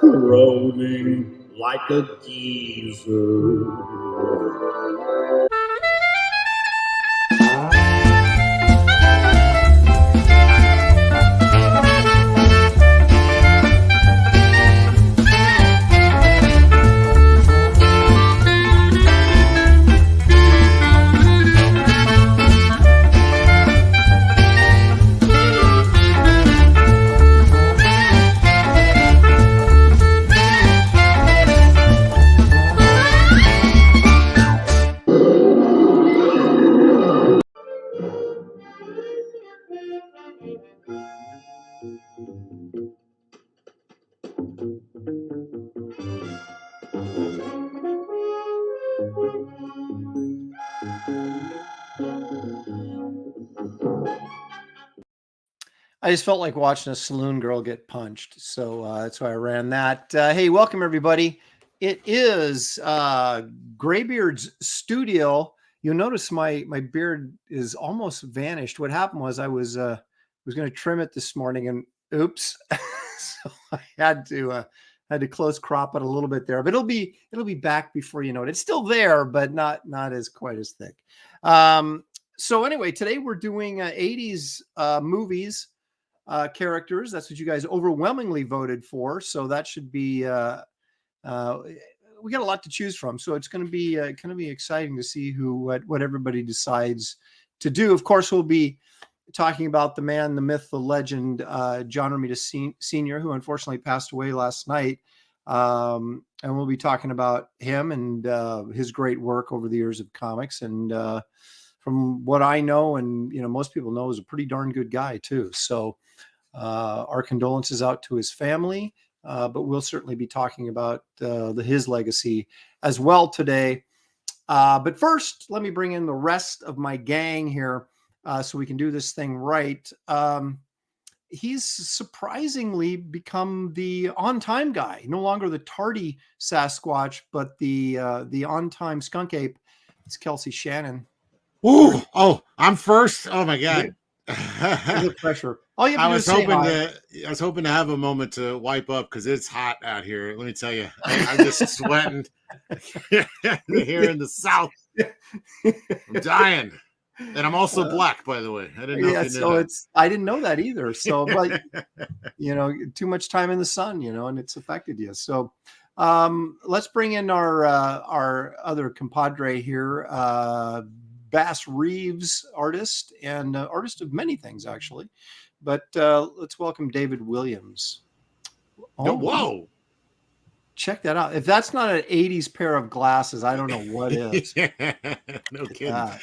rolling like a geezer. I just felt like watching a saloon girl get punched. So that's why I ran that. Hey, welcome everybody. It is Graybeard's studio. You'll notice my beard is almost vanished. What happened was I was going to trim it this morning and oops. So I had to close crop it a little bit there, but it'll be back before you know it. It's still there, but not as quite as thick. So anyway, today we're doing 80s movies. Characters. That's what you guys overwhelmingly voted for. So that should be, we got a lot to choose from. So it's going to be exciting to see what everybody decides to do. Of course, we'll be talking about the man, the myth, the legend, John Romita Sr., who unfortunately passed away last night. And we'll be talking about him and his great work over the years of comics. And from what I know, and most people know, is a pretty darn good guy too. So our condolences out to his family, but we'll certainly be talking about his legacy as well today. But first, let me bring in the rest of my gang here so we can do this thing right. He's surprisingly become the on-time guy, no longer the tardy Sasquatch, but the on-time skunk ape. It's Kelsey Shannon. Ooh, oh, I'm first. Oh my God. The pressure. All you have to I was hoping to have a moment to wipe up because it's hot out here. Let me tell you, I'm just sweating here in the South. I'm dying, and I'm also black, by the way. I didn't know. Yeah, so I didn't know that either. So, but too much time in the sun, and it's affected you. So, let's bring in our other compadre here. Bass Reeves, artist and artist of many things, actually. But let's welcome David Williams. Oh, whoa. Check that out. If that's not an 80s pair of glasses, I don't know what is. No kidding. Oh,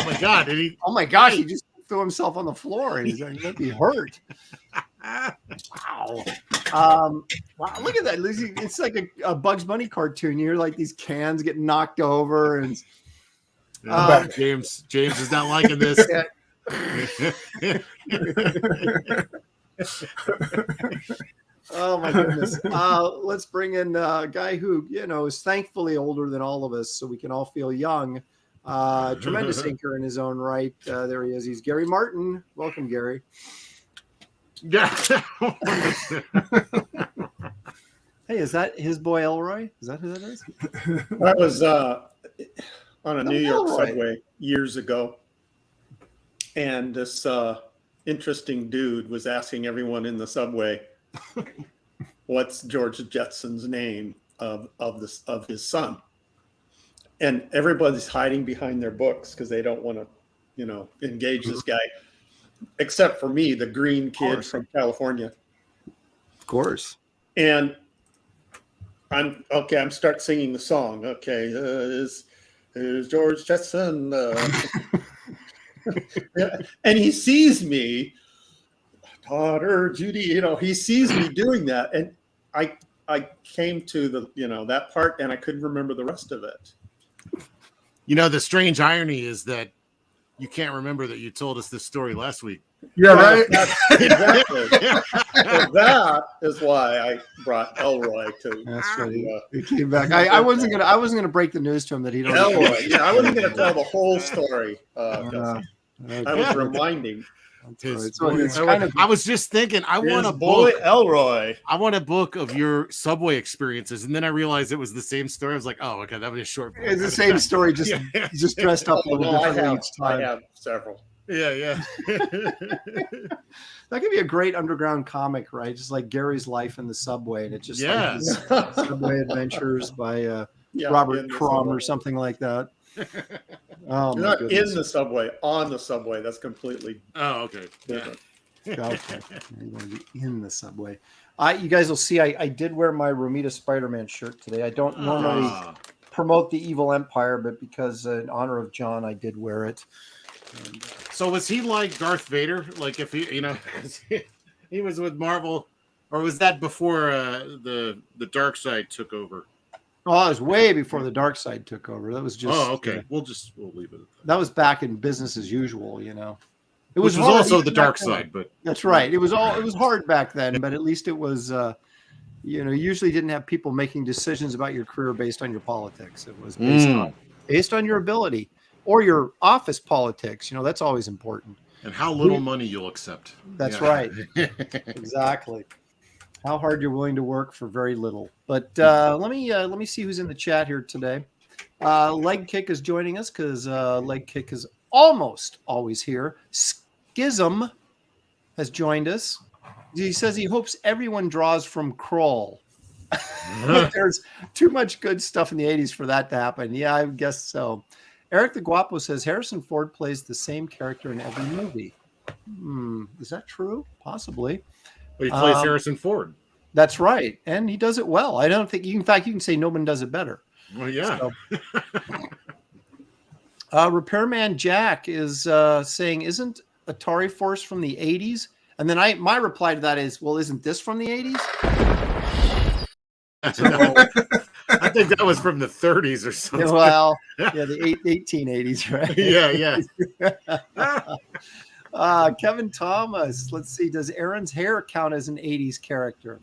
my God. Oh, my gosh. He just threw himself on the floor and he's going to be hurt. Wow. Wow. Look at that. It's like a Bugs Bunny cartoon. You hear like these cans get knocked over and James is not liking this. Oh my goodness. Let's bring in a guy who, is thankfully older than all of us, so we can all feel young. Tremendous inker in his own right. There he is. He's Gary Martin. Welcome, Gary. Yeah. Hey, is that his boy Elroy? Is that who that is? I was on a New York subway years ago, and this interesting dude was asking everyone in the subway, "What's George Jetson's name of his son?" And everybody's hiding behind their books because they don't want to, engage this guy. Except for me, the green kid from California. Of course. And I'm start singing the song. Okay, is George Jetson. And he sees me, daughter Judy, he sees me doing that. And I came to that part and I couldn't remember the rest of it. The strange irony is that you can't remember that you told us this story last week. Yeah, right. Exactly. So that is why I brought Elroy to. That's right. He came back. I wasn't gonna break the news to him that he don't. Elroy. Yeah, I wasn't gonna tell the whole story. I was reminding. I was just thinking, I want a boy book. Elroy. I want a book of your subway experiences, and then I realized it was the same story. I was like, oh, okay, that was a short book. It's the same story, just just dressed up a little differently each time. I have several. Yeah. That could be a great underground comic, right? Just like Gary's life in the subway, and it's just like his Subway Adventures by Robert Crumb or something like that. Oh, you're not in the subway, on the subway. That's completely okay. Different. Okay. You're going to be in the subway. You guys will see I did wear my Romita Spider-Man shirt today. I don't normally promote the Evil Empire, but because in honor of John, I did wear it. And, so was he like Darth Vader? Like if he, he was with Marvel, or was that before the dark side took over? Oh, it was way before the dark side took over. That was just. Oh, okay. We'll leave it at that. That was back in business as usual, It was also the dark side, but that's right. It was hard back then, but at least it was. You usually didn't have people making decisions about your career based on your politics. It was based on your ability or your office politics. That's always important. And how little money you'll accept. That's right. Exactly. How hard you're willing to work for very little. But let me see who's in the chat here today. Leg Kick is joining us because Leg Kick is almost always here. Schism has joined us. He says he hopes everyone draws from Kroll. There's too much good stuff in the 80s for that to happen. Yeah, I guess so. Eric the Guapo says Harrison Ford plays the same character in every movie. Is that true? Possibly. But he plays Harrison Ford. That's right. And he does it well. I don't think in fact, you can say no one does it better. Well, yeah. So, Repairman Jack is saying, isn't Atari Force from the 80s? And then my reply to that is, well, isn't this from the 80s? So, I think that was from the 30s or something. Well, the 1880s, right? Yeah. Kevin Thomas. Let's see. Does Aaron's hair count as an 80s character?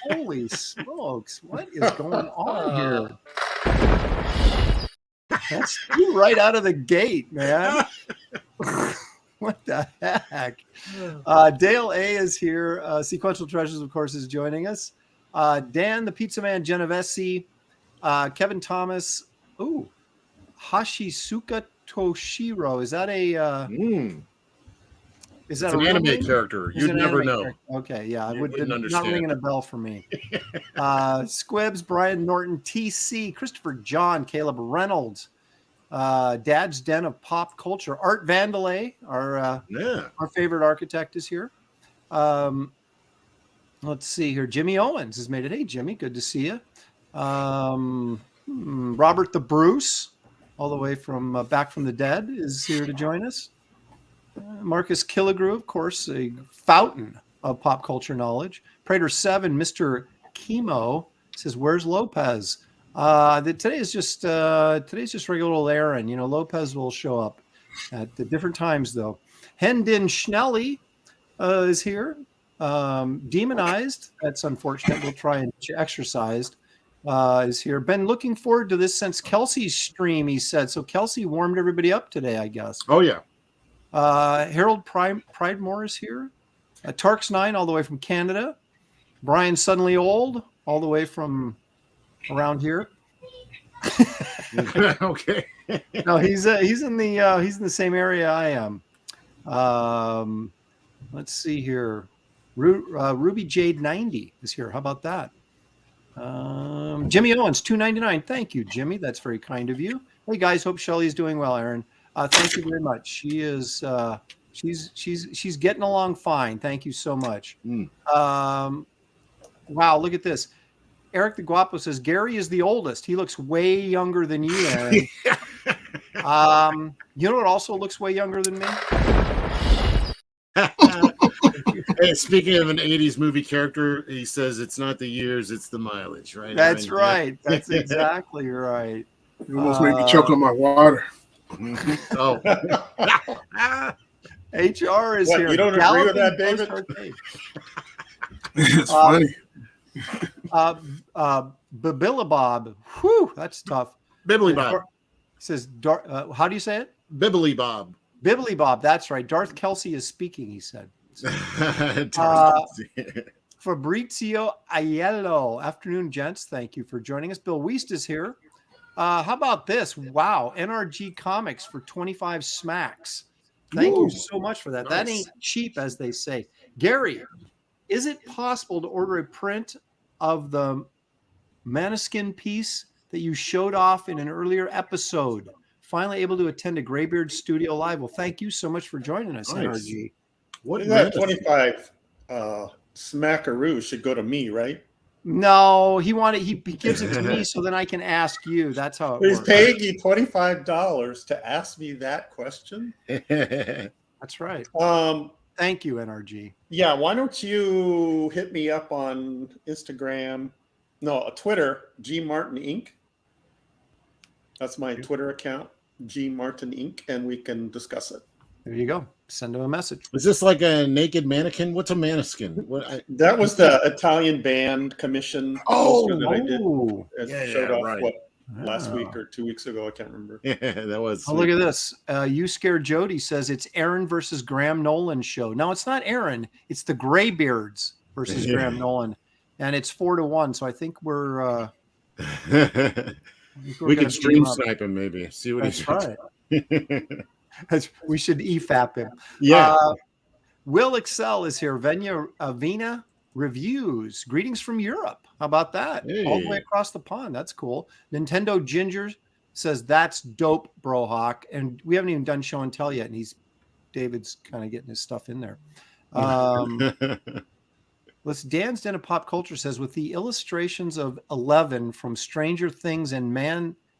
Holy smokes. What is going on here? That's right out of the gate, man. What the heck? Dale A is here. Sequential Treasures, of course, is joining us. Dan, the Pizza Man Genovese. Kevin Thomas. Ooh. Hashisuka Toshiro. Is that a... Is that an anime character? You'd never know. Character. Okay, yeah, it would not ringing a bell for me. Squibs, Brian Norton, TC, Christopher John, Caleb Reynolds, Dad's Den of Pop Culture, Art Vandelay, our favorite architect is here. Let's see here. Jimmy Owens has made it. Hey, Jimmy, good to see you. Robert the Bruce, all the way from back from the dead, is here to join us. Marcus Killigrew, of course, a fountain of pop culture knowledge. Prater 7, Mr. Chemo says, "Where's Lopez?" Today's just regular old Aaron. Lopez will show up at the different times though. Hendon Schnelly is here. Demonized. That's unfortunate. We'll try and exercised. Is here. Been looking forward to this since Kelsey's stream. He said so. Kelsey warmed everybody up today, I guess. Oh yeah. Harold Pridemore is here. Tarks 9 all the way from Canada. Brian Suddenly Old all the way from around here. Okay. No, he's in the same area I am. Let's see here. Ruby Jade 90 is here. How about that? Jimmy Owens $2.99. Thank you, Jimmy. That's very kind of you. Hey guys, hope Shelly's doing well, Aaron. Thank you very much. She is she's getting along fine. Thank you so much. Wow, look at this. Eric the Guapo says Gary is the oldest. He looks way younger than you, Aaron. You know what also looks way younger than me? Hey, speaking of an 80s movie character, he says it's not the years, it's the mileage, right? That's right. That's exactly right. You almost made me choke on my water. Oh. HR is here. You don't agree with that, David? It's funny. Bibilibob. Whew, that's tough. Bibbly Bob. Says, how do you say it? Bibbly Bob. Bibbly Bob, that's right. Darth Kelsey is speaking, he said. Fabrizio Aiello. Afternoon, gents. Thank you for joining us. Bill Wiest is here. How about this? Wow. NRG Comics for 25 smacks. Thank you so much for that. Nice. That ain't cheap, as they say. Gary, is it possible to order a print of the Maneskin piece that you showed off in an earlier episode? Finally able to attend a Graybeard's Studio Live. Well, thank you so much for joining us, Nice. NRG. What that 25 smackaroo should go to me, right? No, he gives it to me so then I can ask you. That's how it He's works. paying you $25 to ask me that question. That's right. Thank you, NRG. Yeah, why don't you hit me up on Instagram? No, Twitter, G Martin Inc. That's my Twitter account, G Martin Inc., and we can discuss it. There you go. Send him a message. Is this like a naked mannequin? What's a mannequin? That was the Italian band commission poster that I did. It showed off right. last week or 2 weeks ago. I can't remember. Yeah, that was. Oh, look at this. You Scared Jody says it's Aaron versus Graham Nolan show. No, it's not Aaron. It's the Graybeards versus Graham Nolan, and it's 4-1. So I think we're. We could stream snipe him, maybe. See what he's right. We should EFAP him. Yeah. Will Excel is here. Vena Reviews. Greetings from Europe. How about that? Hey. All the way across the pond. That's cool. Nintendo Ginger says that's dope, Brohawk. And we haven't even done show and tell yet. And David's kind of getting his stuff in there. Dan's Den of Pop Culture says, with the illustrations of 11 from Stranger Things and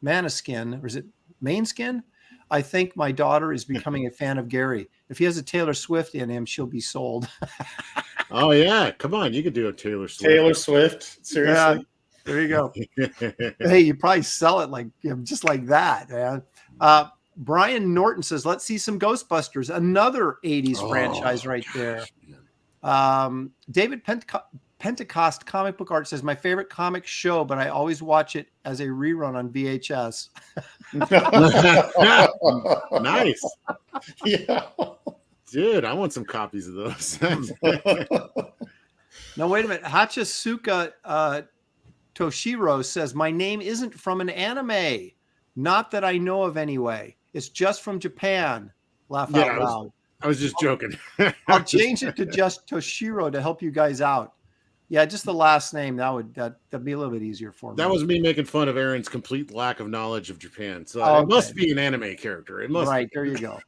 Maneskin, or is it Mainskin? I think my daughter is becoming a fan of Gary. If he has a Taylor Swift in him, she'll be sold. Oh, yeah. Come on. You could do a Taylor Swift. Taylor Swift. Seriously. Yeah, there you go. Hey, you probably sell it just like that, man. Brian Norton says, let's see some Ghostbusters. Another 80s franchise right there. David Pentecost Comic Book Art says, my favorite comic show, but I always watch it as a rerun on VHS. Nice. Yeah. Dude, I want some copies of those. No, wait a minute. Hachisuka Toshiro says, my name isn't from an anime. Not that I know of anyway. It's just from Japan. Laugh out loud. I was just joking. I'll change it to just Toshiro to help you guys out. Yeah, just the last name. That'd be a little bit easier for me. That was me making fun of Aaron's complete lack of knowledge of Japan. So It must be an anime character. It must be. There you go.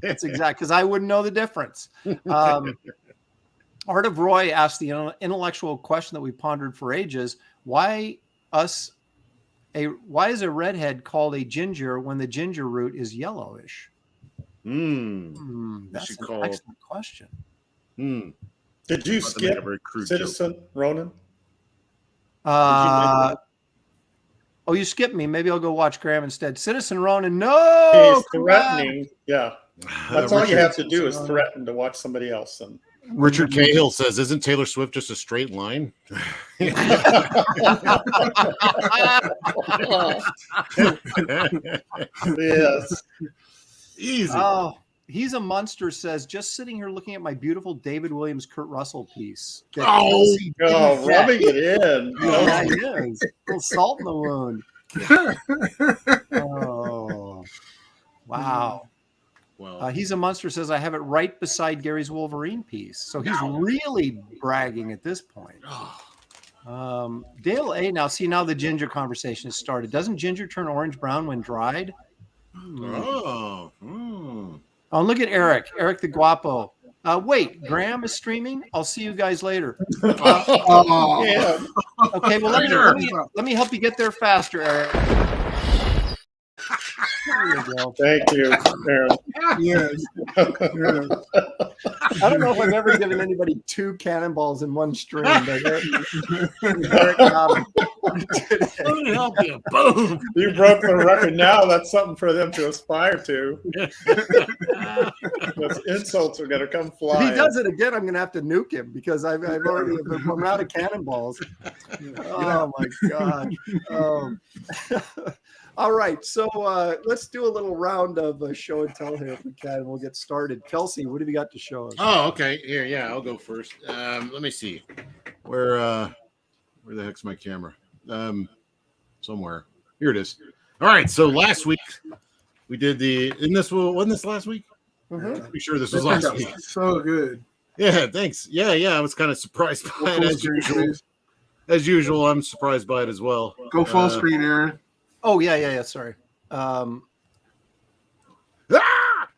That's exact, because I wouldn't know the difference. Art of Roy asked the intellectual question that we pondered for ages: Why is a redhead called a ginger when the ginger root is yellowish? That's an excellent question. Did you skip Citizen Ronan? You skipped me. Maybe I'll go watch Graham instead. Citizen Ronan, no! He's threatening. Yeah. That's all you have to do is threaten to watch somebody else. And Richard Cahill says, isn't Taylor Swift just a straight line? Yes. Easy. Oh, He's a Monster says, just sitting here looking at my beautiful David Williams, Kurt Russell piece. Rubbing it in. Yeah, he is. A little salt in the wound. Oh, wow. Well, He's a Monster says, I have it right beside Gary's Wolverine piece. So he's really bragging at this point. Dale A. Now the ginger conversation has started. Doesn't ginger turn orange brown when dried? Oh, and look at Eric the Guapo. Wait, Graham is streaming. I'll see you guys later. Yeah. Okay, well let me help you get there faster, Eric. There you go. Thank you, Aaron. Yes. I don't know if I've ever given anybody 2 cannonballs in one stream. But Eric, let me help you. Boom. You broke the record. Now that's something for them to aspire to. Those insults are going to come flying. If he does it again, I'm going to have to nuke him because I've already run out of cannonballs. Oh my god. All right, so let's do a little round of show and tell here if we can. We'll get started. Kelsey, what have you got to show us? Oh, okay. Here, yeah, I'll go first. Let me see. Where the heck's my camera? Somewhere. Here it is. All right. So last week we did wasn't this last week? Mm-hmm. Pretty sure this was last week. So good. Yeah, thanks. Yeah. I was kind of surprised by it as usual. As usual, I'm surprised by it as well. Go full screen, Aaron. Oh yeah. Sorry. No.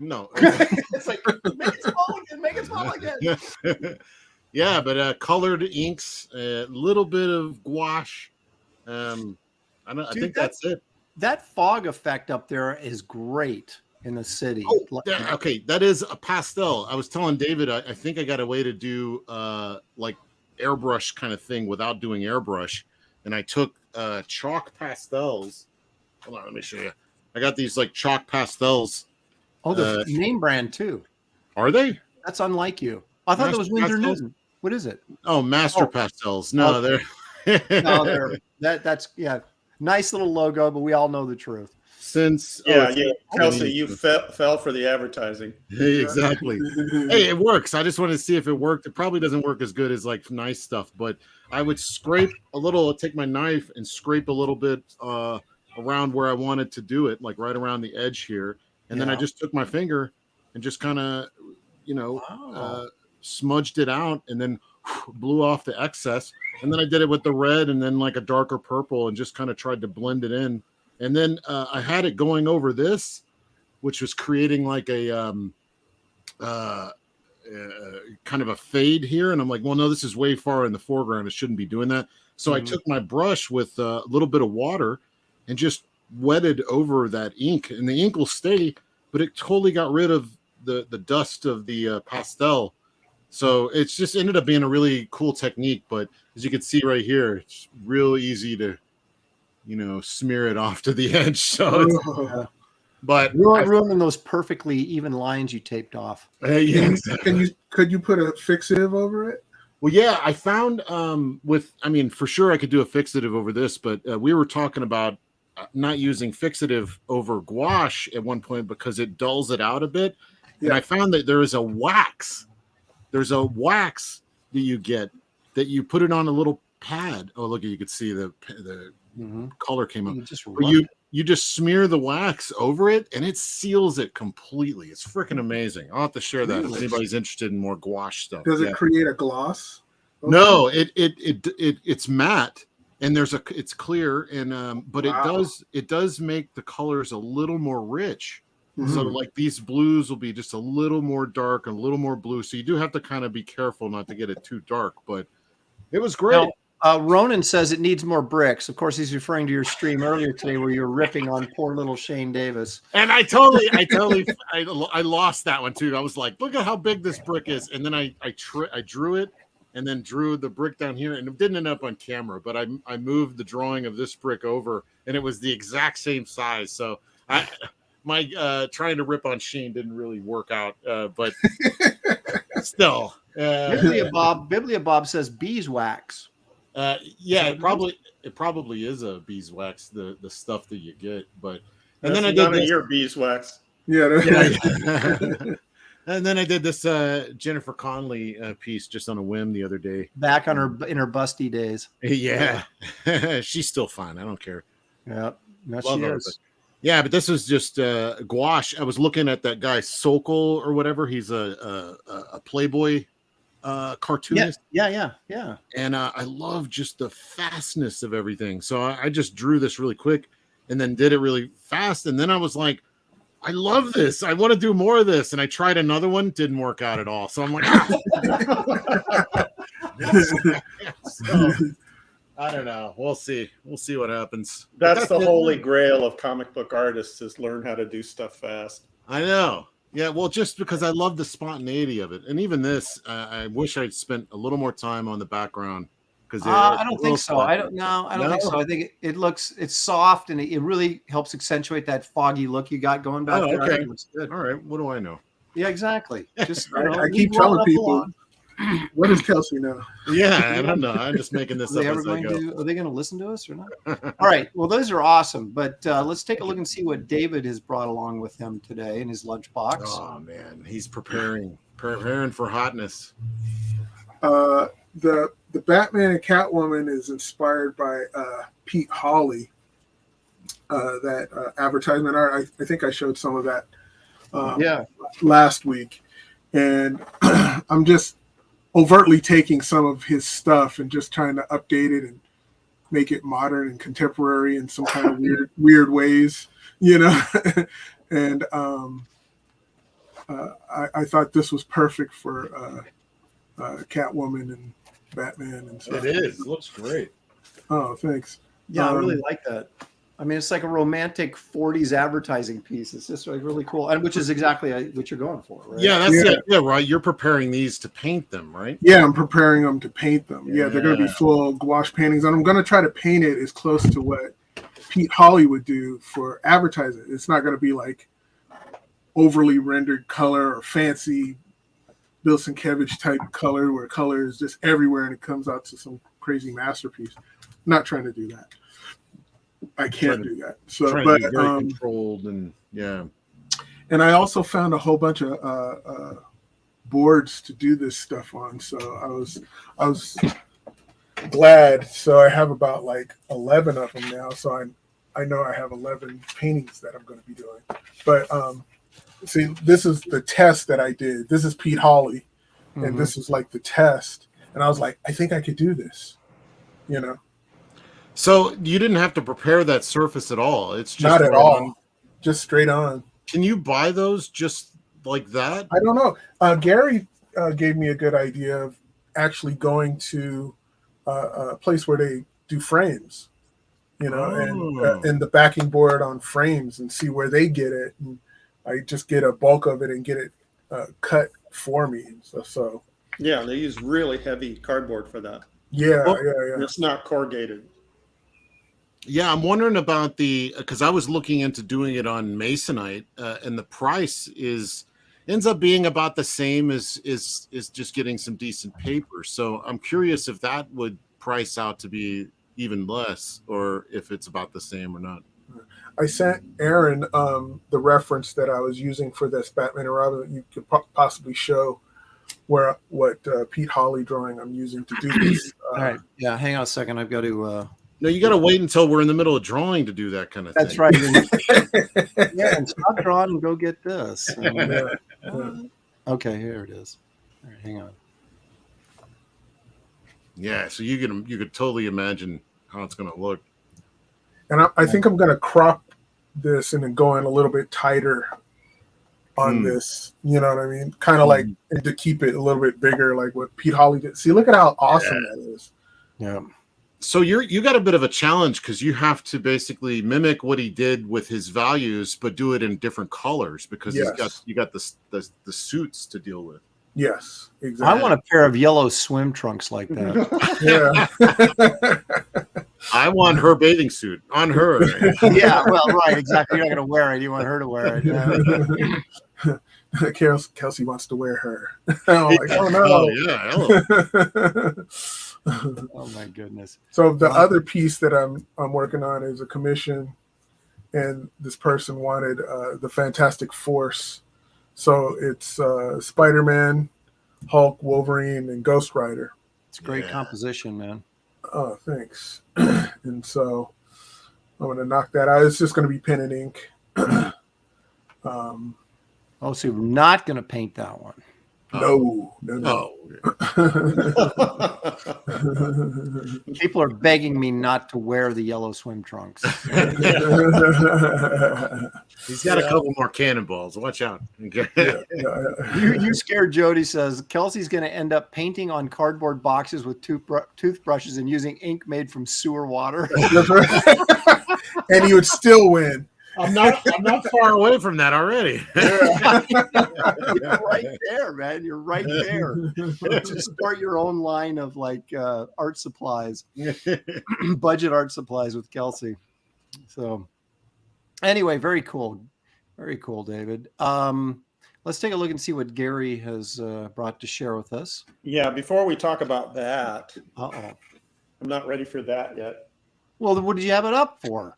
It's like make it small again. Yeah, but colored inks, a little bit of gouache. I think that's it. That fog effect up there is great in the city. Okay, that is a pastel. I was telling David, I think I got a way to do like airbrush kind of thing without doing airbrush, and I took chalk pastels. Hold on, let me show you. I got these like chalk pastels. Oh, the name brand too. Are they? That's unlike you. I thought that was Winsor Pastels? Newton. What is it? Oh, Master Pastels. No, okay. they're that's nice little logo, but we all know the truth. Kelsey, you fell for the advertising. Exactly. Hey, it works. I just wanted to see if it worked. It probably doesn't work as good as like nice stuff, but I would scrape a little, take my knife and scrape a little bit around where I wanted to do it, like right around the edge here. And then I just took my finger and just kind of, smudged it out and then blew off the excess. And then I did it with the red and then like a darker purple and just kind of tried to blend it in. And then I had it going over this, which was creating like a kind of a fade here. And I'm like, well, no, this is way far in the foreground. It shouldn't be doing that. So I took my brush with a little bit of water and just wetted over that ink. And the ink will stay, but it totally got rid of the dust of the pastel. So it's just ended up being a really cool technique. But as you can see right here, it's real easy to smear it off to the edge. So but you're ruining those perfectly even lines you taped off. Yeah, exactly. Could you put a fixative over it? Well, yeah, I found for sure I could do a fixative over this, but we were talking about not using fixative over gouache at one point because it dulls it out a bit. Yeah. And I found that there is a wax. There's a wax that you get that you put it on a little pad. Oh, look, you could see the color came up. You just smear the wax over it and it seals it completely. It's freaking amazing. I'll have to share that if anybody's interested in more gouache stuff. Does it create a gloss? Okay. No, it's matte and it's clear and but it does make the colors a little more rich. Mm-hmm. So like these blues will be just a little more dark, a little more blue. So you do have to kind of be careful not to get it too dark, but it was great. Now, Ronan says it needs more bricks. Of course, he's referring to your stream earlier today where you were ripping on poor little Shane Davis. And I lost that one too. I was like, look at how big this brick is. And then I drew it and then drew the brick down here and it didn't end up on camera, but I moved the drawing of this brick over and it was the exact same size. So my trying to rip on Shane didn't really work out, but still. Biblia Bob says beeswax. It probably is a beeswax, the stuff that you get, but and then I did your beeswax. Yeah. And then I did this Jennifer Connelly piece just on a whim the other day. Back in her busty days. Yeah, she's still fine. I don't care. Yeah, she is. Yeah, but this was just gouache. I was looking at that guy Sokol or whatever. He's a Playboy cartoonist. Yeah. And I love just the fastness of everything. So I just drew this really quick and then did it really fast. And then I was like, I love this. I want to do more of this. And I tried another one. Didn't work out at all. So I'm like, so, I don't know. We'll see. We'll see what happens. That's the holy grail of comic book artists is learn how to do stuff fast. I know. Yeah, well, just because I love the spontaneity of it. And even this, I wish I'd spent a little more time on the background. Because I don't think so. I don't think so. I think it's soft and it really helps accentuate that foggy look you got going back there. Okay. All right. What do I know? Yeah, exactly. Just I keep telling people What does Kelsey know? Yeah, I don't know. I'm just making this Are up they ever as I going go. to? Are they going to listen to us or not? All right. Well, those are awesome. But let's take a look and see what David has brought along with him today in his lunchbox. Oh man, he's preparing for hotness. The Batman and Catwoman is inspired by Pete Hawley. That advertisement art. I think I showed some of that last week, and I'm just overtly taking some of his stuff and just trying to update it and make it modern and contemporary in some kind of weird ways, you know. And I thought this was perfect for Catwoman and Batman and stuff. It is. It looks great. Oh, thanks. Yeah, I really like that. I mean, it's like a romantic 40s advertising piece. It's just like really cool, and which is exactly what you're going for, right? Yeah, that's the idea, right? You're preparing these to paint them, right? Yeah, I'm preparing them to paint them. Yeah, they're going to be full gouache paintings, and I'm going to try to paint it as close to what Pete Hawley would do for advertising. It's not going to be like overly rendered color or fancy Bill Sienkiewicz type color where color is just everywhere and it comes out to some crazy masterpiece. I'm not trying to do that. I can't do that. So, but very controlled and and I also found a whole bunch of boards to do this stuff on. So I was glad. So I have about like 11 of them now. So I know I have 11 paintings that I'm going to be doing. But see, this is the test that I did. This is Pete Hawley, and this is like the test. And I was like, I think I could do this, you know. So you didn't have to prepare that surface at all. It's just not at all, just straight on. Can you buy those just like that? I don't know. Gary gave me a good idea of actually going to a place where they do frames, you know, and the backing board on frames and see where they get it. And I just get a bulk of it and get it cut for me. So yeah, they use really heavy cardboard for that. Yeah. It's not corrugated. Yeah, I'm wondering about because I was looking into doing it on Masonite, and the price ends up being about the same as just getting some decent paper. So I'm curious if that would price out to be even less, or if it's about the same or not. I sent Aaron the reference that I was using for this Batman and Robin. You could possibly show what Pete Hawley drawing I'm using to do this. All right. Yeah, hang on a second. I've got to. No, you got to wait until we're in the middle of drawing to do that kind of thing. That's right. Yeah, and stop drawing and go get this. Okay, here it is. All right, hang on. Yeah, so you could totally imagine how it's going to look. And I think I'm going to crop this and then go in a little bit tighter on this. You know what I mean? Kind of like to keep it a little bit bigger, like what Pete Hawley did. See, look at how awesome that is. Yeah. So you got a bit of a challenge because you have to basically mimic what he did with his values, but do it in different colors because you got the suits to deal with. Yes, exactly. I want a pair of yellow swim trunks like that. Yeah. I want her bathing suit on her. Yeah, well, right, exactly. You're not going to wear it. You want her to wear it. Yeah. Kelsey wants to wear her. I'm like, oh no. Oh yeah. Hello. Oh my goodness. So the other piece that I'm working on is a commission, and this person wanted the Fantastic Force. So it's Spider-Man, Hulk, Wolverine, and Ghost Rider. It's great composition, man. Oh, thanks. And so I'm going to knock that out. It's just going to be pen and ink. So you're not going to paint that one? No. People are begging me not to wear the yellow swim trunks. He's got a couple more cannonballs. Watch out. You scared Jody says Kelsey's going to end up painting on cardboard boxes with toothbrushes and using ink made from sewer water. And he would still win. I'm not far away from that already. You're right there, man. You're right there. Just start your own line of like art supplies, budget art supplies with Kelsey. So anyway, very cool, David. Let's let's take a look and see what Gary has brought to share with us. Yeah, before we talk about that, Uh-oh. I'm not ready for that yet. Well, what did you have it up for?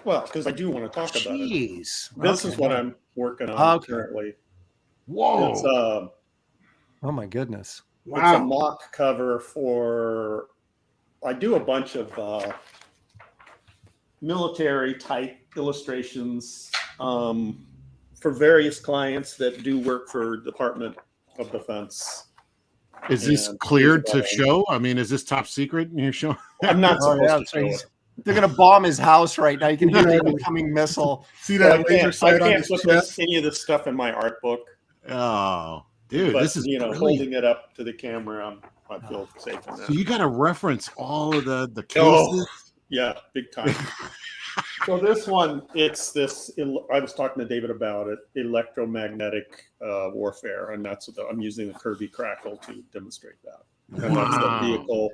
Well, because I do want to talk about it. Jeez. This is what I'm working on currently. Whoa. It's oh my goodness. It's a mock cover for. I do a bunch of military type illustrations for various clients that do work for Department of Defense. Is this cleared to show? I mean, is this top secret? You're showing? I'm not supposed to show it. They're going to bomb his house right now. You can hear the incoming missile. See that laser sight on I his can't chest? put any of this stuff in my art book. Oh, dude, But, this is holding brilliant. it up to the camera, I feel safe in that. So you got to reference all of the cases. Oh, yeah, big time. So this one, it's this. I was talking to David about it. Electromagnetic warfare, and that's what I'm using the Kirby Crackle to demonstrate that. And that's the vehicle,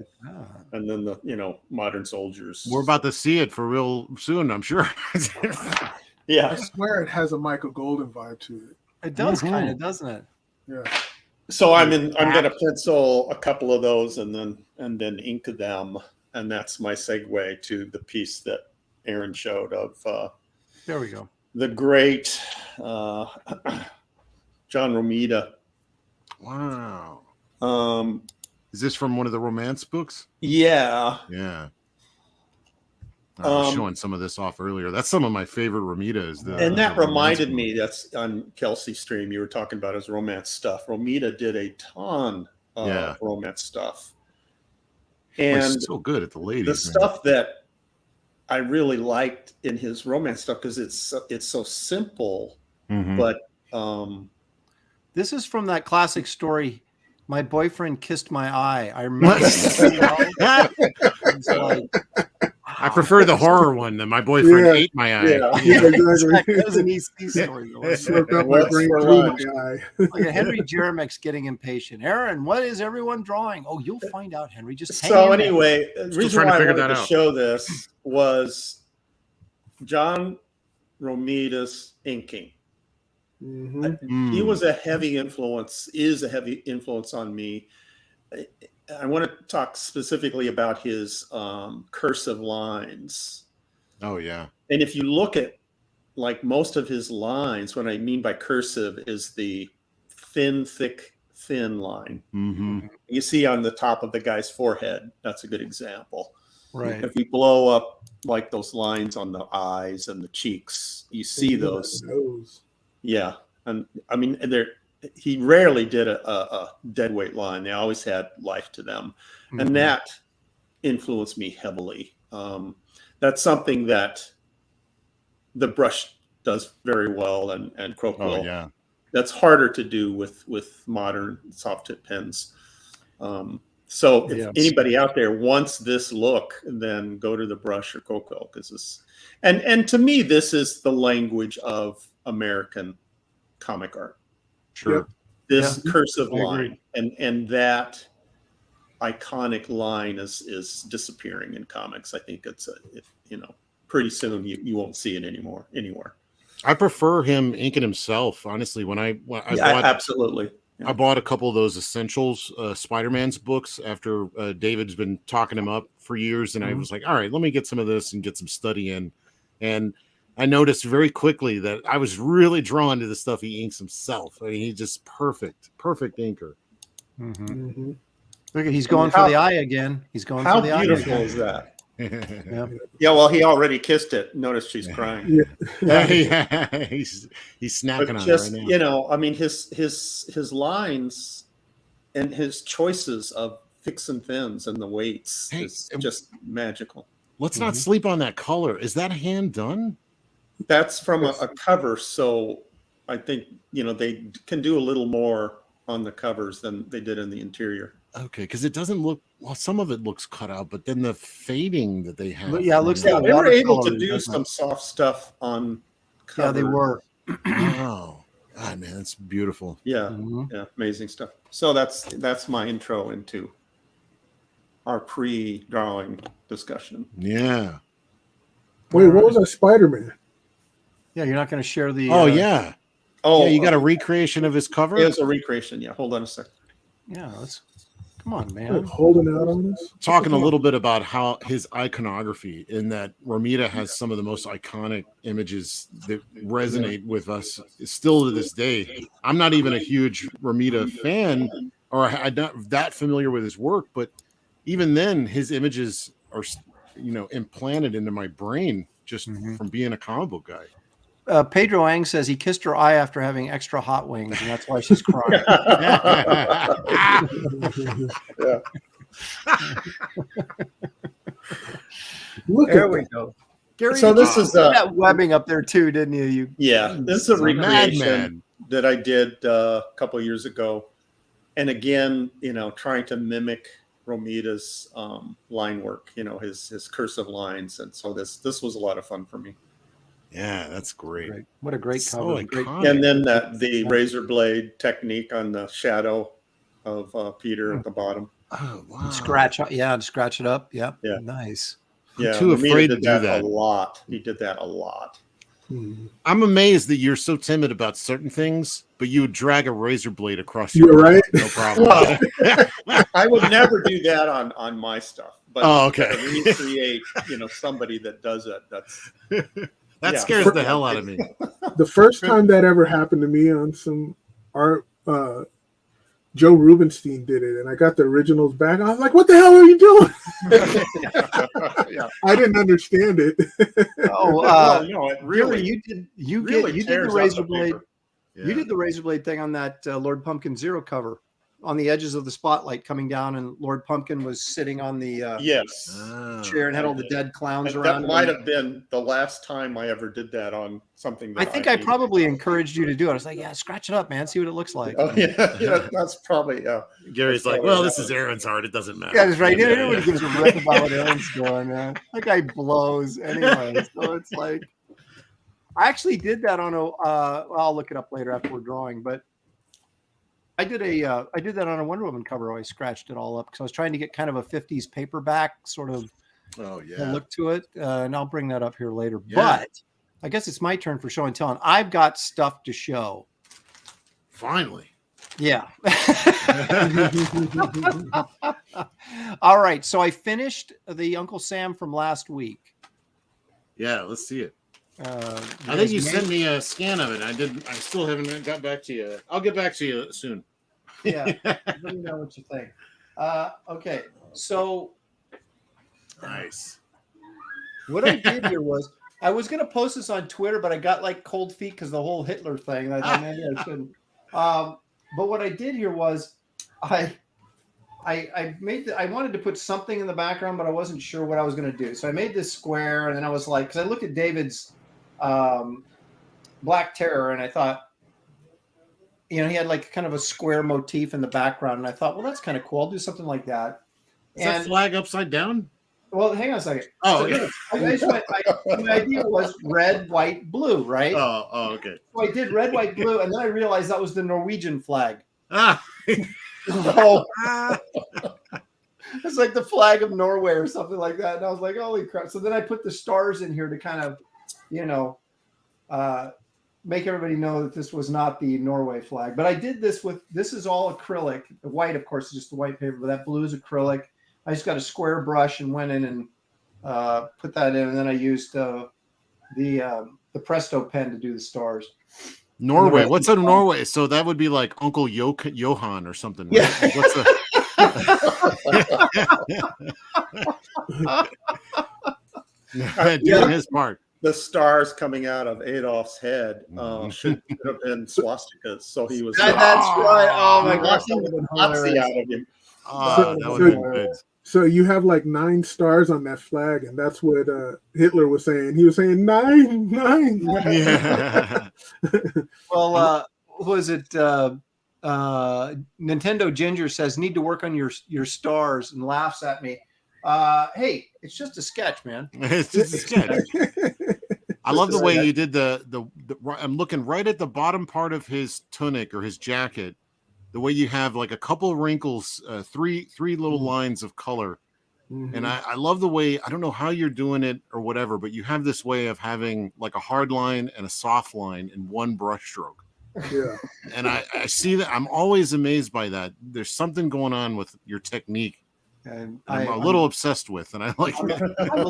and then the modern soldiers. We're about to see it for real soon, I'm sure. Yeah, I swear it has a Michael Golden vibe to it. It does kind of, doesn't it? Yeah. So I'm going to pencil a couple of those and then ink them, and that's my segue to the piece that Aaron showed of there we go. The great John Romita. Wow. Um, Is this from one of the romance books? yeah. Yeah. I was showing some of this off earlier. That's some of my favorite Romitas. And that reminded me, that's on Kelsey's stream, you were talking about his romance stuff. Romita did a ton of romance stuff. And he's so good at the ladies. the stuff that I really liked in his romance stuff, because it's so simple, but this is from that classic story, My Boyfriend Kissed My Eye. I remember it's like, I prefer the horror one than My Boyfriend Ate My Eye. Yeah, exactly. That was an EC story. Slipped up my brain through my eye. Like a Henry Jeremick's getting impatient. Aaron, what is everyone drawing? Oh, you'll find out, Henry. Just hang so in there. anyway, the reason why I wanted to show this was John Romita's inking. He was a heavy influence, is a heavy influence on me. I want to talk specifically about his cursive lines. Oh, yeah. And if you look at like most of his lines, what I mean by cursive is the thin, thick, thin line. You see on the top of the guy's forehead. That's a good example. Right. If we blow up like those lines on the eyes and the cheeks, you see those. Yeah. And I mean, he rarely did a dead weight line. They always had life to them. And that influenced me heavily. That's something that the brush does very well, and Croquill. Oh, yeah. That's harder to do with modern soft tip pens. So if anybody out there wants this look, then go to the brush or Croquill, because this, and to me, this is the language of American comic art. Sure. This cursive line and that iconic line is disappearing in comics. I think it's pretty soon you won't see it anymore anywhere. I prefer him inking himself, honestly. When I bought, absolutely. Yeah. I bought a couple of those Essentials Spider-Man's books after David's been talking him up for years, and I was like, all right, let me get some of this and get some study in. And I noticed very quickly that I was really drawn to the stuff he inks himself. I mean, he's just perfect inker. Look, he's going for the eye again. He's going for the eye. How beautiful is that? Yeah, well, he already kissed it. Notice she's crying. He's snacking on it right now. I mean, his lines and his choices of thicks and thins and the weights is just magical. Let's not sleep on that color. Is that hand done? That's from a cover, so I think they can do a little more on the covers than they did in the interior. Okay, because it doesn't look well. Some of it looks cut out, but then the fading that they have. Yeah, it looks like they were able to do some soft stuff on cover. Yeah, they were. Wow, God, man, that's beautiful. Yeah, yeah, amazing stuff. So that's my intro into our pre-drawing discussion. Yeah. Wait, what was that Spider-Man? Yeah, you're not going to share the. Oh yeah. Oh, yeah, you got a recreation of his cover? It was a recreation. Yeah, hold on a second. Yeah, come on, Like man. holding out on this. Talking a little bit about how his iconography, in that Romita has some of the most iconic images that resonate with us still to this day. I'm not even a huge Romita fan, or I'm not that familiar with his work, but even then, his images are, implanted into my brain just from being a comic book guy. Pedro Ang says he kissed her eye after having extra hot wings, and that's why she's crying. Yeah. Look There at we that. go. Gary, So this is that webbing up there too, didn't you? Yeah, this is a recreation madman. that I did a couple of years ago, and again, trying to mimic Romita's line work, his cursive lines, and so this was a lot of fun for me. Yeah, that's great. What a great So cover. Great. iconic. And then the razor blade technique on the shadow of Peter at the bottom. Oh, wow. Scratch it up. Yeah. Yeah. Nice. Yeah, too Romita afraid to did do that. a lot. He did that a lot. I'm amazed that you're so timid about certain things, but you would drag a razor blade across You're your right. no problem. Well, I would never do that on my stuff. But Oh, okay. to recreate, somebody that does it, That Yeah. scares the hell out of me. The first time that ever happened to me on some art, Joe Rubenstein did it, and I got the originals back. I was like, "What the hell are you doing?" yeah. I didn't understand it. Oh, no, it Gary, really, you really did tears the up razor the blade. paper. Yeah. You did the razor blade thing on that Lord Pumpkin Zero cover, on the edges of the spotlight coming down, and Lord Pumpkin was sitting on the Yes. chair and had I all the did. dead clowns And around. that might have been the last time I ever did that on something. That I think I did. probably encouraged you to do it. I was like, "Yeah, scratch it up, man. See what it looks like." Oh yeah, that's probably Gary's like, well, this is Aaron's art. It doesn't matter. Yeah, that's right. Everybody gives a rip about what Aaron's doing, man. That guy blows anyway. So it's like, I actually did that on a. I'll look it up later after we're drawing, but I did that on a Wonder Woman cover. I scratched it all up because I was trying to get kind of a 50s paperback sort of look to it, and I'll bring that up here later. Yeah. But I guess it's my turn for show and tell, and I've got stuff to show. Finally. Yeah. All right. So I finished the Uncle Sam from last week. Yeah, let's see it. I I think you sent me a scan of it. I still haven't got back to you. I'll get back to you soon. Yeah. Let me know what you think. Okay. So Nice. what I did here was I was going to post this on Twitter, but I got like cold feet because the whole Hitler thing. I thought maybe I shouldn't. But what I did here was I wanted to put something in the background, but I wasn't sure what I was going to do. So I made this square, and then I was like, because I looked at David's Black Terror, and I thought, he had like kind of a square motif in the background, and I thought, well, that's kind of cool. I'll do something like that. Is that flag upside down? Well, hang on a second. Oh, so, my idea was red, white, blue, right? Oh, okay. So I did red, white, blue, and then I realized that was the Norwegian flag. Ah. So, it's like the flag of Norway or something like that. And I was like, holy crap. So then I put the stars in here to kind of, make everybody know that this was not the Norway flag. But I did this is all acrylic. The white, of course, is just the white paper, but that blue is acrylic. I just got a square brush and went in and put that in. And then I used the Presto pen to do the stars. Norway. What's a Norway? So that would be like Uncle Johan or something. Right? Yeah. What's the doing his part? The stars coming out of Adolf's head should have been swastikas. So he was. That's right. Oh my gosh, that would have been Nazi out of him. Oh, that would have been good. So you have like 9 stars on that flag, and that's what Hitler was saying. He was saying 9, 9. Yeah. Well, was it Nintendo Ginger says need to work on your stars and laughs at me. Hey, it's just a sketch, man. It's just a sketch. I love the way you did the I'm looking right at the bottom part of his tunic or his jacket. The way you have like a couple wrinkles, three little lines of color. Mm-hmm. And I love the way, I don't know how you're doing it or whatever, but you have this way of having like a hard line and a soft line in one brush stroke. Yeah. And I see that. I'm always amazed by that. There's something going on with your technique. And I'm a little obsessed with, and I like it. I'm a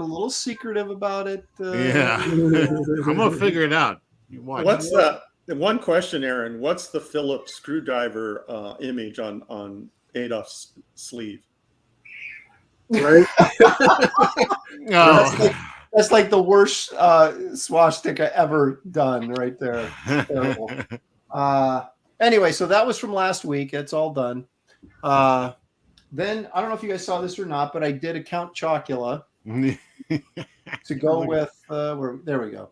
little secretive about it. Yeah. I'm gonna figure it out. You watch. What's the one question, Aaron? What's the Phillips screwdriver image on Adolf's sleeve? Right. Oh. That's like the worst swastika ever done right there. Terrible. Anyway, so that was from last week. It's all done. Then I don't know if you guys saw this or not, but I did a Count Chocula to go with. There we go.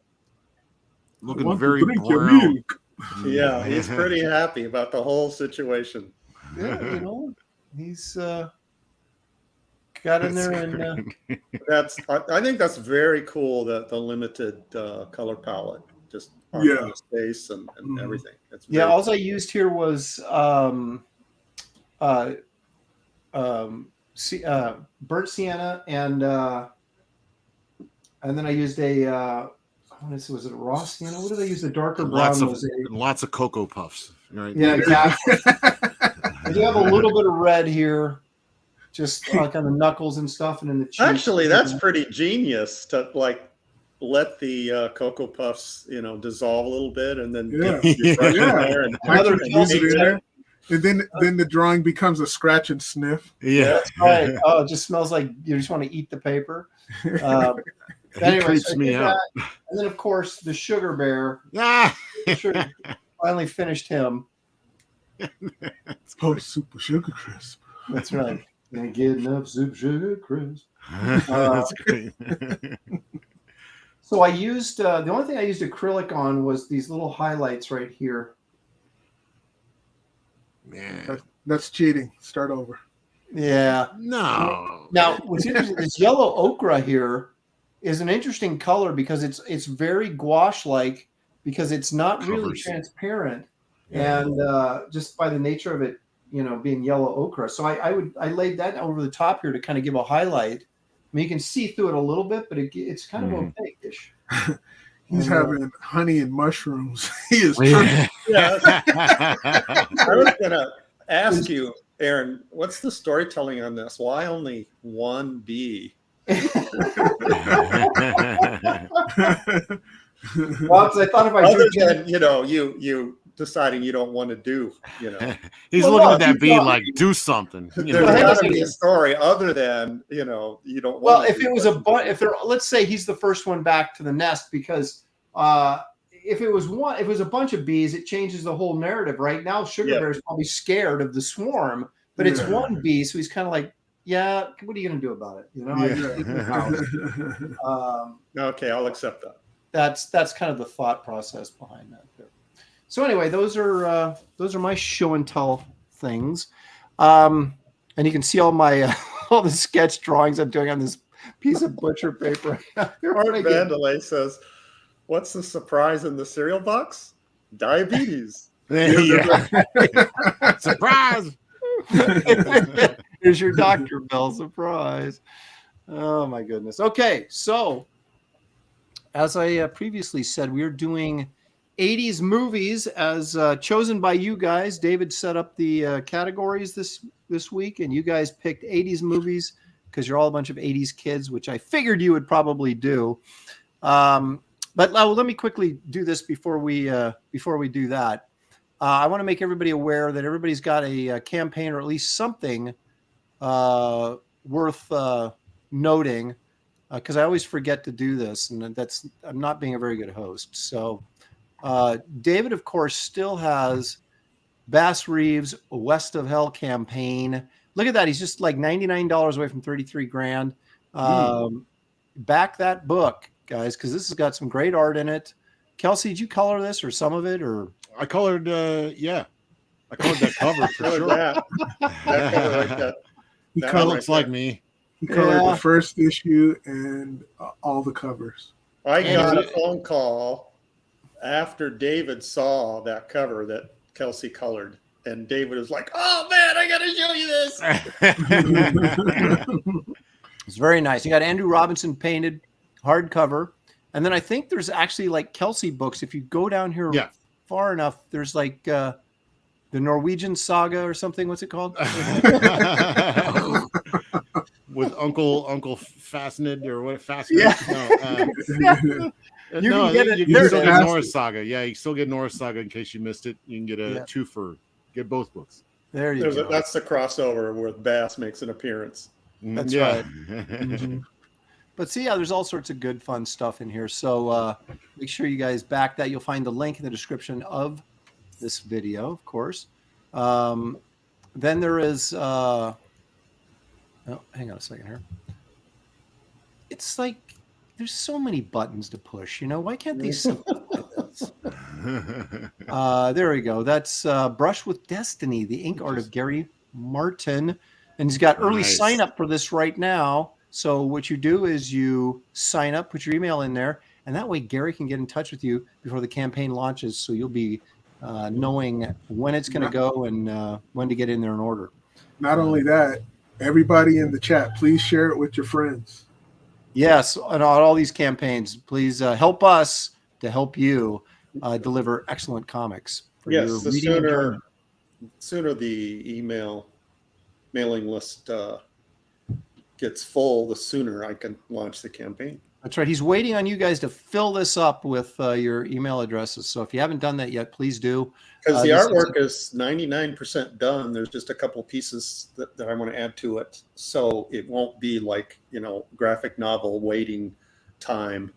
Looking very drink your brown. milk. Yeah, he's pretty happy about the whole situation. Yeah, you know, he's got in there and I think that's very cool that the limited color palette, just Yeah. space and everything. It's yeah. very All I used here was burnt sienna and then I used a was it a raw sienna? What did I use? The darker brown Lots of Cocoa Puffs. Right? Yeah, exactly. I do have a little bit of red here, just like on the knuckles and stuff, and in the cheeks. Actually, that's pretty genius to like let the Cocoa Puffs, dissolve a little bit, and then Yeah. get your brush in Yeah. there and Another Use it in Kelsey there. And then the drawing becomes a scratch and sniff. Yeah. That's right. Oh, it just smells like you just want to eat the paper. Anyway, creeps so I me did out. that. And then, of course, the sugar bear. Ah. Finally finished him. Oh, super sugar crisp. That's right. Can't get enough super sugar crisp. That's great. So I used the only thing I used acrylic on was these little highlights right here. Man. That's cheating. Start over. Yeah. No. Now, what's interesting, this yellow ochre here is an interesting color because it's very gouache-like because it's not really Covers. transparent, and just by the nature of it, being yellow ochre. So I laid that over the top here to kind of give a highlight. I mean, you can see through it a little bit, but it's kind of opaque-ish. He's having honey and mushrooms. He is. I was gonna ask you, Aaron, what's the storytelling on this? Why only one bee? Well, because I thought if I Other drew than you deciding you don't want to do, He's Well, looking no, at that he's bee not- like, do something. You there's know? hang on a got to be a second. story other than you don't. Well, want if it was let's say he's the first one back to the nest, because if it was a bunch of bees, it changes the whole narrative. Right now, Sugar Yeah. Bear is probably scared of the swarm, but it's Yeah. one bee, so he's kind of like, yeah, what are you going to do about it? Okay, I'll accept that. That's kind of the thought process behind that. There. So anyway, those are my show and tell things, and you can see all my all the sketch drawings I'm doing on this piece of butcher paper. Art Vandelay says, "What's the surprise in the cereal box? Diabetes." Yeah. Surprise. Here's your Dr. Bell surprise. Oh my goodness. Okay, so as I previously said, we're doing 80s movies as chosen by you guys. David set up the categories this week, and you guys picked 80s movies because you're all a bunch of 80s kids, which I figured you would probably do. But let me quickly do this before we do that. I want to make everybody aware that everybody's got a campaign or at least something worth noting, because I always forget to do this, and I'm not being a very good host. So David, of course, still has Bass Reeves' West of Hell campaign. Look at that. He's just like $99 away from 33 grand. Back that book, guys, because this has got some great art in it. Kelsey, did you color this or some of it? Or I colored, I colored that cover for Look at sure. that. That cover right there. He That That colored, looks like me. he colored Yeah. the first issue and all the covers. I got a phone call after David saw that cover that Kelsey colored, and David was like, "Oh man, I got to show you this." it's very nice. You got Andrew Robinson painted hardcover. And then I think there's actually like Kelsey books. If you go down here Yeah. far enough, there's like the Norwegian Saga or something. What's it called? With Uncle Fastened or what? Fastened? Yeah. No, You no, can get it. you can still get Fastened. Norris Saga. Yeah, you still get Norris Saga in case you missed it. You can get a twofer. Get both books. There you go. That's the crossover where Bass makes an appearance. That's right. Mhm. But see, there's all sorts of good, fun stuff in here. So make sure you guys back that. You'll find the link in the description of this video, of course. Then there is, oh, hang on a second here. It's like there's so many buttons to push. Why can't these? There we go. That's Brush with Destiny, the ink art of Gary Martin, and he's got early sign up for this right now. So what you do is you sign up, put your email in there, and that way Gary can get in touch with you before the campaign launches. So you'll be knowing when it's going to go and when to get in there and order. Not only that, everybody in the chat, please share it with your friends. Yes, on all these campaigns, please help us to help you deliver excellent comics. For Yes, your the reading sooner the mailing list gets full, the sooner I can launch the campaign. That's right. He's waiting on you guys to fill this up with your email addresses. So if you haven't done that yet, please do. Because the artwork is 99% done. There's just a couple pieces that I want to add to it. So it won't be like, graphic novel waiting time,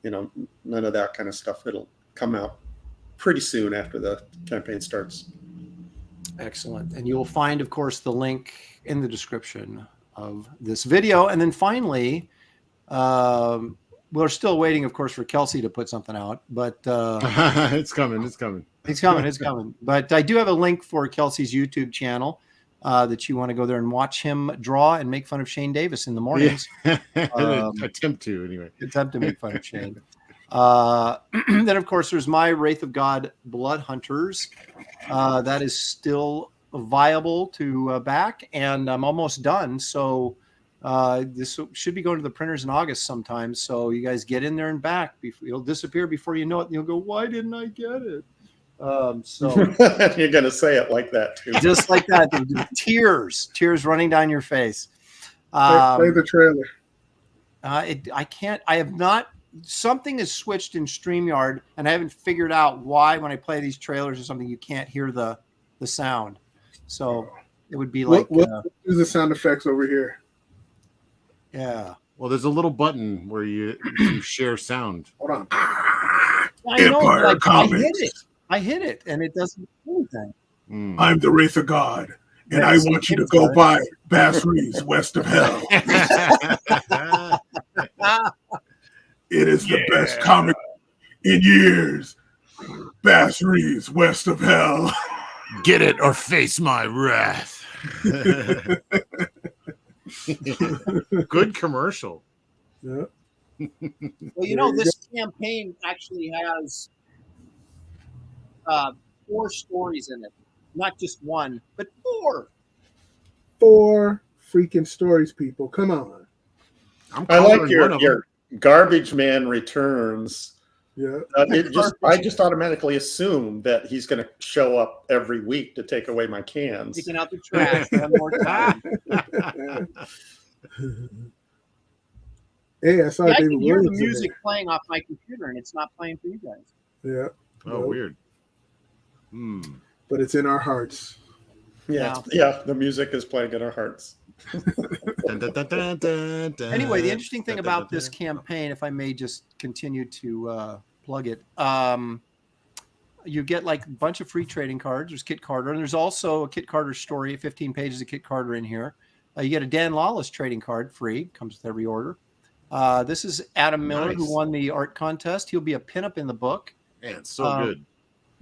none of that kind of stuff. It'll come out pretty soon after the campaign starts. Excellent. And you will find, of course, the link in the description of this video. And then finally, we're still waiting, of course, for Kelsey to put something out, but it's coming. It's coming. But I do have a link for Kelsey's YouTube channel that you want to go there and watch him draw and make fun of Shane Davis in the mornings. Attempt to make fun of Shane. Then, of course, there's my Wraith of God Blood Hunters. That is still viable to back, and I'm almost done. So this should be going to the printers in August sometime. So you guys get in there and back. It'll disappear before you know it. And you'll go, why didn't I get it? So you're going to say it like that too. Just like that. Tears running down your face. Play the trailer. I can't. I have not. Something has switched in StreamYard, and I haven't figured out why when I play these trailers or something, you can't hear the sound. So it would be like what do the sound effects over here? Yeah. Well, there's a little button where you share sound. Hold on. I know, like, I hit it, and it doesn't do anything. I'm the Wraith of God, and I want you to go by Bass Reeves, West of Hell. It is the best comic in years. Bass Reeves, West of Hell. Get it or face my wrath. Good commercial. Yeah. Well, this campaign actually has 4 stories in it. Not just one, but 4. 4 freaking stories, people. Come on. I like your Garbage Man Returns. Yeah. I just automatically assume that he's going to show up every week to take away my cans. Taking out the trash one more time. Hey, I saw I David can hear Williams the music playing off my computer, and it's not playing for you guys. Yeah. Oh, weird. But it's in our hearts. Yeah, yeah. The music is playing in our hearts. Anyway, the interesting thing about this campaign, if I may just continue to plug it, you get like a bunch of free trading cards. There's Kit Carter, and there's also a Kit Carter story, 15 pages of Kit Carter in here. You get a Dan Lawless trading card free, comes with every order. This is Adam Miller, who won the art contest. He'll be a pinup in the book. Man, it's so good.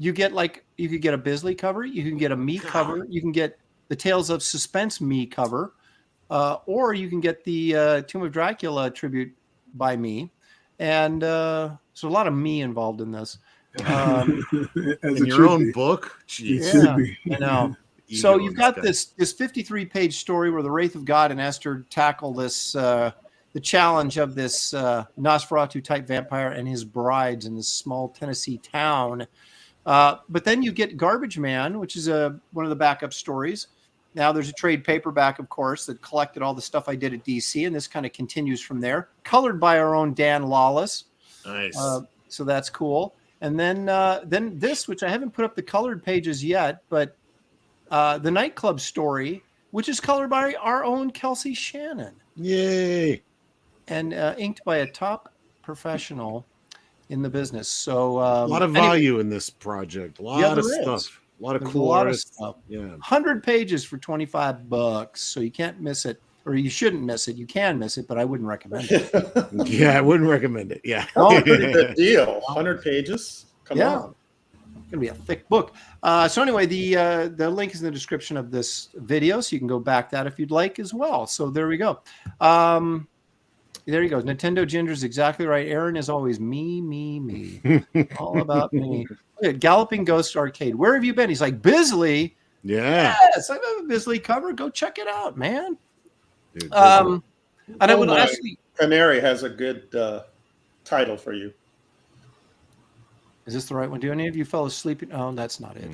You could get a Bisley cover, you can get a me cover, you can get the Tales of Suspense me cover, or you can get the Tomb of Dracula tribute by me. And so a lot of me involved in this. In your own book? Jeez. Yeah, I know. So you've got this 53-page story where the Wraith of God and Esther tackle this the challenge of this Nosferatu-type vampire and his brides in this small Tennessee town. But then you get Garbage Man, which is one of the backup stories. Now there's a trade paperback, of course, that collected all the stuff I did at DC, and this kind of continues from there. Colored by our own Dan Lawless. Nice. So that's cool. And then this, which I haven't put up the colored pages yet, but the nightclub story, which is colored by our own Kelsey Shannon. Yay. And inked by a top professional in the business. So a lot of value in this project. A lot of stuff. A lot of There's cool a lot of artists. stuff. Yeah. 100 pages for $25. So you can't miss it, or you shouldn't miss it. You can miss it, but I wouldn't recommend it. Yeah, I wouldn't recommend it. Yeah. Oh, pretty good deal. 100 pages. Come on. It's gonna be a thick book. So anyway, the link is in the description of this video, so you can go back that if you'd like as well. So there we go. There you go. Nintendo Ginger's exactly right. Aaron is always me. All about me. Look at Galloping Ghost Arcade. Where have you been? He's like, Bisley. Yeah. Yes, I have a Bisley cover. Go check it out, man. Dude, And I would actually. Canary has a good title for you. Is this the right one? Do any of you fellas sleeping? Oh, that's not it.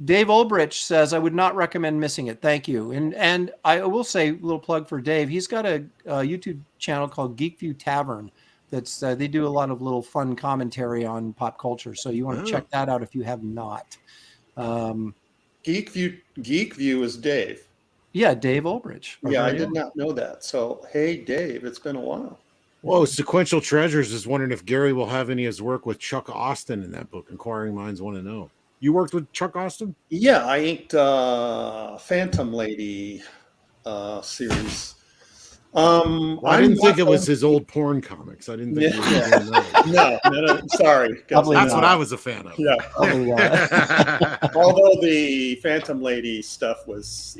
Dave Olbrich says, I would not recommend missing it. Thank you. And I will say, a little plug for Dave. He's got a YouTube channel called Geek View Tavern. That's they do a lot of little fun commentary on pop culture. So you want to check that out if you have not. Geek View is Dave. Yeah, Dave Olbrich. Yeah, I did not know that. So, hey, Dave, it's been a while. Whoa, Sequential Treasures is wondering if Gary will have any of his work with Chuck Austin in that book. Inquiring minds want to know. You worked with Chuck Austin? Yeah, I inked Phantom Lady series. I didn't think it was his old porn comics. I didn't think No, sorry. That's what I was a fan of. Yeah. Although the Phantom Lady stuff was,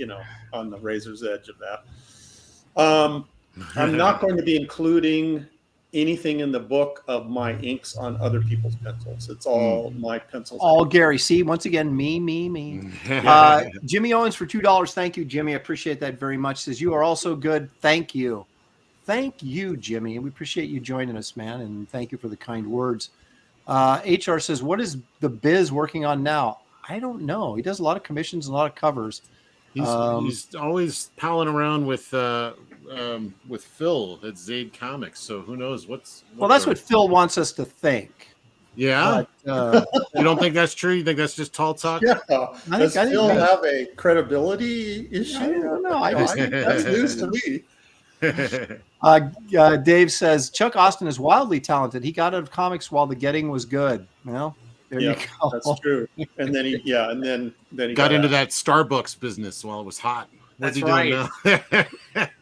on the razor's edge of that. I'm not going to be including anything in the book of my inks on other people's pencils. It's all my pencils. All Gary. See, once again, me. Jimmy Owens for $2. Thank you, Jimmy. I appreciate that very much. Says, you are also good. Thank you. Thank you, Jimmy. We appreciate you joining us, man. And thank you for the kind words. HR says, what is the Biz working on now? I don't know. He does a lot of commissions, a lot of covers. He's always palling around with Phil at Zaid Comics, so who knows that's what Phil wants us to think. Yeah, but, you don't think that's true? You think that's just tall talk? Yeah, does Phil have a credibility issue? I don't know. That's news to me. Dave says Chuck Austin is wildly talented. He got out of comics while the getting was good. Well, there you go. That's true. And then he got into that Starbucks business while it was hot. What's he doing now?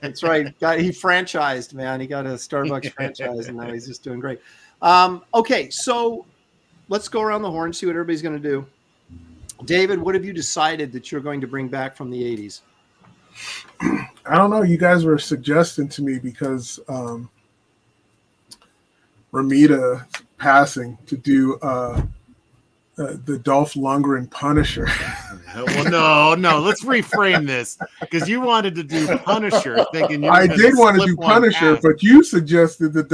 That's right. He franchised, man. He got a Starbucks franchise, and now he's just doing great. Okay, so let's go around the horn, see what everybody's going to do. David, what have you decided that you're going to bring back from the 80s? I don't know. You guys were suggesting to me because Romita passing to do the Dolph Lundgren Punisher. Well, no. Let's reframe this because you wanted to do Punisher, thinking I did want to do Punisher, but you suggested that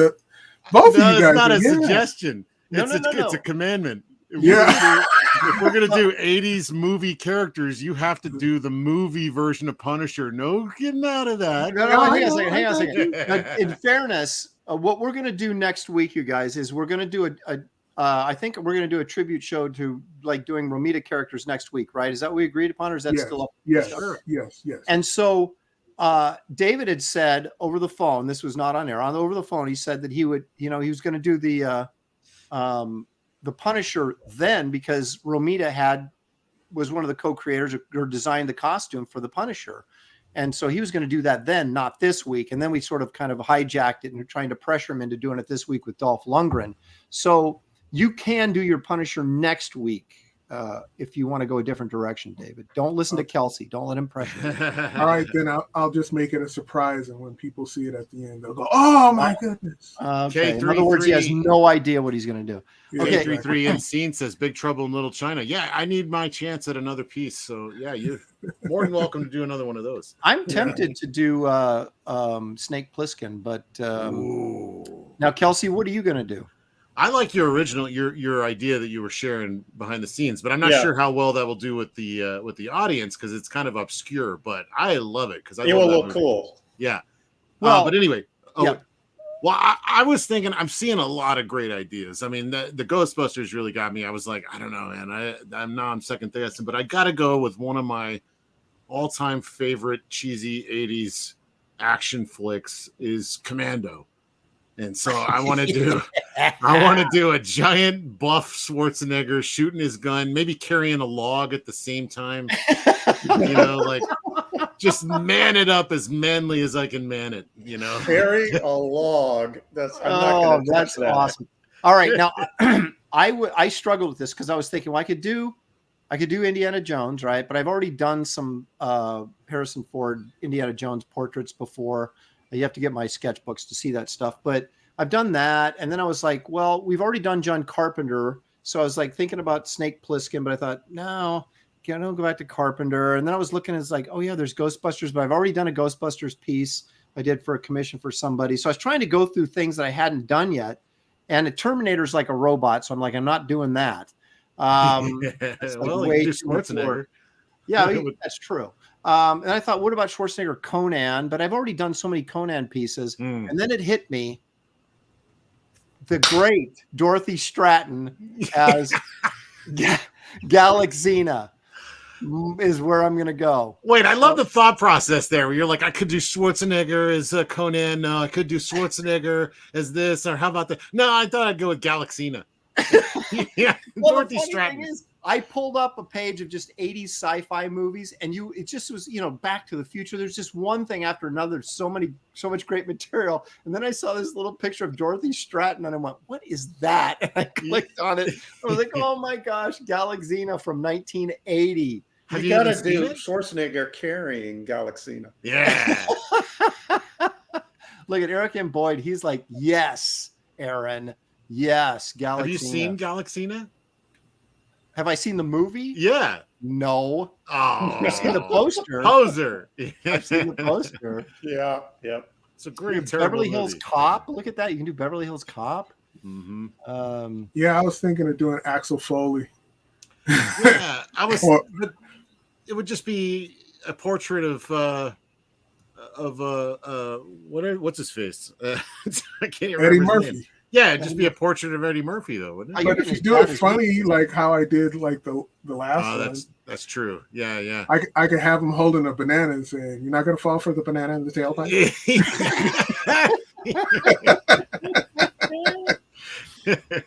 both of you guys. It's not a suggestion. It's a commandment. If we're gonna do 80s movie characters, you have to do the movie version of Punisher. No getting out of that. Hang on a second. In fairness, what we're gonna do next week, you guys, is we're gonna do I think we're going to do a tribute show to like doing Romita characters next week, right? Is that what we agreed upon, or is that still up? Yes. And so David had said over the phone, this was not on air, over the phone, he said that he would, he was going to do the Punisher then because Romita was one of the co-creators or designed the costume for the Punisher. And so he was going to do that then, not this week. And then we sort of kind of hijacked it and we're trying to pressure him into doing it this week with Dolph Lundgren. So you can do your Punisher next week if you want to go a different direction, David. Don't listen to Kelsey. Don't let him pressure you. All right, then I'll just make it a surprise, and when people see it at the end, they'll go, "Oh my goodness!" Okay. In other words, he has no idea what he's going to do. Okay. 33 in scene says Big Trouble in Little China. Yeah, I need my chance at another piece. So yeah, you're more than welcome to do another one of those. I'm tempted to do Snake Plissken, but now Kelsey, what are you going to do? I like your original your idea that you were sharing behind the scenes, but I'm not Yeah. sure how well that will do with the audience because it's kind of obscure. But I love it because It will look cool. Yeah. Well, But anyway, yeah. Well, I was thinking, I'm seeing a lot of great ideas. I mean, the Ghostbusters really got me. I was like, I don't know, man. I'm second guessing, but I got to go with one of my all-time favorite cheesy 80s action flicks is Commando. And so I want to do a giant buff Schwarzenegger shooting his gun, maybe carrying a log at the same time. You know, like just man it up as manly as I can man it, you know. Carry a log. That's awesome. All right, now I struggled with this because I was thinking, well, I could do Indiana Jones, right? But I've already done some Harrison Ford Indiana Jones portraits before. You have to get my sketchbooks to see that stuff, but I've done that. And then I was like, well, we've already done John Carpenter, so I was like thinking about Snake Plissken, but I thought, no, I don't go back to Carpenter. And then I was looking at, like, oh yeah, there's Ghostbusters, but I've already done a Ghostbusters piece I did for a commission for somebody. So I was trying to go through things that I hadn't done yet. And the Terminator's like a robot, so I'm like, I'm not doing that. Well, way you do too Schwarzenegger. Yeah, that's true. And I thought, what about Schwarzenegger Conan? But I've already done so many Conan pieces. And then it hit me. The great Dorothy Stratton as Galaxina is where I'm going to go. Wait, I love the thought process there where you're like, I could do Schwarzenegger as Conan. No, I could do Schwarzenegger as this. Or how about that? No, I thought I'd go with Galaxina. Yeah, well, Dorothy Stratton. Is, I pulled up a page of just 80s sci-fi movies, and it just was, Back to the Future. There's just one thing after another. So much great material. And then I saw this little picture of Dorothy Stratton, and I went, what is that? And I clicked on it. I was like, oh my gosh, Galaxina from 1980. You got to do Schwarzenegger carrying Galaxina. Yeah. Look at Eric and Boyd. He's like, yes, Aaron. Yes, Galaxina. Have you seen Galaxina? Have I seen the movie? Yeah. No. Oh, I've seen the poster. Poser. I've seen the poster. Yeah. Yep. It's a great Beverly Hills movie. Cop. Look at that. You can do Beverly Hills Cop. Mm-hmm. Yeah, I was thinking of doing Axel Foley. Yeah, I was. But it would just be a portrait of what's his face? I can't remember Eddie his Murphy. name. Yeah, it'd just be a portrait of Eddie Murphy, though, wouldn't it? But if you do it funny, like how I did, like the last one, that's true. Yeah. I could have him holding a banana and saying, "You're not going to fall for the banana in the tailpipe."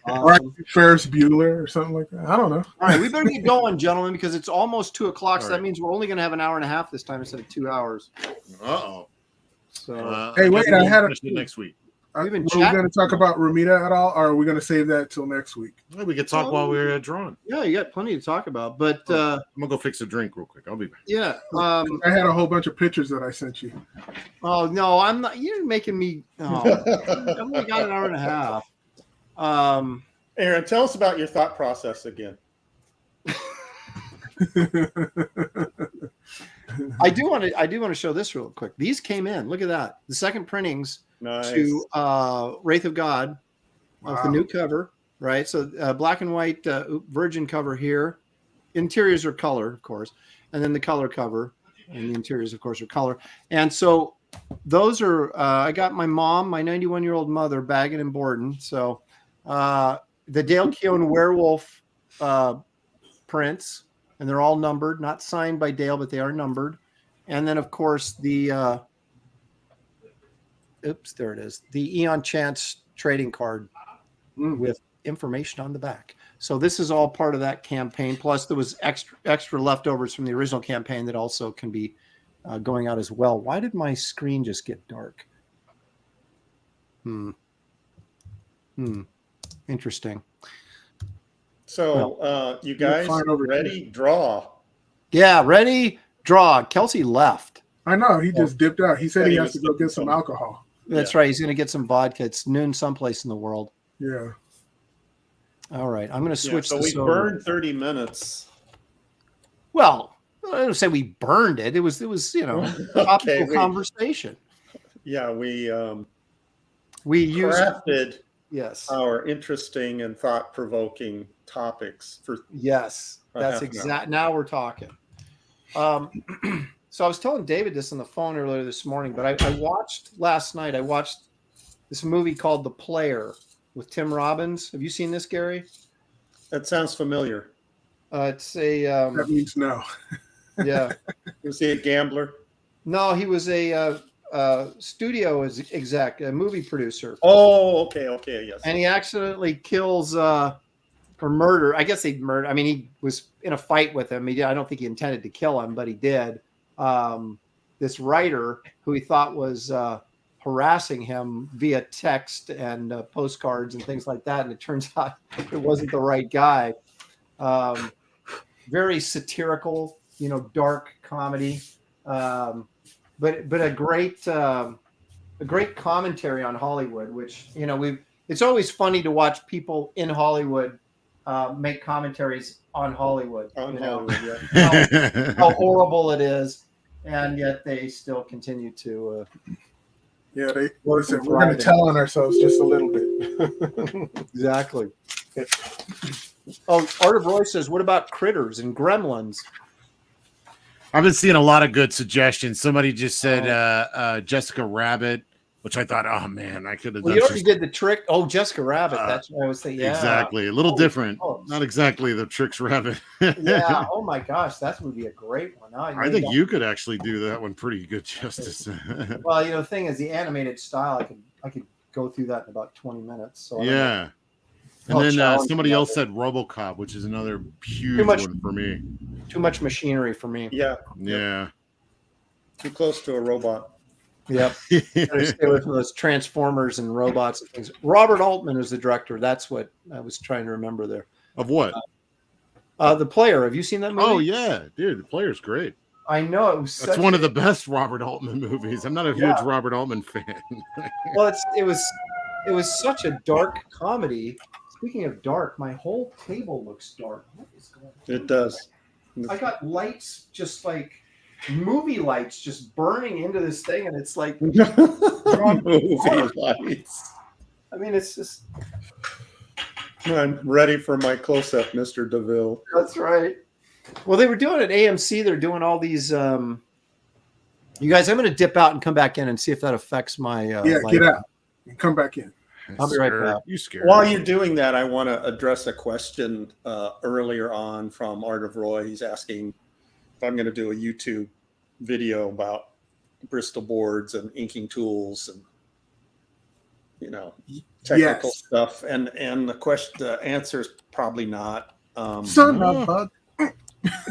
Or Ferris Bueller or something like that. I don't know. All right, we better get going, gentlemen, because it's almost 2:00. So that right. means we're only going to have an hour and a half this time instead of 2 hours. Uh-oh. So hey, wait! I had next week. We've been Are we going to talk about Romita at all, or are we going to save that till next week? Well, we could talk while we're drawing. Yeah, you got plenty to talk about. But I'm gonna go fix a drink real quick. I'll be back. Yeah. I had a whole bunch of pictures that I sent you. Oh no, I'm not. You're making me. Oh, I've only got an hour and a half. Aaron, tell us about your thought process again. I do want to show this real quick. These came in. Look at that. The second printings to Wraith of God of the new cover, right? So black and white virgin cover here. Interiors are color, of course, and then the color cover, and the interiors, of course, are color. And so those are. I got my mom, my 91-year-old mother, bagging and boarding. So the Dale Keown werewolf prints. And they're all numbered, not signed by Dale, but they are numbered. And then, of course, the there it is, the Eon Chance trading card with information on the back. So this is all part of that campaign. Plus, there was extra leftovers from the original campaign that also can be going out as well. Why did my screen just get dark? Interesting. So you guys ready? Draw. Yeah, ready, draw. Kelsey left. I know. He just dipped out. He said he has to go get some alcohol. That's right. He's going to get some vodka. It's noon someplace in the world. Yeah. All right. I'm going to switch so this we over. burned 30 minutes. Well, I don't say we burned it. It was topical conversation. Yeah, we used crafted Yes. our interesting and thought-provoking topics for Yes. That's half an exact. Now we're talking. So I was telling David this on the phone earlier this morning, but I watched last night. I watched this movie called The Player with Tim Robbins. Have you seen this, Gary? That sounds familiar. It's a That means no. yeah. Was he a gambler? No, he was a studio exec, a movie producer, Oh, okay, yes. and he accidentally kills or murder. I guess he murdered. I mean, he was in a fight with him. I don't think he intended to kill him, but he did. This writer who he thought was harassing him via text and postcards and things like that, and it turns out it wasn't the right guy. Very satirical, dark comedy, but a great commentary on Hollywood. Which it's always funny to watch people in Hollywood make commentaries on Hollywood. Hollywood, yeah. How horrible it is, and yet they still continue to. Yeah, we're going to tell on ourselves just a little bit. Exactly. Oh, Art of Roy says, what about Critters and Gremlins? I've been seeing a lot of good suggestions. Somebody just said Jessica Rabbit, which I thought, oh man, I could have done. You already did the trick. Oh, Jessica Rabbit. That's what I was thinking. Yeah. Exactly. A little different. Not exactly the Tricks Rabbit. Yeah. Oh my gosh, that would be a great one. I think you could actually do that one pretty good justice. Well, the thing is, the animated style, I could go through that in about 20 minutes. So yeah. And then somebody else said RoboCop, which is another huge one for me. Too much machinery for me. Yeah. Yeah. Too close to a robot. Yep. Stay away from those Transformers and robots and things. Robert Altman is the director. That's what I was trying to remember there. Of what? The Player. Have you seen that movie? Oh yeah, dude, The Player's great. I know it was. That's one of the best Robert Altman movies. I'm not a huge Robert Altman fan. Well, it was such a dark comedy. Speaking of dark, my whole table looks dark. What is going on? It does. I got lights, just like movie lights, just burning into this thing, and it's like movie lights. I mean, it's just. I'm ready for my close-up, Mr. DeVille. That's right. Well, they were doing at AMC. They're doing all these. You guys, I'm going to dip out and come back in and see if that affects my. Get out and come back in. I'll be right back. You scared. While you're doing that, I want to address a question earlier on from Art of Roy. He's asking if I'm going to do a YouTube video about Bristol boards and inking tools and technical stuff. And the answer is probably not. Son of a bug.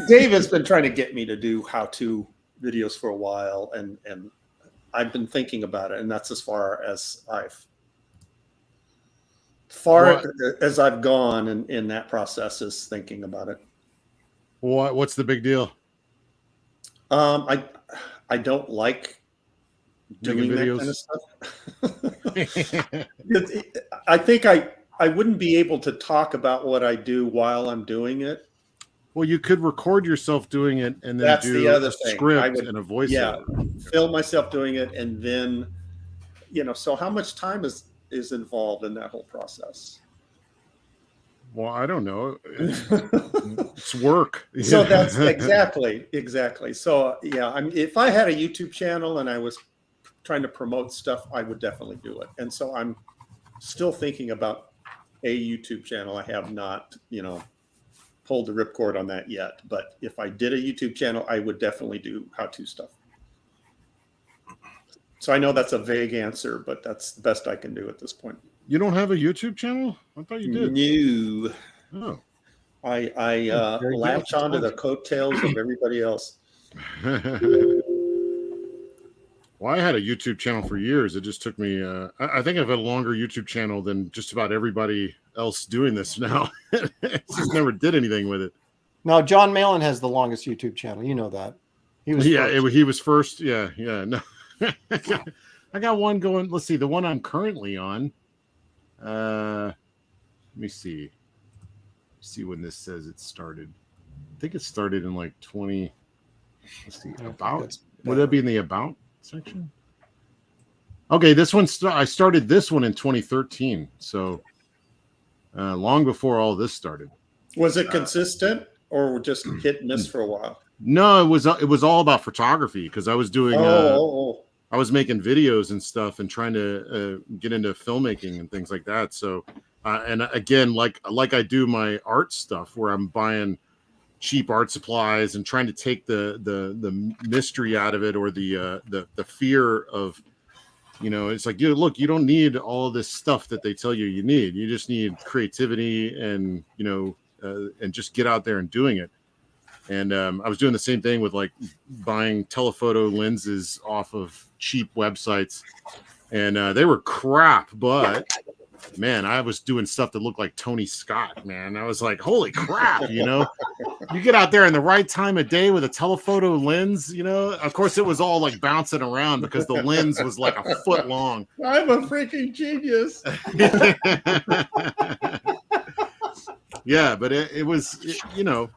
Dave has been trying to get me to do how-to videos for a while, and I've been thinking about it, and that's as far as I've gone in that process is thinking about it. What's the big deal? I don't like doing videos. That kind of stuff. I think I wouldn't be able to talk about what I do while I'm doing it. Well, you could record yourself doing it and then That's do the other a thing. script and a voiceover. Yeah, film myself doing it, and then, so how much time is involved in that whole process? Well, I don't know. It's work. So that's exactly. So yeah, if I had a YouTube channel and I was trying to promote stuff, I would definitely do it. And so I'm still thinking about a YouTube channel. I have not, pulled the ripcord on that yet. But if I did a YouTube channel, I would definitely do how-to stuff. So I know that's a vague answer, but that's the best I can do at this point. You don't have a YouTube channel? I thought you did. No. Oh. I latch onto the coattails of everybody else. Well, I had a YouTube channel for years. It just took me. I think I've had a longer YouTube channel than just about everybody else doing this now. Just never did anything with it. No, John Malin has the longest YouTube channel. You know that. He was first. Yeah. No, I got one going. Let's see, the one I'm currently on. Let me see. See when this says it started. I think it started in like 20. Let's see. About. Would that be in the about section? Okay, this one I started this one in 2013, so long before all this started. Was it consistent or just hit and miss for a while? No, it was all about photography because I was doing I was making videos and stuff and trying to get into filmmaking and things like that. So and again, like I do my art stuff where I'm buying cheap art supplies and trying to take the mystery out of it, or the fear of, you know, it's like, look, you don't need all this stuff that they tell you need. You just need creativity and, you know, and just get out there and doing it. And I was doing the same thing with like buying telephoto lenses off of cheap websites, and they were crap, but man, I was doing stuff that looked like Tony Scott, man. I was like, holy crap, you know, you get out there in the right time of day with a telephoto lens, you know, of course it was all like bouncing around because the lens was like a foot long. I'm a freaking genius. Yeah, but it was, you know,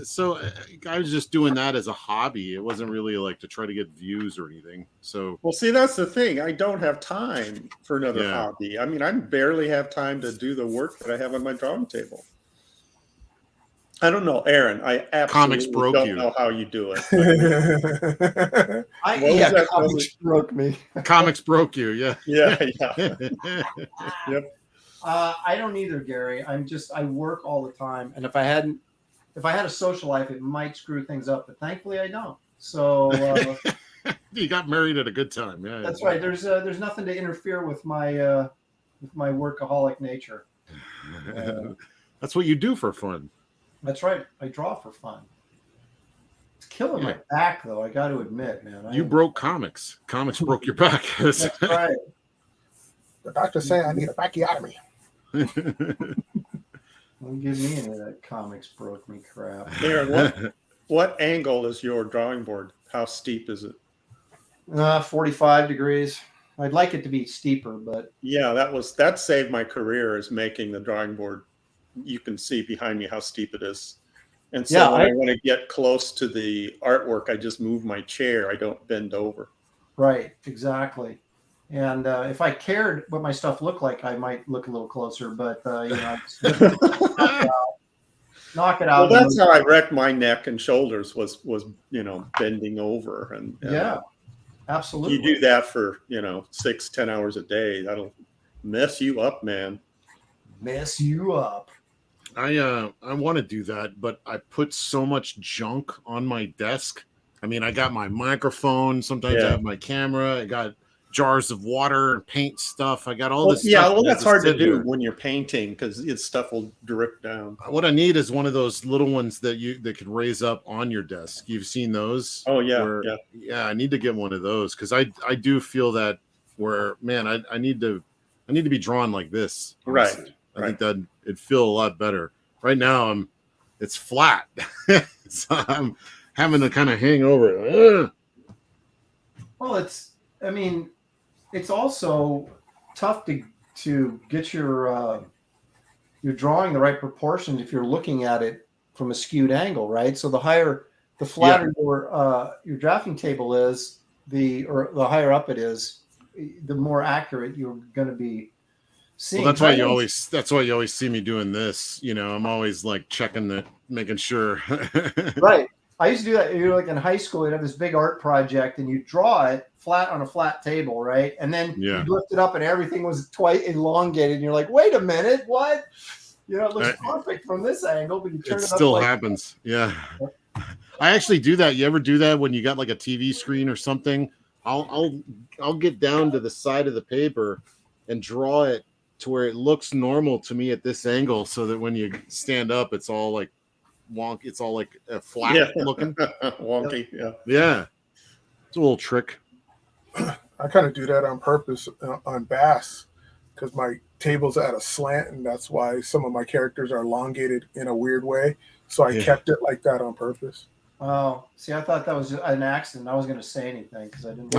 so I was just doing that as a hobby. It wasn't really like to try to get views or anything. So, well, see, that's the thing. I don't have time for another hobby. I mean, I barely have time to do the work that I have on my drawing table. I don't know, Aaron. I absolutely don't know how you do it. Comics broke me. Comics broke you, yeah. Yeah. Yep. I don't either, Gary. I work all the time, and if I had a social life, it might screw things up, but thankfully I don't. So you got married at a good time. Yeah, that's right. There's nothing to interfere with my workaholic nature. That's what you do for fun. That's right. I draw for fun. It's killing my back, though. I got to admit, man. You broke comics. Comics broke your back. That's right. The doctor's saying I need a backiotomy. Don't give me any of that comics broke me crap. Aaron, what angle is your drawing board? How steep is it? 45 degrees. I'd like it to be steeper, but yeah, that saved my career, is making the drawing board. You can see behind me how steep it is. And so when I want to get close to the artwork, I just move my chair. I don't bend over. Right, exactly. And if I cared what my stuff looked like, I might look a little closer, but you know, knock it out. Well, that's how I wrecked my neck and shoulders, was you know, bending over. And yeah, absolutely. You do that for, you know, 6-10 hours a day, that'll mess you up, man. Mess you up. I want to do that, but I put so much junk on my desk. I mean, I got my microphone. Sometimes I have my camera. I got jars of water and paint stuff. I got all this stuff. Yeah, well, that's hard to do when you're painting because its stuff will drip down. What I need is one of those little ones that can raise up on your desk. You've seen those? Oh, yeah. Yeah, I need to get one of those because I do feel that where, man, I need to be drawn like this. Honestly. Right. I think that it'd feel a lot better. Right now, it's flat, so I'm having to kind of hang over it. Well, it's also tough to get your drawing the right proportions if you're looking at it from a skewed angle, right? So the flatter your drafting table is, the higher up it is, the more accurate you're going to be. Well, that's why you always see me doing this. You know, I'm always like checking making sure. Right. I used to do that. You're like in high school, you'd have this big art project and you draw it flat on a flat table, right? And then you lift it up and everything was twice elongated. And you're like, wait a minute, what? You know, it looks perfect from this angle, but you turn it up. It still happens. Yeah. I actually do that. You ever do that when you got like a TV screen or something? I'll get down to the side of the paper and draw it to where it looks normal to me at this angle, so that when you stand up, it's all like wonk. It's all like flat looking, wonky. Yeah. It's a little trick. I kind of do that on purpose on Bass because my table's at a slant, and that's why some of my characters are elongated in a weird way. So I kept it like that on purpose. Oh, see, I thought that was an accident. I wasn't going to say anything because I didn't.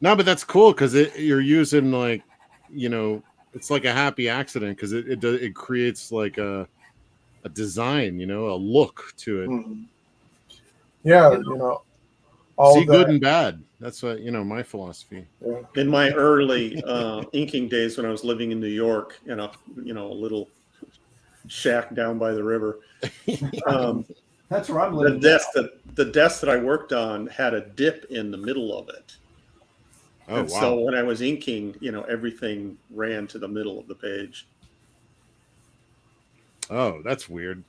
No, but that's cool because you're using, like, you know, it's like a happy accident because it creates like a design, you know, a look to it. Yeah, you know, all See that. good and bad. That's what, my philosophy. Yeah. In my early inking days when I was living in New York in a little shack down by the river, That's where I'm the living. desk that I worked on had a dip in the middle of it. Oh, And wow. so when I was inking, everything ran to the middle of the page. Oh, that's weird.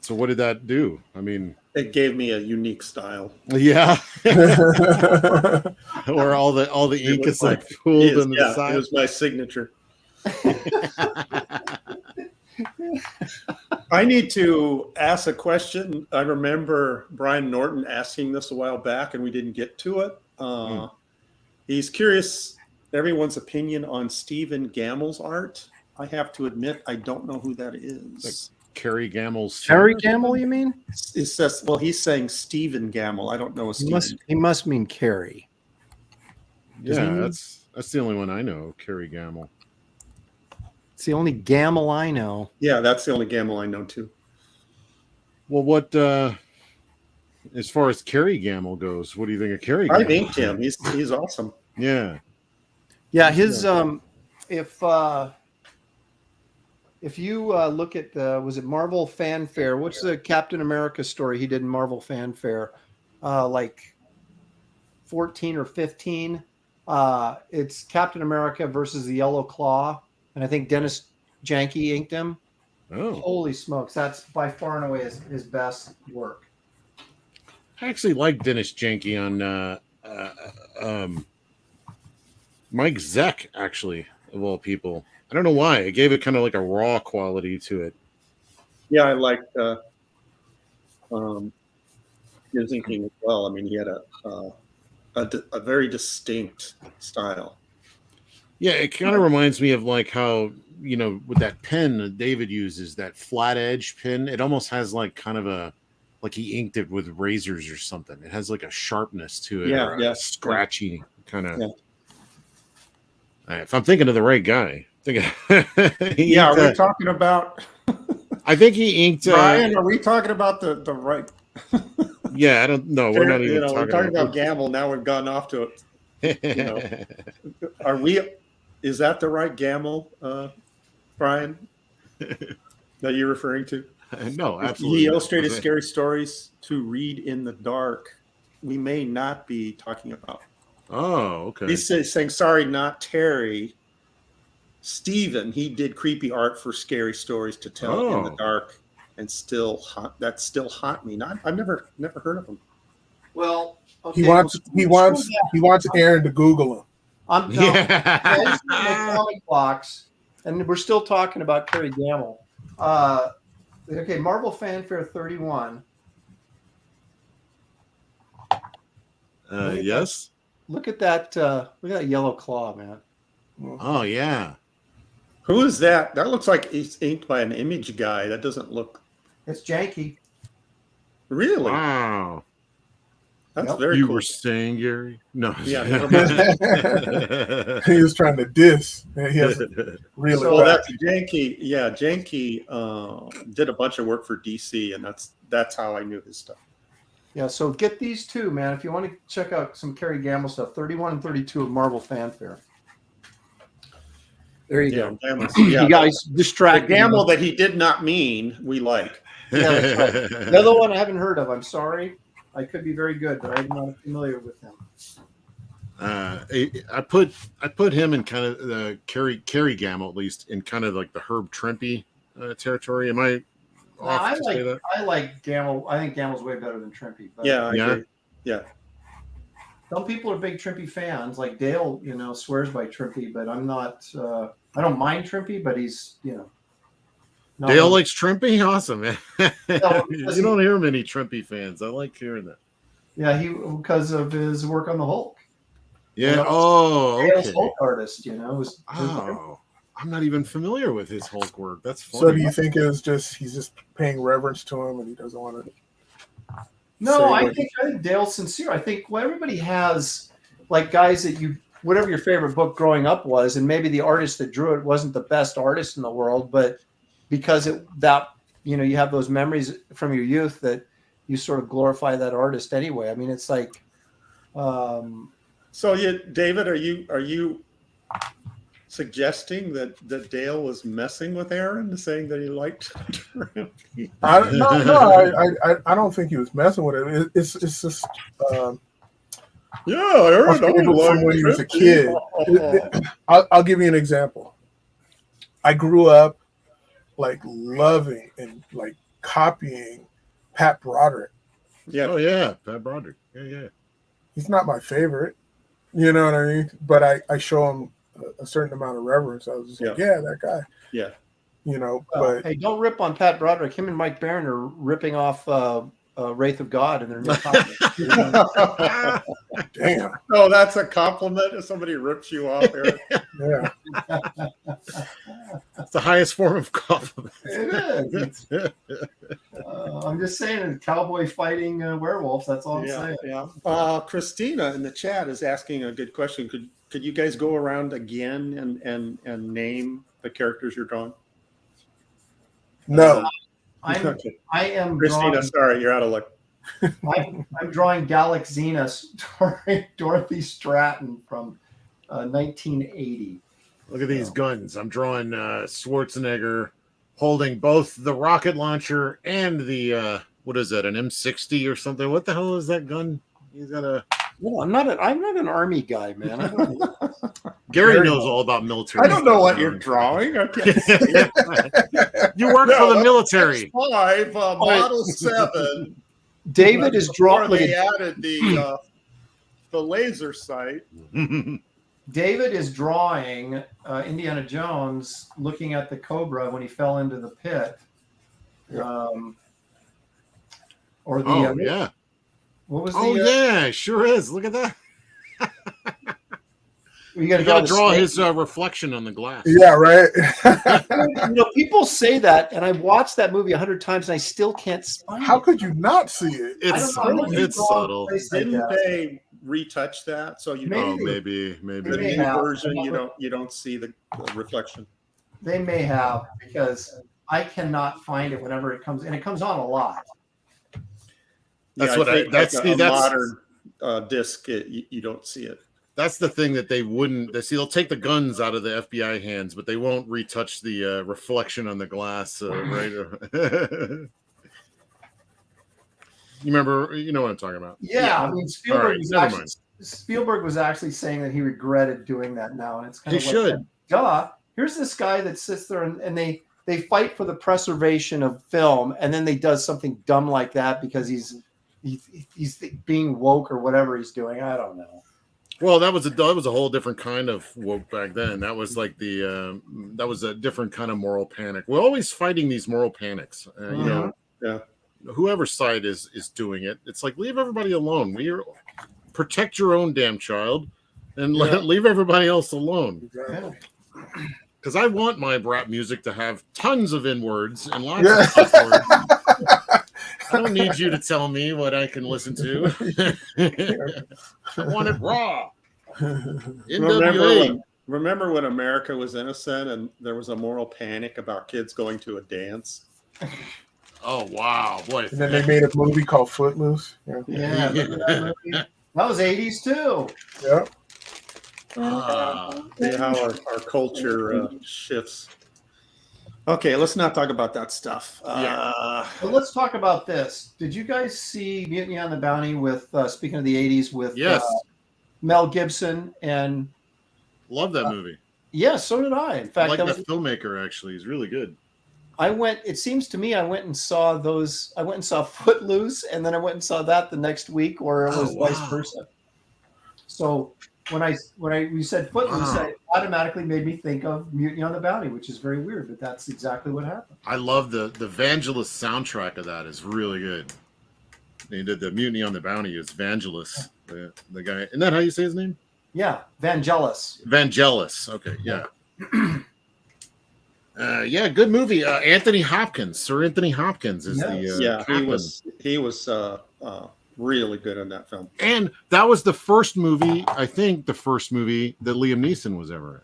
So what did that do? I mean, It gave me a unique style. yeah. Or all the ink is like pulled into the side. It was my signature. I need to ask a question. I remember Brian Norton asking this a while back, and we didn't get to it. He's curious everyone's opinion on Stephen Gammell's art. I have to admit, I don't know who that is. Kerry Gammel's Terry Gamble, you mean? It says, well, he's saying Stephen Gammell. I don't know a Stephen. He must mean Carrie. Yeah, that's the only one I know, Kerry Gammel. It's the only Gamble I know. Yeah, that's the only Gammell I know too. Well, what as far as Kerry Gammel goes, what do you think of Kerry Gammel? I've inked him. He's awesome. Yeah. Yeah, his if you look at was it Marvel Fanfare? What's the Captain America story he did in Marvel Fanfare? Like 14 or 15. It's Captain America versus the Yellow Claw, and I think Dennis Janke inked him. Oh. Holy smokes, that's by far and away his best work. I actually like Dennis Janke on Mike Zeck, actually, of all people. I don't know why. It gave it kind of like a raw quality to it. Yeah, I liked his inking as well. I mean, he had a very distinct style. Yeah, it kind of reminds me of like how, with that pen that David uses, that flat edge pen, it almost has like kind of like he inked it with razors or something. It has like a sharpness to it. Yeah, or a scratchy kind of. Yeah. If I'm thinking of the right guy. Yeah, are we talking about I think he inked. Brian? Are we talking about the right? Yeah, I don't know. We're not even we're talking about Gamble. Now we've gotten off to it. Are we? Is that the right Gamble, Brian? That you're referring to? No, absolutely. He illustrated scary stories to read in the dark. We may not be talking about. Oh, okay. He's saying, sorry, not Terry. Stephen, he did creepy art for scary stories to tell in the dark, and that still haunt me. I've never heard of him. Well, okay, he wants Aaron to Google him. I'm telling you, comic box, and we're still talking about Kerry Gamble. Okay, Marvel Fanfare 31. Yes. Look at that! Look at that Yellow Claw, man. Oh yeah. Who is that? That looks like it's inked by an image guy. That doesn't look. It's janky. Really? Wow. That's very You cool. were saying, Gary? No. Yeah. Never mind. He was trying to diss. He has really. Well, that's Janke. Yeah, Janke did a bunch of work for DC, and that's how I knew his stuff. Yeah, so get these two, man. If you want to check out some Kerry Gamble stuff, 31 and 32 of Marvel Fanfare. There you go. Yeah, you guys the distract Gamble that he did not mean, we like. Yeah, that's right. The other one I haven't heard of. I'm sorry. I could be very good, but I'm not familiar with him. I put him in kind of the Kerry Gamble, at least, in kind of like the Herb Trimpe territory. Am I off to say that? I like Gamble. I think Gamble's way better than Trimpe. But Yeah, I agree. Yeah. Some people are big Trimpe fans. Like Dale, swears by Trimpe, but I'm not. I don't mind Trimpe, but he's, Dale likes Trimpe? Awesome, man. No, you don't hear many Trimpe fans. I like hearing that. Yeah, because of his work on the Hulk. Yeah. Dale's Okay. Hulk artist, I'm not even familiar with his Hulk work. That's funny. So do you think he's just paying reverence to him and he doesn't want to? No, I think Dale's sincere. I think everybody has like guys that whatever your favorite book growing up was, and maybe the artist that drew it wasn't the best artist in the world, but because you have those memories from your youth that you sort of glorify that artist anyway. I mean, it's like, So David, are you suggesting that Dale was messing with Aaron, saying that he liked Trampy? I don't think he was messing with it. It's just Yeah, Aaron, from when he was a kid. I'll give you an example. I grew up like loving and like copying Pat Broderick. Yeah. Oh yeah, Pat Broderick. Yeah. He's not my favorite, you know what I mean? But I show him a certain amount of reverence. I was just like, yeah, that guy. Yeah. You know, well, but hey, don't rip on Pat Broderick. Him and Mike Barron are ripping off Wraith of God in their new comic. damn. Oh, that's a compliment if somebody rips you off, Aaron. Yeah. It's the highest form of compliment. It is. I'm just saying, cowboy fighting werewolves. That's all I'm saying. Yeah. Christina in the chat is asking a good question. Could you guys go around again and name the characters you're drawing? No. I am Christina, drawing, sorry, you're out of luck. I'm drawing Galax Xena starring Dorothy Stratton from 1980. Look at these guns. I'm drawing Schwarzenegger holding both the rocket launcher and the what is that, an M60 or something? What the hell is that gun? He's got a. No, I'm not an army guy, man. I don't Gary knows all about military. I don't know what you're drawing. I can't see it. You work for the military. X5 Model 7. David is drawing. They added the laser sight. David is drawing Indiana Jones looking at the cobra when he fell into the pit. Or the yeah. What was the? Yeah, sure is. Look at that. You got to draw his reflection on the glass. Yeah, right. People say that, and I've watched that movie 100 times, and I still can't find How it. could you not see it? It's subtle. It's subtle. Didn't they retouch that? So you maybe the new version you don't see the reflection. They may have, because I cannot find it whenever it comes, and it comes on a lot. That's that's a modern disc. You don't see it. That's the thing that they wouldn't. They'll take the guns out of the FBI hands, but they won't retouch the reflection on the glass. Right? You remember? You know what I'm talking about? Yeah. I mean, Spielberg was actually saying that he regretted doing that now, and it's kind of should. Duh. Here's this guy that sits there and they fight for the preservation of film, and then they does something dumb like that because he's being woke or whatever he's doing. I don't know. Well, that was a whole different kind of woke back then. That was like that was a different kind of moral panic. We're always fighting these moral panics. You know, whoever side is doing it. It's like, leave everybody alone. Protect your own damn child, and leave everybody else alone. Because I want my rap music to have tons of N-words and lots of F words. I don't need you to tell me what I can listen to. I want it raw. Remember when America was innocent and there was a moral panic about kids going to a dance? Oh, wow. What? And then they made a movie called Footloose. Yeah. That was 80s too. Yeah. See how our culture shifts. Okay, let's not talk about that stuff. Well, let's talk about this. Did you guys see Mutiny on the Bounty with, speaking of the 80s, with Mel Gibson? And love that movie. Yeah, so did I. In fact, I like that filmmaker, actually. He's really good. It seems to me I went and saw Footloose, and then I went and saw that the next week, or it was vice versa. So when we said Footloose, it automatically made me think of Mutiny on the Bounty, which is very weird, but that's exactly what happened. I love the Vangelis soundtrack of that is really good. They did the Mutiny on the Bounty is Vangelis, the guy. Isn't that how you say his name? Yeah, Vangelis. Vangelis. Okay, yeah. Good movie. Anthony Hopkins. Sir Anthony Hopkins is he was really good in that film. And that was the first movie, I think, that Liam Neeson was ever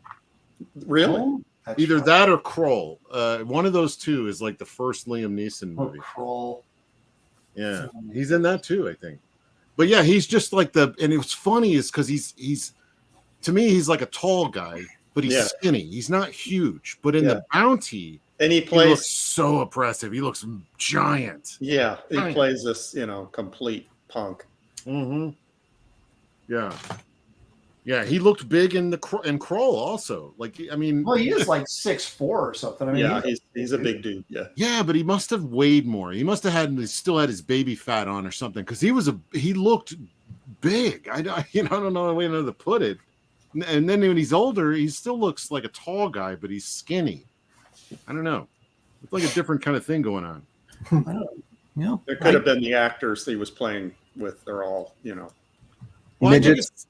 in. Really? Oh, either that or Kroll. One of those two is like the first Liam Neeson movie. Kroll. Yeah, he's in that too, I think. But yeah, he's just like and it was funny is because he's to me, he's like a tall guy, but he's skinny. He's not huge, but in the Bounty, and he looks so oppressive. He looks giant. Yeah, he plays this, complete punk. Mm-hmm. Yeah. Yeah, he looked big in Crawl also. Like, I mean, well, he is like 6'4" or something. I mean, yeah, he's a big dude. Yeah, yeah, but he must have weighed more. He must have still had his baby fat on or something because he looked big. I don't know the way to put it. And then when he's older, he still looks like a tall guy, but he's skinny. I don't know. It's like a different kind of thing going on. Yeah, there could have been the actors he was playing with. They're all, midgets.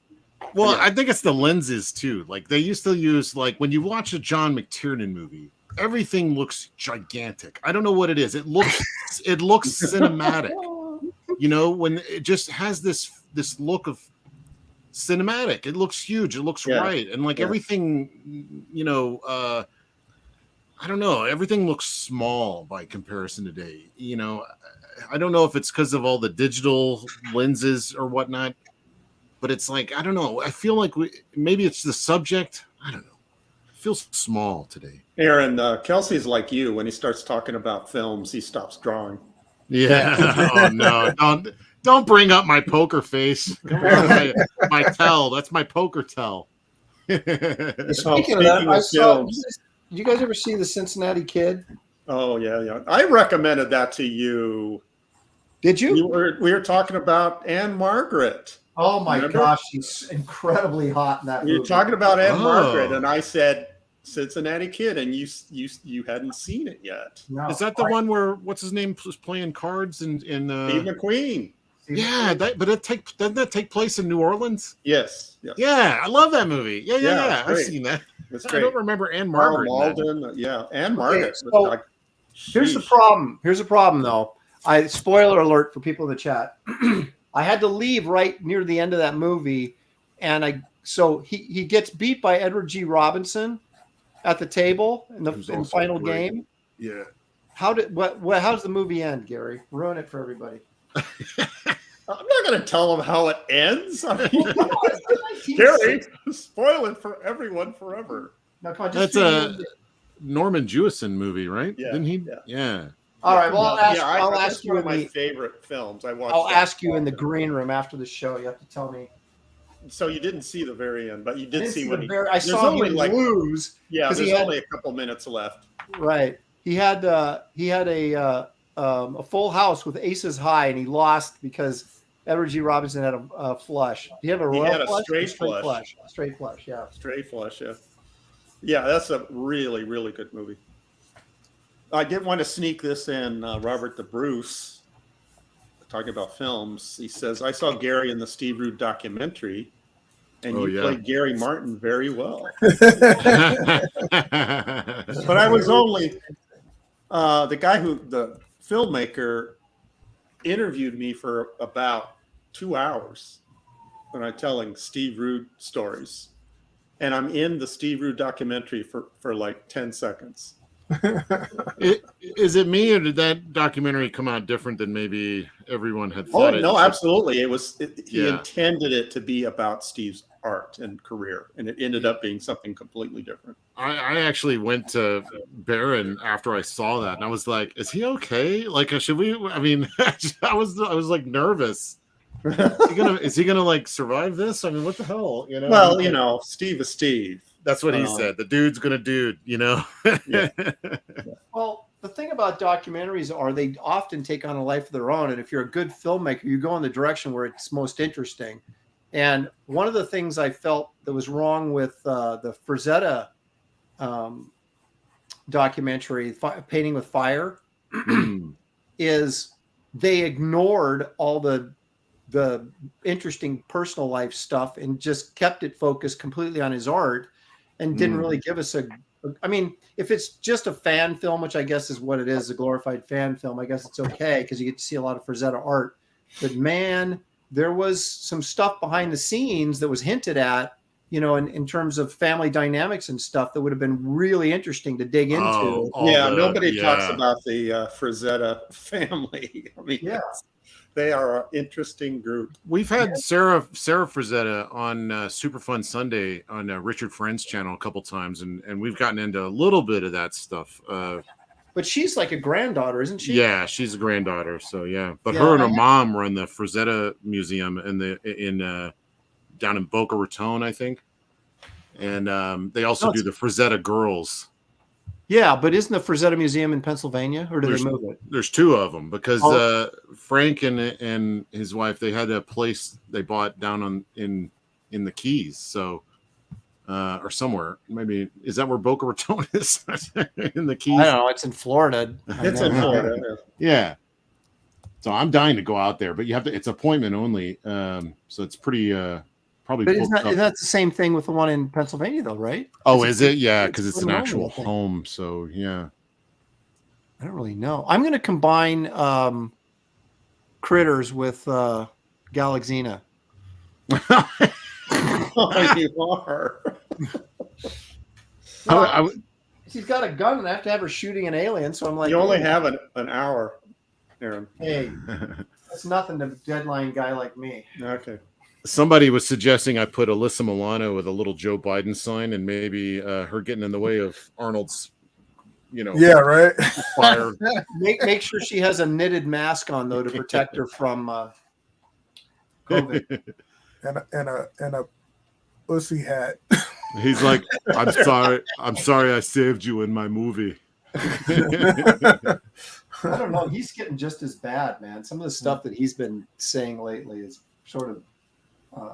I think it's the lenses too. Like they used to use, like when you watch a John McTiernan movie, everything looks gigantic. I don't know what it is. It looks cinematic. When it just has this look of cinematic. It looks huge. It looks right. And like everything, I don't know. Everything looks small by comparison today. I don't know if it's because of all the digital lenses or whatnot. But it's like, I don't know. I feel like maybe it's the subject. I don't know. It feels small today. Aaron, Kelsey's like you. When he starts talking about films, he stops drawing. Yeah. Oh, no. Don't bring up my poker face. Come on, my tell. That's my poker tell. Speaking of that, did you guys ever see The Cincinnati Kid? Oh, yeah. I recommended that to you. Did you? We were talking about Anne Margaret. Oh my gosh, she's incredibly hot in that movie. You're talking about Anne Margaret, and I said Cincinnati Kid, and you hadn't seen it yet. No. Is that the one where what's his name was playing cards in Steve McQueen? Yeah, doesn't that take place in New Orleans? Yes. Yeah, I love that movie. Yeah. I've seen that. I don't remember Anne Margaret. Malden, Anne Margaret. So here's the problem. Here's the problem, though. Spoiler alert for people in the chat. I had to leave right near the end of that movie, and so he gets beat by Edward G. Robinson at the table in the final game. Yeah. How does the movie end, Gary? Ruin it for everybody. I'm not going to tell them how it ends. I mean, Gary, spoil it for everyone forever. No, come on, that's a Norman Jewison movie, right? Yeah. Didn't he? Yeah. All right. Well, I'll ask you. One of my favorite films. I'll ask you in the green room after the show. You have to tell me. So you didn't see the very end, but you did see when I saw him lose. Yeah, there's only a couple minutes left. Right. He had a full house with aces high, and he lost because Edward G. Robinson had a flush. Do you have a royal flush? Straight flush. Straight flush. Yeah. Straight flush. Yeah. Yeah, that's a really, really good movie. I did want to sneak this in. Robert the Bruce, talking about films, he says, I saw Gary in the Steve Rude documentary, and you played Gary Martin very well. But I was only the filmmaker interviewed me for about 2 hours when I'm telling Steve Rude stories. And I'm in the Steve Rude documentary for like 10 seconds. Is it me, or did that documentary come out different than maybe everyone had thought? Oh, no, absolutely. He intended it to be about Steve's art and career, and it ended up being something completely different. I actually went to Barron after I saw that, and I was like, is he okay? Like, should we? I mean, I was like nervous. Is he gonna like survive this? I mean, what the hell? Well, Steve is Steve. That's what he said. The dude's gonna dude, Yeah. Well, the thing about documentaries are they often take on a life of their own. And if you're a good filmmaker, you go in the direction where it's most interesting. And one of the things I felt that was wrong with the Frazetta documentary, Painting with Fire, is they ignored all the interesting personal life stuff and just kept it focused completely on his art and didn't really give us I mean, if it's just a fan film, which I guess is what it is, a glorified fan film, I guess it's okay because you get to see a lot of Frazetta art. But man, there was some stuff behind the scenes that was hinted at, in terms of family dynamics and stuff that would have been really interesting to dig into. Nobody talks about the Frazetta family. I mean, They are an interesting group. We've had Sarah Frazetta on Super Fun Sunday on Richard Friend's channel a couple times, and we've gotten into a little bit of that stuff. But she's like a granddaughter, isn't she? Yeah, she's a granddaughter. So yeah, but Yeah, her and her mom run the Frazetta Museum down in Boca Raton, I think, and they also do the Frazetta Girls. Yeah, but isn't the Frazetta Museum in Pennsylvania, or did they move it? There's two of them because Frank and his wife, they had a place they bought down in the Keys, so or somewhere. Maybe is that where Boca Raton is in the Keys? I don't know. It's in Florida. It's in Florida. Yeah. So I'm dying to go out there, but you have to. It's appointment only, so it's pretty probably. But isn't that the same thing with the one in Pennsylvania, though, right? Oh, is it? Yeah, because it's an actual home. So yeah. I don't really know. I'm going to combine Critters with Galaxina. Oh, you are. She's got a gun, and I have to have her shooting an alien. So I'm like, you only have an hour, Aaron. Hey, that's nothing to a deadline guy like me. Okay. Somebody was suggesting I put Alyssa Milano with a little Joe Biden sign, and maybe her getting in the way of Arnold's, Yeah, right. fire. Make sure she has a knitted mask on though to protect her from COVID. and a pussy hat. He's like, I'm sorry I saved you in my movie. I don't know. He's getting just as bad, man. Some of the stuff that he's been saying lately is sort of.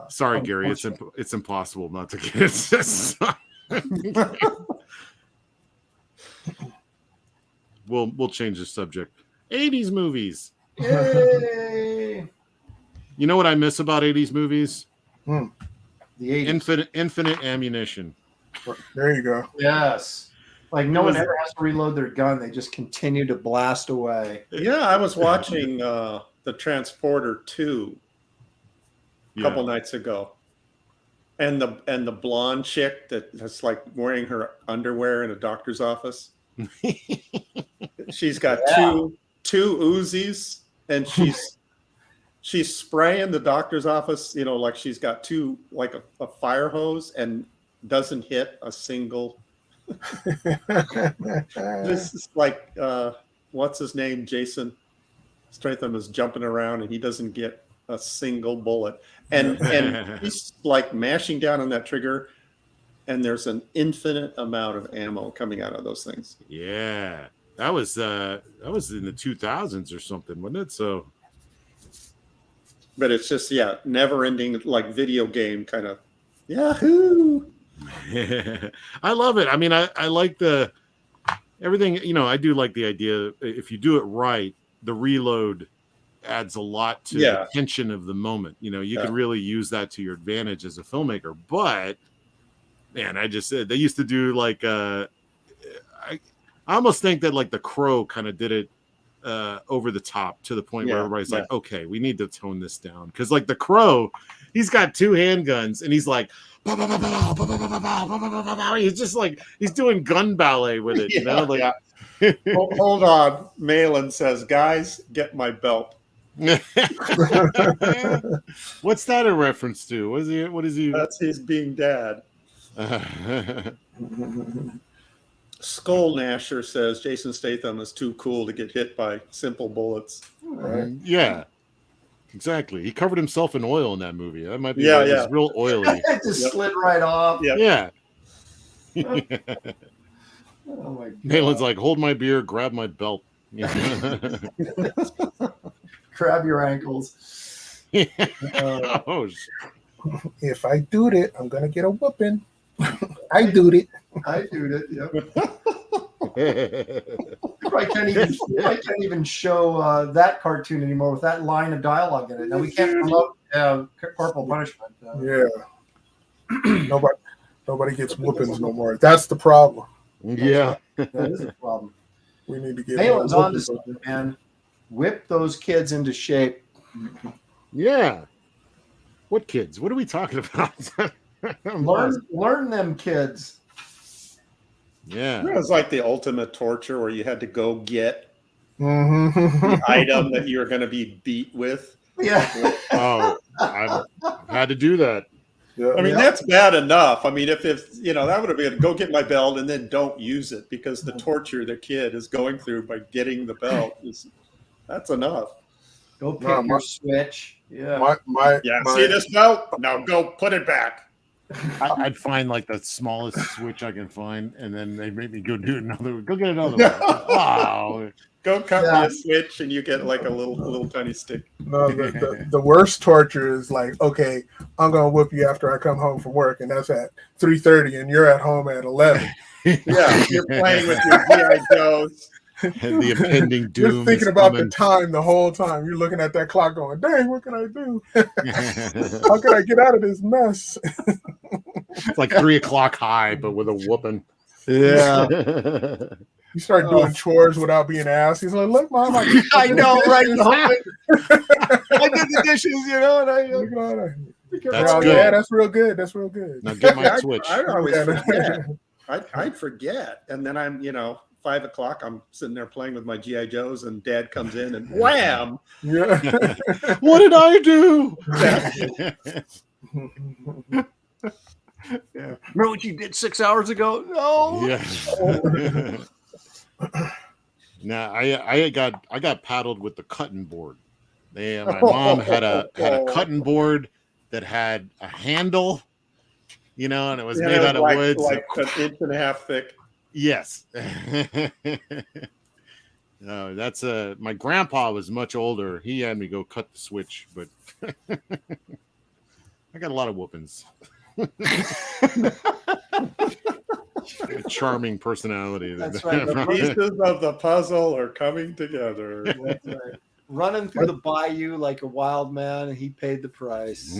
Sorry, Gary. It's impossible not to get it. We'll change the subject. 80's movies. Yay! You know what I miss about 80's movies? The 80s. Infinite ammunition. There you go. Yes. Like no one ever has to reload their gun. They just continue to blast away. Yeah, I was watching the Transporter 2 a couple nights ago. And the blonde chick that's like wearing her underwear in a doctor's office. She's got two Uzis, and she's spraying the doctor's office, like she's got two, like a fire hose, and doesn't hit a single. This is like what's his name? Jason Statham is jumping around, and he doesn't get a single bullet. And he's like mashing down on that trigger, and there's an infinite amount of ammo coming out of those things. Yeah, that was in the 2000s or something, wasn't it? So, but it's just never ending, like video game kind of. Yahoo! I love it. I mean, I like everything. I do like the idea. If you do it right, the reload adds a lot to the tension of the moment. You could really use that to your advantage as a filmmaker. But man, I just said they used to do like I almost think that like The Crow kind of did it over the top to the point where everybody's like, okay, we need to tone this down, because like The Crow, he's got two handguns and he's like he's just like he's doing gun ballet with it. Hold on. Malin says, guys, get my belt. What's that a reference to? What is he? That's his being dad. Skull Nasher says Jason Statham is too cool to get hit by simple bullets. Right. Yeah, exactly. He covered himself in oil in that movie. That might be it's real oily. It just slid right off. Yeah. Oh my God. Malin's like, hold my beer, grab my belt. Grab your ankles. If I do it, I'm gonna get a whooping. I do it. Yep. I can't even show that cartoon anymore with that line of dialogue in it. Now we can't promote corporal punishment. Nobody gets whoopings no more. That's the problem. Yeah, that is a problem. We need to get Malin's on to something, man. Whip those kids into shape. Yeah. What kids? What are we talking about? learn them kids. Yeah. It was like the ultimate torture where you had to go get the item that you're going to be beat with. Yeah. Oh, I've had to do that. Yeah. I mean, that's bad enough. I mean, if that would have been go get my belt and then don't use it, because the torture the kid is going through by getting the belt that's enough. Go pick your switch. Yeah. See this belt? Now go put it back. I'd find like the smallest switch I can find, and then they make me go do another. Go get another one. Oh, go cut me a switch, and you get like a little tiny stick. No, the worst torture is like, okay, I'm gonna whoop you after I come home from work, and that's at 3:30, and you're at home at 11. Yeah, you're playing with your GI Joes. And the impending doom. You're thinking about the time the whole time. You're looking at that clock, going, "Dang, what can I do? How can I get out of this mess?" It's like 3 o'clock high, but with a whooping. Yeah. You start doing chores without being asked. He's like, "Look, Mom, I know, right? I did the dishes, you know, and That's good. Yeah, that's real good. That's real good. Now get my switch. I always forget. I'd forget, and then I'm 5 o'clock. I'm sitting there playing with my GI Joes, and Dad comes in, and wham! Yeah. What did I do? Yeah. Remember what you did 6 hours ago? No. Yeah. Now I got paddled with the cutting board. My mom had a cutting board that had a handle, and it was made out of wood, like an inch and a half thick. Yes. No, that's my grandpa was much older. He had me go cut the switch, but I got a lot of whoopings. A charming personality. That's right. The pieces of the puzzle are coming together. That's right. Running through the bayou like a wild man, and he paid the price.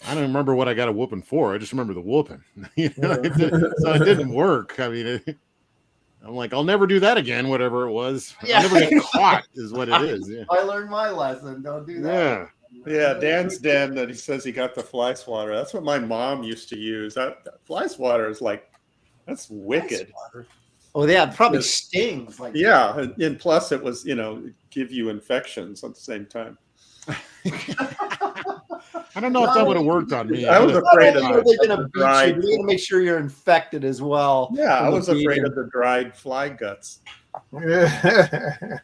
I don't remember what I got a whooping for. I just remember the whooping. So it didn't work. I mean, I'm like, I'll never do that again, whatever it was. Yeah. I'll never get caught is what it is. Yeah. I learned my lesson. Don't do that. Yeah, Dan's den that he says he got the fly swatter. That's what my mom used to use. That fly swatter is like, that's wicked. Oh, yeah, probably stings. Like and plus it was, give you infections at the same time. I don't know if that would have worked on me. I was afraid of they're going to beat you. They're going to make sure you're infected as well. Yeah, I was afraid of the dried fly guts. Yeah.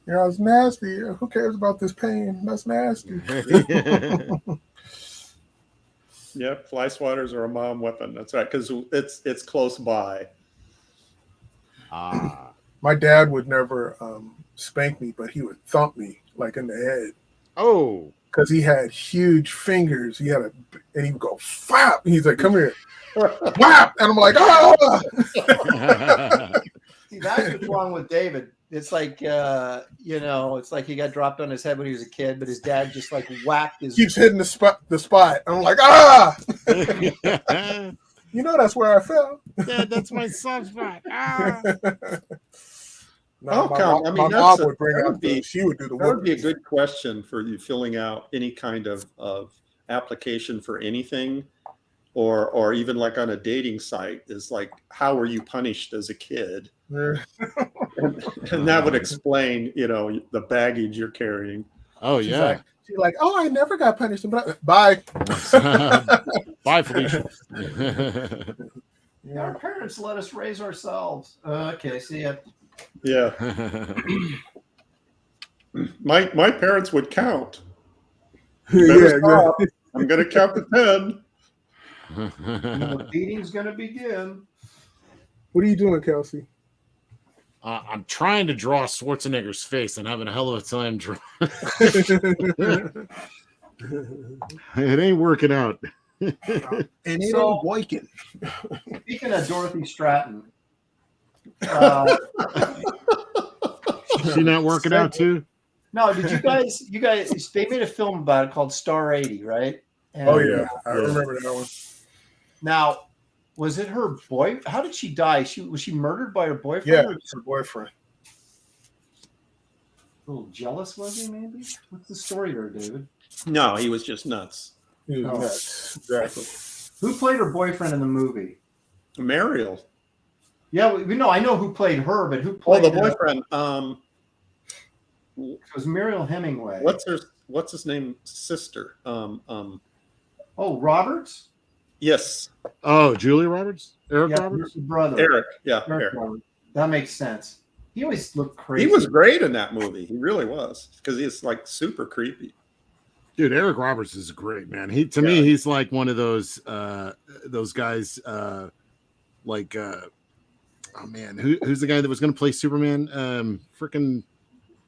It's nasty. Who cares about this pain? That's nasty. Yeah, fly swatters are a mom weapon. That's right, because it's close by. My dad would never spank me, but he would thump me like in the head. Oh, because he had huge fingers. And he would go flap. He's like, "Come here, flap," and I'm like, "Oh!" See, that's what's wrong with David. It's like, it's like he got dropped on his head when he was a kid, but his dad just like whacked his. Keeps hitting the spot. I'm like, "Ah!" That's where I fell. Yeah, that's my soft spot. Ah. No, my mom would bring out she would do the work. That would be a good question for you filling out any kind of application for anything, or even like on a dating site, is like, how were you punished as a kid? and that would explain, the baggage you're carrying. Oh, yeah. She's like, "Oh, I never got punished." Bye. Bye, Felicia. Our parents let us raise ourselves. Okay, see ya. Yeah. My parents would count. Yeah, I'm going to count to 10. The beating's going to begin. What are you doing, Kelsey? I'm trying to draw Schwarzenegger's face and having a hell of a time drawing. It ain't working out. And it ain't working. Speaking of Dorothy Stratton, she not working out too? No, did you guys they made a film about it called Star 80, right? And, oh yeah, I remember that one. Now, was it her boy? How did she die? Was she murdered by her boyfriend? Yeah, her boyfriend. A little jealous, was he? Maybe. What's the story there, David? No, he was just nuts. He was nuts. Exactly. Who played her boyfriend in the movie? Mariel. Yeah, we know. I know who played her, but who Oh, played the boyfriend. It was Muriel Hemingway. What's his name? Sister. Oh, Roberts. Yes. Oh, Julia Roberts, Eric Yeah, Roberts. brother. Eric. Yeah. Eric Eric. Roberts. That makes sense. He always looked crazy. He was great in that movie. He really was, because he's like super creepy. Dude, Eric Roberts is great, man. To me, he's like one of those guys. Oh man, who's the guy that was going to play Superman? Freaking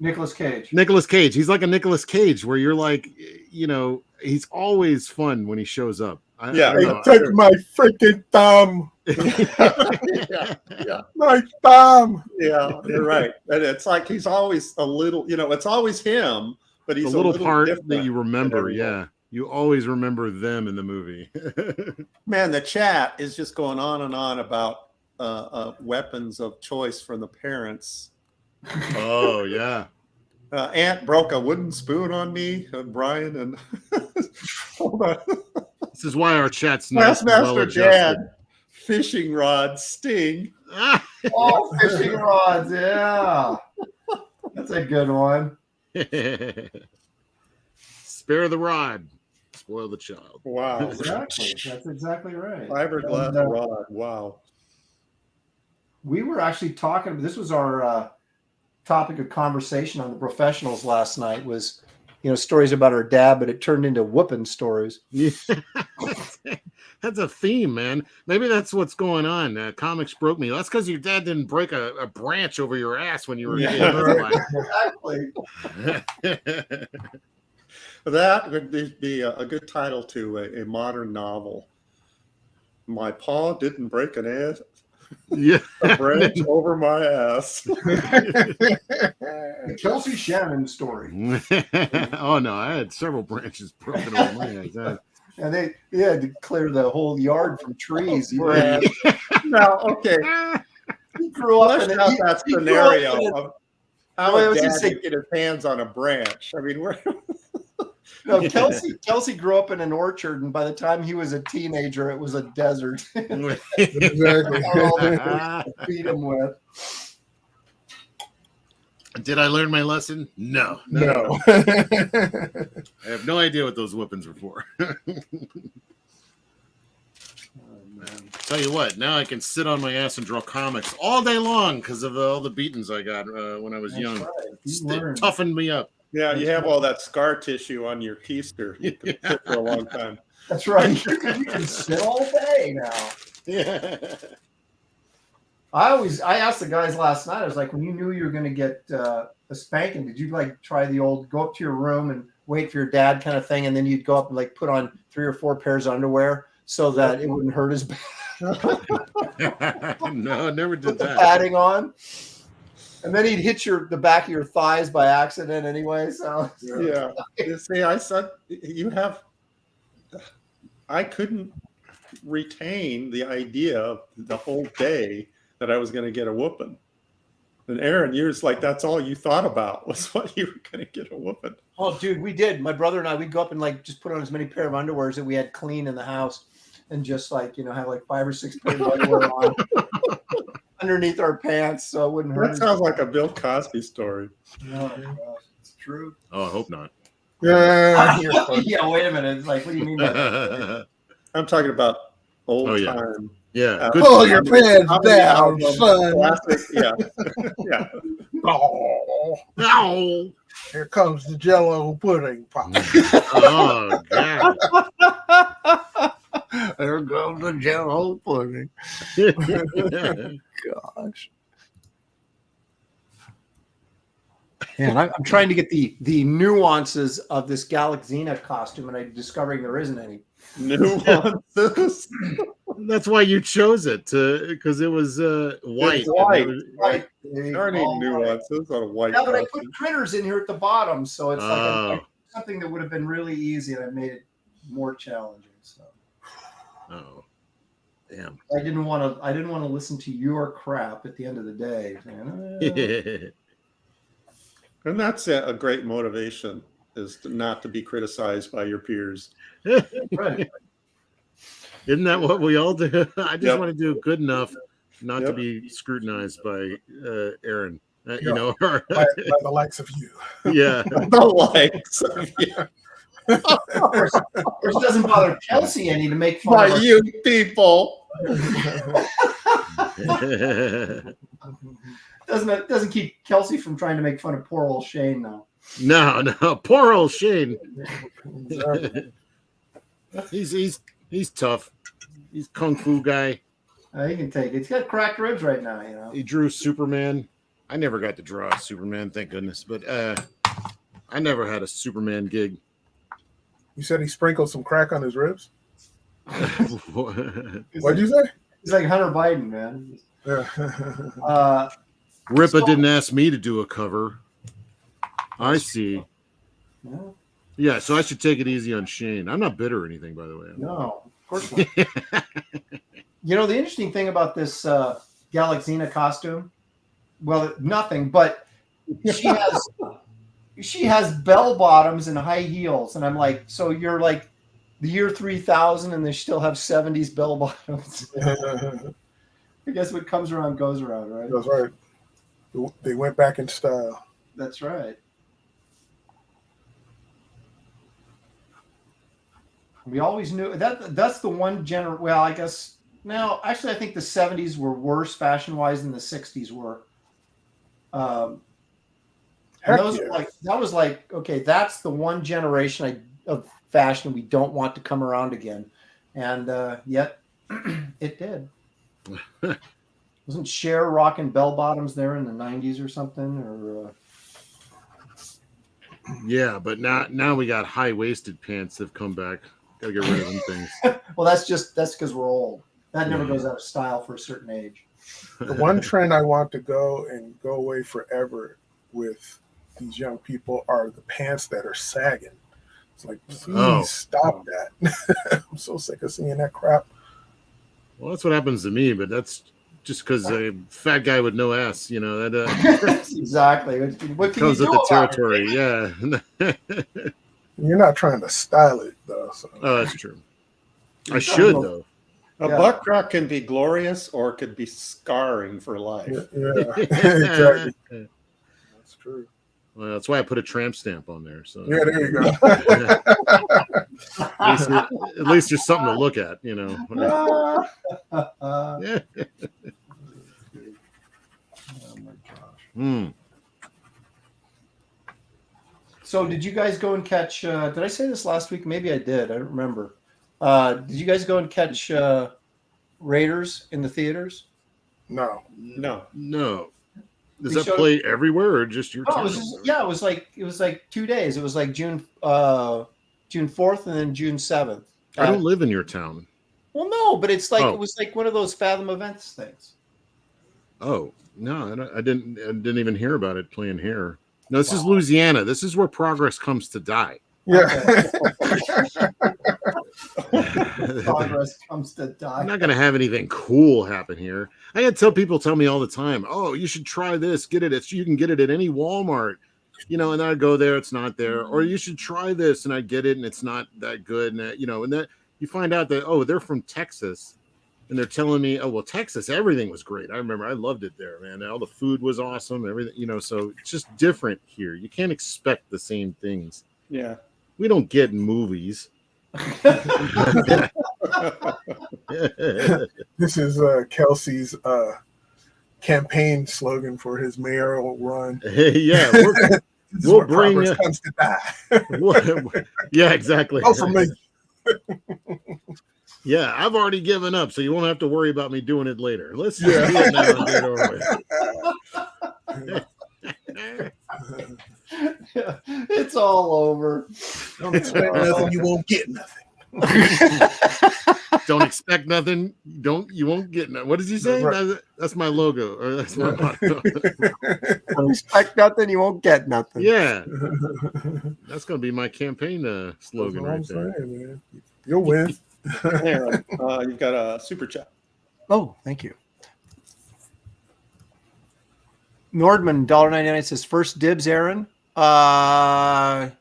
Nicolas Cage. Nicolas Cage. He's like a Nicolas Cage, where you're like, he's always fun when he shows up. I took my freaking thumb. Yeah. My thumb. Yeah, you're right. And it's like he's always a little, it's always him, but he's a little part different that you remember. Yeah, you always remember them in the movie. Man, the chat is just going on and on about weapons of choice for the parents. Oh yeah. Aunt broke a wooden spoon on me, Brian, and hold on. This is why our chat's nice and Master well-adjusted. Dad, fishing rod sting. Oh, fishing rods, yeah. That's a good one. Spare the rod, spoil the child. Wow. Exactly. That's exactly right. Fiberglass rod. Wow. We were actually talking, this was our topic of conversation on the professionals last night was, stories about our dad, but it turned into whooping stories. Yeah. That's a theme, man. Maybe that's what's going on. Comics broke me. That's because your dad didn't break a branch over your ass when you were a kid. Exactly. That would be a good title to a modern novel. My paw didn't break an ass. Yeah. A branch over my ass. Kelsey Shannon story. Oh no, I had several branches broken over my ass. And they had to clear the whole yard from trees. Now, okay. He grew up in that scenario of how a dad could get his hands on a branch. I mean, no, Kelsey grew up in an orchard, and by the time he was a teenager, it was a desert. Exactly. Feed him with. Did I learn my lesson? No. No. I have no idea what those weapons were for. Tell you what, now I can sit on my ass and draw comics all day long because of all the beatings I got when I was young. Right. It toughened me up. Yeah, you have all that scar tissue on your keister. You can sit for a long time. That's right. You can sit all day now. Yeah. I asked the guys last night, I was like, when you knew you were going to get a spanking, did you try the old go up to your room and wait for your dad kind of thing, and then you'd go up and put on 3 or 4 pairs of underwear so that it wouldn't hurt as bad? No, I never did that. Padding on. And then he'd hit the back of your thighs by accident anyway. So yeah. You see, I said I couldn't retain the idea of the whole day that I was going to get a whooping. And Aaron, you're just like, that's all you thought about was what you were going to get a whooping. Oh, dude, we did. My brother and I, we'd go up and just put on as many pair of underwears that we had clean in the house, and just have 5 or 6 pairs of underwear on underneath our pants, so it wouldn't hurt. That sounds like a Bill Cosby story. Oh my gosh, it's true. Oh, I hope not. Yeah. Yeah, wait a minute. It's like, what do you mean by that? I'm talking about old time. Yeah. Pull your pants down, son. Classic, yeah. Yeah. Oh, No. here comes the Jello pudding pop. Oh, God. There goes the Jello pudding. Gosh. Man, I'm trying to get the nuances of this Galaxina costume, and I'm discovering there isn't any. Nuances. That's why you chose it, because it was white. It's white. Right. There aren't any nuances on a white Yeah, but I costume. put critters in here at the bottom, so it's something that would have been really easy, and I made it more challenging. So. Oh, damn. I didn't want to listen to your crap at the end of the day. And that's a great motivation, is not to be criticized by your peers. Right. Isn't that what we all do? I just want to do good enough not to be scrutinized by Aaron. You Yeah. know, by the likes of you. yeah. The likes of you. Which doesn't bother Kelsey any to make fun By of her. you people. Doesn't keep Kelsey from trying to make fun of poor old Shane now. No, poor old Shane. He's tough. He's kung fu guy. He can take it. He's got cracked ribs right now, you know. He drew Superman. I never got to draw Superman, thank goodness. But I never had a Superman gig. You said he sprinkled some crack on his ribs? What'd you say? He's like Hunter Biden, man. Ripa didn't ask me to do a cover. I see. Yeah, so I should take it easy on Shane. I'm not bitter or anything, by the way. No, of course not. You know, the interesting thing about this Galaxina costume, well, nothing, but she has bell bottoms and high heels. And I'm like, so you're like the year 3000 and they still have 70s bell bottoms. I guess what comes around goes around, right? That's right. They went back in style. That's right. We always knew that's the one well, I guess now actually I think the 70s were worse fashion wise than the 60s were. That was like, okay, that's the one generation of fashion we don't want to come around again. And yet it did. Wasn't Cher rocking bell bottoms there in the 90s or something? Or yeah, but now we got high-waisted pants that have come back. Gotta get rid of them things. Well, that's because we're old. That never goes out of style for a certain age. The one trend I want to go away forever with these young people are the pants that are sagging. It's like, please stop that. I'm so sick of seeing that crap. Well, that's what happens to me, but that's just because a fat guy with no ass, you know. That exactly. What can comes you do with the about territory. It? Yeah. You're not trying to style it, though. So. Oh, that's true. I should, though. A butt crack can be glorious or it could be scarring for life. Yeah, exactly. That's true. Well, that's why I put a tramp stamp on there. So yeah, there you go. at least there's something to look at, you know. Yeah. Oh my gosh. So did you guys go and catch did I say this last week? Maybe I did. I don't remember. Did you guys go and catch Raiders in the theaters? No. Does that play everywhere or just your town? It was like 2 days. It was like June 4th and then June 7th. I don't live in your town. Well, no, but it's like it was like one of those Fathom events things. Oh, no, I didn't even hear about it playing here. No, this is Louisiana. This is where progress comes to die. Yeah. Progress comes to die. I'm not going to have anything cool happen here. I had tell me all the time, oh, you should try this. Get it. You can get it at any Walmart, you know, and then I'd go there. It's not there. Or you should try this. And I get it. And it's not that good. And you know, and then you find out that, oh, they're from Texas. And they're telling me, oh, well, Texas, everything was great. I remember I loved it there, man. All the food was awesome. Everything, you know, so it's just different here. You can't expect the same things. Yeah. We don't get in movies. This is Kelsey's campaign slogan for his mayoral run. Yeah, we'll bring you. Comes to die. Yeah, exactly. Oh, for me. Yeah, I've already given up, so you won't have to worry about me doing it later. Let's just do it now and get over with. It's all over. Don't expect nothing, you won't get nothing. Don't expect nothing. You won't get nothing. What does he say? Right. That's my logo, or that's my motto. Don't expect nothing, you won't get nothing. Yeah, that's gonna be my campaign slogan right there. Saying, man. You'll win. Aaron, you've got a super chat. Oh, thank you. Nordman $1.99 says first dibs, Aaron. Hey,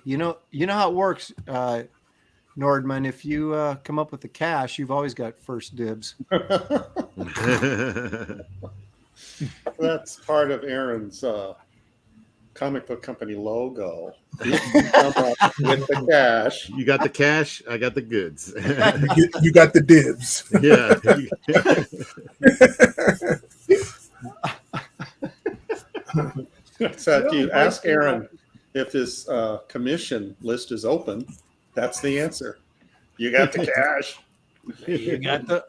you know how it works. Nordman, if you come up with the cash, you've always got first dibs. That's part of Aaron's comic book company logo. You come up with the cash. You got the cash, I got the goods. You got the dibs. Yeah. So if you ask Aaron if his commission list is open, that's the answer. You got the cash. You got the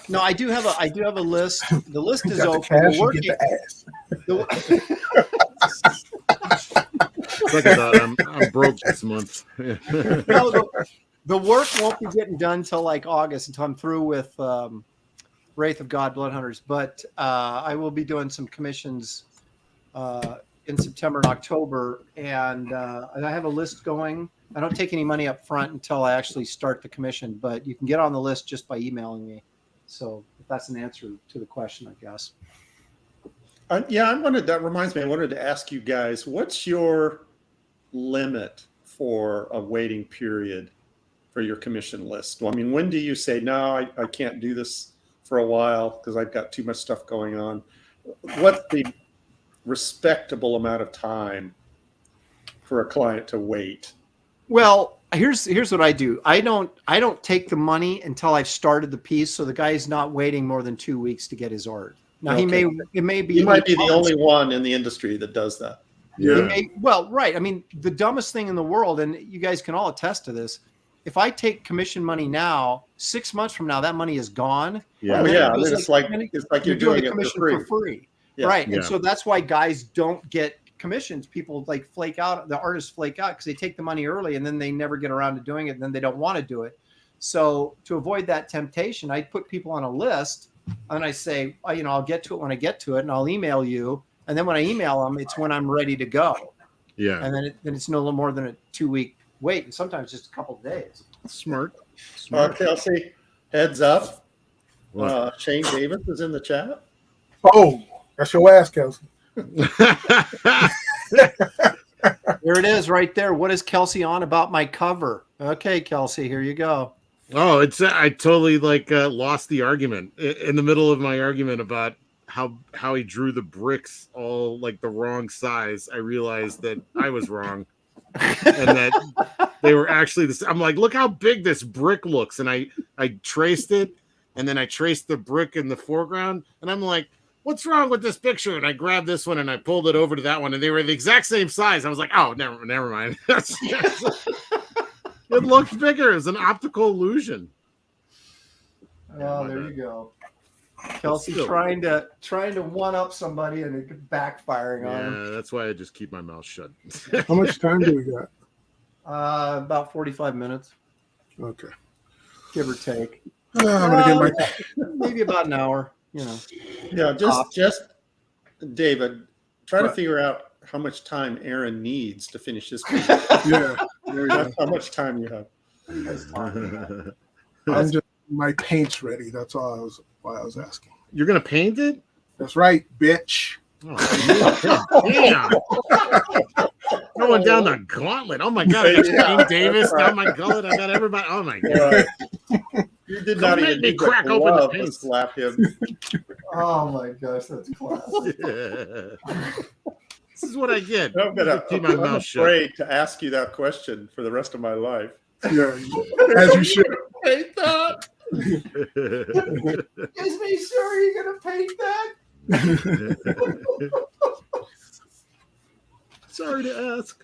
no, I do have a list. The list is Got the open. cash, We're you get working. the ass. Like I thought, I'm broke this month. No, the work won't be getting done till like August, until I'm through with Wraith of God, Blood Hunters. But I will be doing some commissions in September and October, and I have a list going. I don't take any money up front until I actually start the commission, but you can get on the list just by emailing me. So if that's an answer to the question, I guess. That reminds me, I wanted to ask you guys, what's your limit for a waiting period for your commission list? Well, I mean, when do you say, no, I can't do this for a while because I've got too much stuff going on? What's the respectable amount of time for a client to wait? Well, here's what I do. I don't take the money until I've started the piece, so the guy's not waiting more than 2 weeks to get his art. Now Okay. he might be the only one in the industry that does that. Yeah. Well, right. I mean, the dumbest thing in the world, and you guys can all attest to this. If I take commission money now, 6 months from now, that money is gone. Yeah. Oh, yeah. It's It's like you're doing the it commission for free. for free. Yeah. Right. Yeah. And so that's why guys don't get commissions. People like flake out. The artists flake out because they take the money early and then they never get around to doing it. And then they don't want to do it. So to avoid that temptation, I put people on a list and I say, I'll get to it when I get to it, and I'll email you. And then when I email them, it's when I'm ready to go. Yeah. And then it's no more than a 2 week wait, and sometimes just a couple of days. Smart. Kelsey, heads up. What? Shane Davis is in the chat. Oh, that's your ass, Kelsey. There it is right there. What is Kelsey on about my cover? Okay, Kelsey, here you go. Oh, I totally lost the argument in the middle of my argument about how he drew the bricks all like the wrong size. I realized that I was wrong and that they were actually this. I'm like, look how big this brick looks, and I traced it, and then I traced the brick in the foreground, and I'm like, what's wrong with this picture? And I grabbed this one and I pulled it over to that one, and they were the exact same size. I was like, oh, never mind. It looked bigger. It was an optical illusion. Oh, there you go. Kelsey trying to one up somebody and it backfiring on him. Yeah, that's why I just keep my mouth shut. How much time do we got? About 45 minutes, Okay. give or take. I'm gonna get my. Maybe about an hour. Yeah, just David, try to figure out how much time Aaron needs to finish this piece. Yeah. There you go. That's how much time you have. I'm just my paint's ready. That's all why I was asking. You're gonna paint it? That's right, bitch. Oh, damn. Going down the gauntlet. Oh my god, I got Shane Davis down my gullet. I got everybody. Oh my god. You did not even me need crack to open the glove to paint. slap him. Oh my gosh, that's class. Yeah. This is what I get. I'm Keep my mouth shut. afraid to ask you that question for the rest of my life. Yeah, as you should. Hate that. Is me sure you're gonna paint that? Sorry to ask.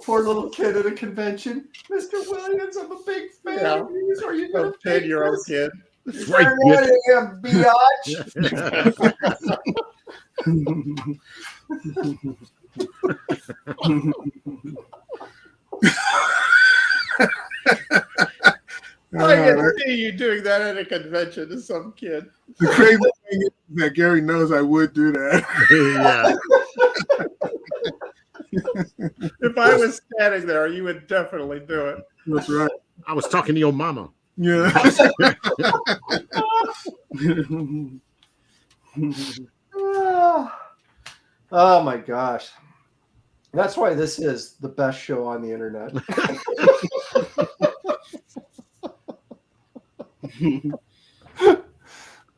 Poor little kid at a convention. Mr. Williams, I'm a big fan of yours. Are you gonna A paint 10-year-old this? kid. That's right, Damn, I can see you doing that at a convention to some kid. The crazy thing is that Gary knows I would do that. Yeah. If I was standing there, you would definitely do it. That's right. I was talking to your mama. Yeah. Oh my gosh. That's why this is the best show on the internet.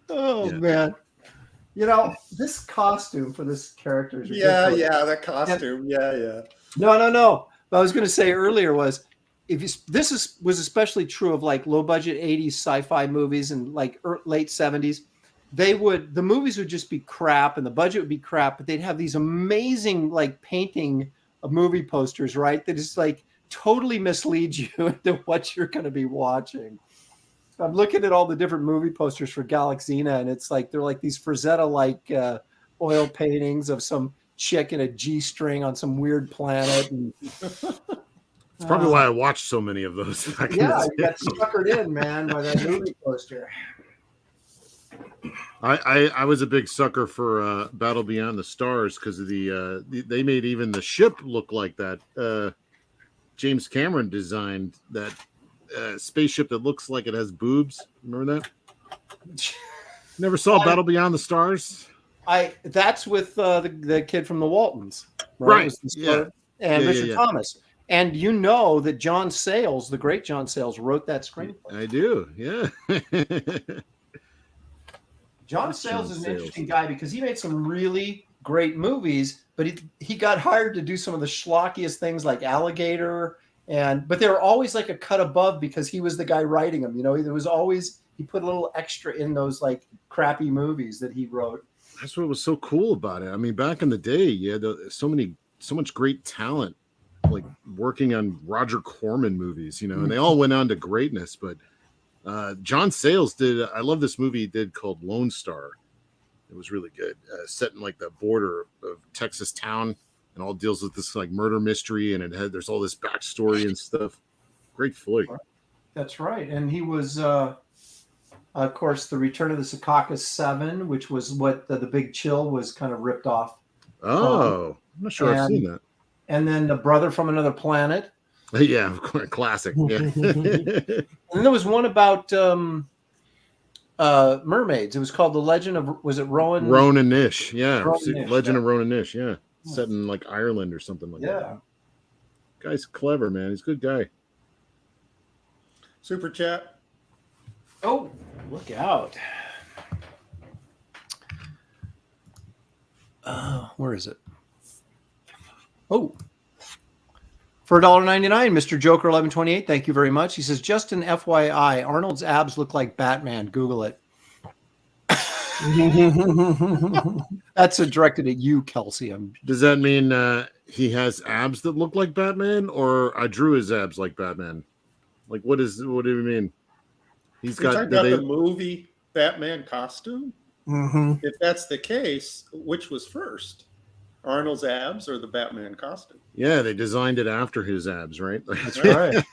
Oh man. You know, this costume for this character is ridiculous. Yeah, that costume. Yeah. No. What I was going to say earlier was, was especially true of like low budget 80s sci-fi movies and like late 70s. The movies would just be crap and the budget would be crap, but they'd have these amazing like painting of movie posters, right? That just like totally misleads you into what you're going to be watching. I'm looking at all the different movie posters for Galaxina, and it's like they're like these Frazetta-like oil paintings of some chick in a G-string on some weird planet. And, it's probably why I watched so many of those. Yeah, you got suckered in, man, by that movie poster. I was a big sucker for Battle Beyond the Stars because of they made even the ship look like that. James Cameron designed that spaceship that looks like it has boobs. Remember that? Never saw Battle Beyond the Stars? That's with the kid from the Waltons, right? Yeah, and Richard Thomas. And you know that John Sayles, the great John Sayles, wrote that screenplay. I do, yeah. John Sayles is an interesting guy because he made some really great movies, but he got hired to do some of the schlockiest things like Alligator, but they were always like a cut above because he was the guy writing them. You know, there was always, he put a little extra in those like crappy movies that he wrote. That's what was so cool about it. I mean, back in the day, you had so much great talent, like working on Roger Corman movies, you know, and they all went on to greatness. But John Sayles I love this movie he did called Lone Star. It was really good. Set in like the border of Texas town, and all deals with this like murder mystery, and there's all this backstory and stuff. Great flick. That's right. And he was, of course, The Return of the Secaucus 7, which was what the Big Chill was kind of ripped off. Oh, I'm not sure I've seen that. And then The Brother from Another Planet. Yeah, classic. Yeah. And then there was one about mermaids. It was called The Legend of, was it Rowan? Ronan Nish, yeah. Nish, Legend of Ronan Nish, yeah. Set in like Ireland or something like that. Yeah. Guy's clever, man. He's a good guy. Super chat. Oh, look out. Where is it? Oh. For $1.99, Mr. Joker 1128, thank you very much. He says, just an FYI, Arnold's abs look like Batman. Google it. That's directed at you, Kelsey. Does that mean he has abs that look like Batman, or I drew his abs like Batman? Like, what do you mean? He's got the movie Batman costume? Mm-hmm. If that's the case, which was first? Arnold's abs or the Batman costume? Yeah, they designed it after his abs, right? That's right.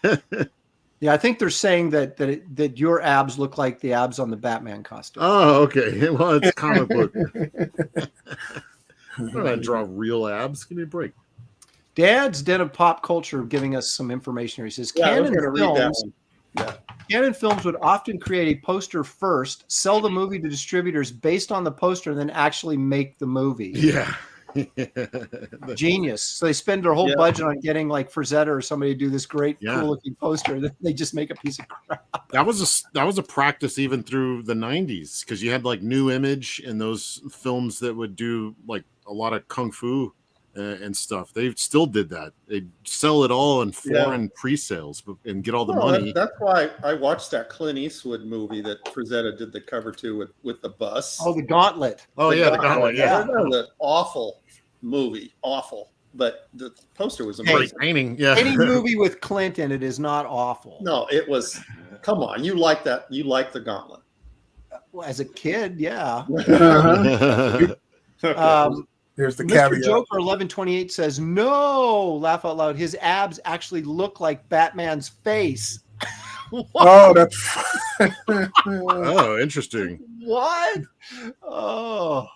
Yeah, I think they're saying that your abs look like the abs on the Batman costume. Oh, okay. Well, it's comic book. I'm not gonna draw real abs. Give me a break. Dad's Den of Pop Culture giving us some information here. He says, Canon Films would often create a poster first, sell the movie to distributors based on the poster, and then actually make the movie. Yeah. Genius. So they spend their whole budget on getting like Frazetta or somebody to do this great cool looking poster, then they just make a piece of crap. That was a practice even through the 90s, because you had like New Image and those films that would do like a lot of kung fu and stuff. They still did that. They'd sell it all in foreign pre-sales and get all the money. That's why I watched that Clint Eastwood movie that Frazetta did the cover to with the bus. Oh, The Gauntlet. Oh, the Gauntlet. Yeah. That was an awful movie. Awful. But the poster was amazing. Great painting. Yeah. Any movie with Clint in it is not awful. No, it was. Come on. You like that. You like The Gauntlet. Well, as a kid, yeah. Here's the Mr. caveat. Joker 1128 says, no, laugh out loud. His abs actually look like Batman's face. Oh, that's oh, interesting. What? Oh,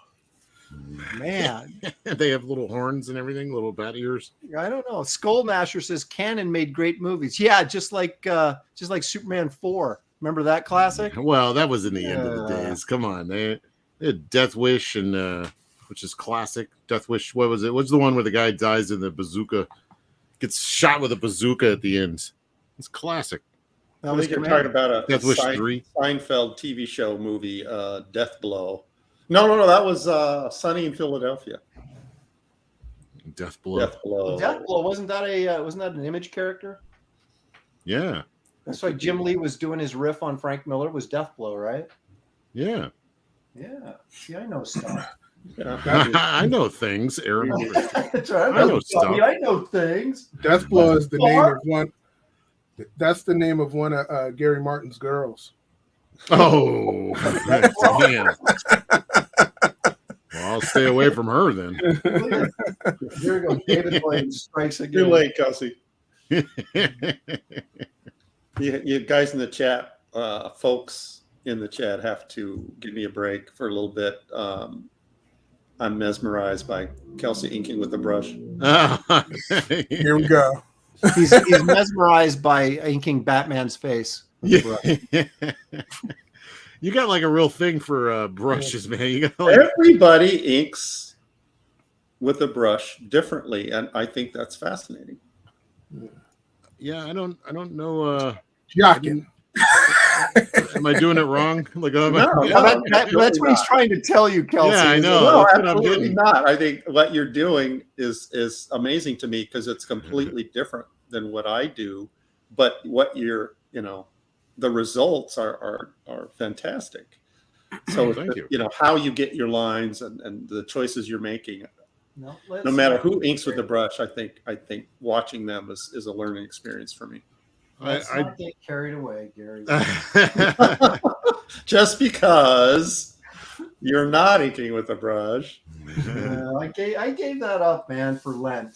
man. They have little horns and everything, little bat ears. I don't know. Skull Masher says Cannon made great movies. Yeah, just like Superman 4. Remember that classic? Well, that was in the end of the days. Come on, they had Death Wish and which is classic. Death Wish. What was it? What's the one where the guy dies in the bazooka? Gets shot with a bazooka at the end. It's classic. I think you're talking about a Death Wish 3. Seinfeld TV show movie, Death Blow. No. That was Sunny in Philadelphia. Death Blow. Death Blow. Death Blow, wasn't that an Image character? Yeah. That's why Jim Lee was doing his riff on Frank Miller was Death Blow, right? Yeah. Yeah. See, I know stuff. I know things, Aaron. That's right. I know stuff. I know things. Death Blow is the name of one. That's the name of one of Gary Martin's girls. Oh, damn. Well, I'll stay away from her then. Here we go. David Williams strikes again. Too late, Kelsey. You guys in the chat, folks in the chat, have to give me a break for a little bit. I'm mesmerized by Kelsey inking with a brush. Here we go. He's mesmerized by inking Batman's face. Yeah. You got like a real thing for brushes, man. You got like... Everybody inks with a brush differently, and I think that's fascinating. Yeah, I don't know. Yakin. Am I doing it wrong? Like, That's what he's trying to tell you, Kelsey. Yeah, I know. No, That's what I'm absolutely getting. not. I think what you're doing is amazing to me because it's completely different than what I do. But what you're, the results are fantastic. So Thank you. How you get your lines and the choices you're making. No matter who inks with the brush, I think watching them is a learning experience for me. Let's not get carried away, Gary. Just because you're not inking with a brush. I gave that up, man, for Lent.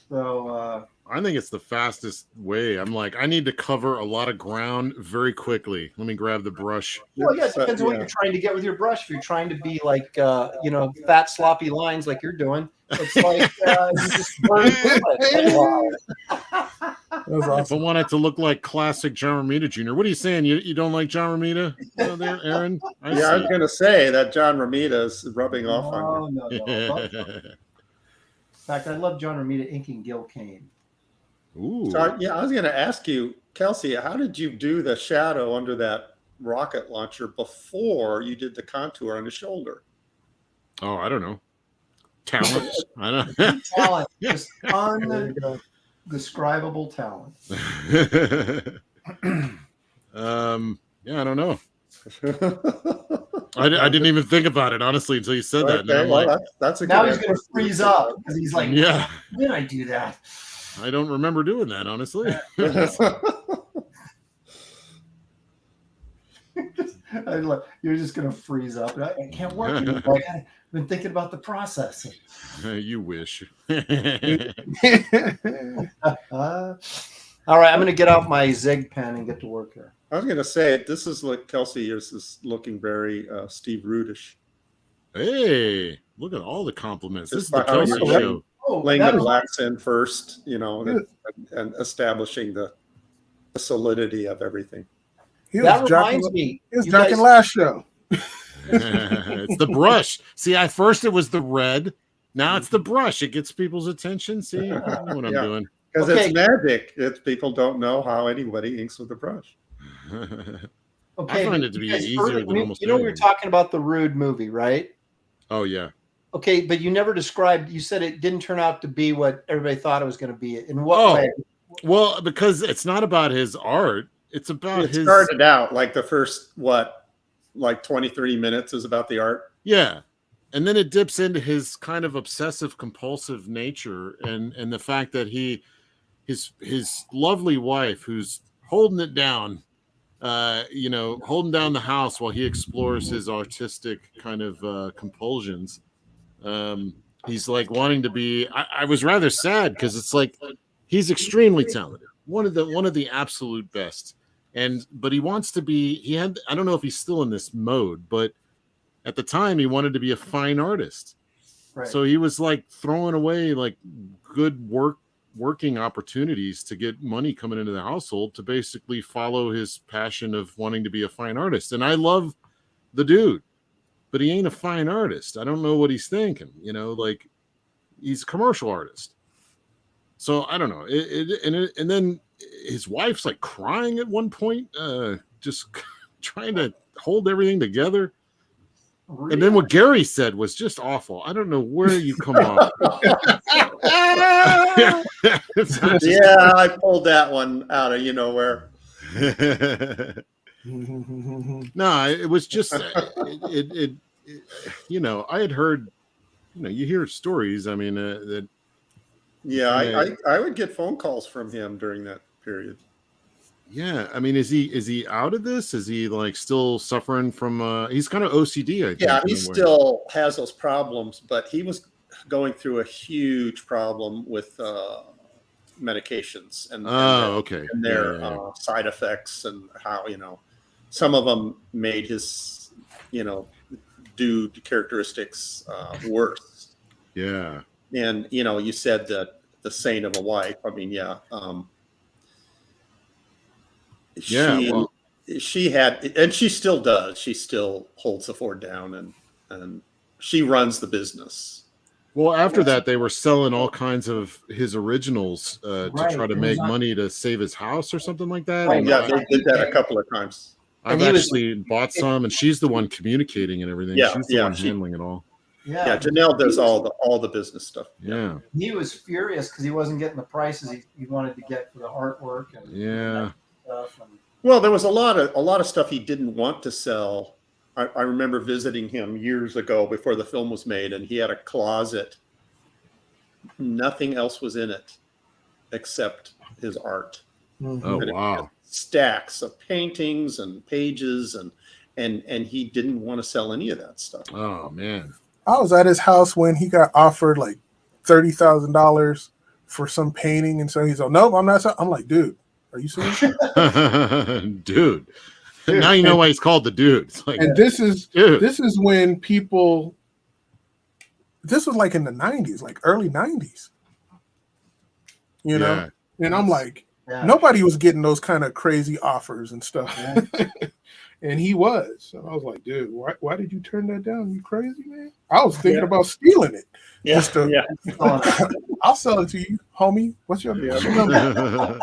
So I think it's the fastest way. I'm like, I need to cover a lot of ground very quickly. Let me grab the brush. well, yeah, it depends on what you're trying to get with your brush. If you're trying to be like, fat, sloppy lines like you're doing, it's like you just burn it. Awesome. If I want it to look like classic John Romita Jr., what are you saying? You don't like John Romita there, Aaron? I was going to say that John Romita is rubbing off on you. No. In fact, I love John Romita inking Gil Kane. Ooh. So, I was going to ask you, Kelsey, how did you do the shadow under that rocket launcher before you did the contour on his shoulder? Oh, I don't know. Talent. I don't know. Talent. Just undescribable talent. Yeah, I don't know. I didn't even think about it, honestly, until you said that. Okay, well, that's a good now he's going to freeze up because he's like, yeah. How did I do that? I don't remember doing that, honestly. You're just going to freeze up. I can't work anymore. I've been thinking about the process. You wish. All right, I'm going to get out my Zig pen and get to work here. I was going to say, this is like Kelsey is looking very Steve Rudish. Hey, look at all the compliments. This is the Just by how Kelsey you're show. laying the blacks in first, and establishing the solidity of everything. That reminds me. He was Duncan last show. It's the brush. See, at first it was the red. Now it's the brush. It gets people's attention. See, I know what I'm doing. Because it's magic. People don't know how anybody inks with a brush. Okay, I find it to be easier than almost we were talking about the Rude movie, right? Oh, yeah. Okay, but you never described, you said it didn't turn out to be what everybody thought it was going to be. In what way? Well, because it's not about his art. It's about It started out like the first, 20, 30 minutes is about the art. Yeah. And then it dips into his kind of obsessive compulsive nature and the fact that his lovely wife who's holding it down, holding down the house while he explores his artistic kind of compulsions. He's like wanting to be, I was rather sad because it's like, he's extremely talented. One of the absolute best. But he wants to be, I don't know if he's still in this mode, but at the time he wanted to be a fine artist. Right. So he was like throwing away like good working opportunities to get money coming into the household to basically follow his passion of wanting to be a fine artist. And I love the dude, but he ain't a fine artist. I don't know what he's thinking. Like he's a commercial artist. So I don't know. And then his wife's like crying at one point, just trying to hold everything together. Really? And then what Gary said was just awful. I don't know where you come off. Yeah, I pulled that one out of where. No, it was just it I had heard, you hear stories. I mean, that. Yeah, I would get phone calls from him during that period. Yeah, I mean, is he out of this? Is he like still suffering from? He's kind of OCD, I think. Yeah, he still has those problems, but he was going through a huge problem with medications and their side effects, and how some of them made his dude characteristics worse. Yeah, and you said that the saint of a wife. I mean, yeah. She had, and she still does. She still holds the fort down, and she runs the business. Well, after that, they were selling all kinds of his originals to try to make money to save his house or something like that. Right. Yeah, they did that a couple of times. I've actually bought some, and she's the one communicating and everything. Yeah, she's the one handling it all. Yeah, Janelle does all the business stuff. Yeah, he was furious because he wasn't getting the prices he wanted to get for the artwork and stuff. Well, there was a lot of stuff he didn't want to sell. I remember visiting him years ago before the film was made, and he had a closet. Nothing else was in it except his art. Oh, wow. Stacks of paintings and pages, and he didn't want to sell any of that stuff. Oh, man. I was at his house when he got offered like $30,000 for some painting, and so he's like, "Nope, I'm not." I'm like, "Dude, are you serious?" Dude. Now you know why he's called the dude. It's like, and this is when people. This was like in the 90s, like early 90s. And I'm like, nobody was getting those kind of crazy offers and stuff. And he was. And I was like, dude, why did you turn that down? You crazy, man? I was thinking about stealing it. I'll sell it to you, homie. What's your number?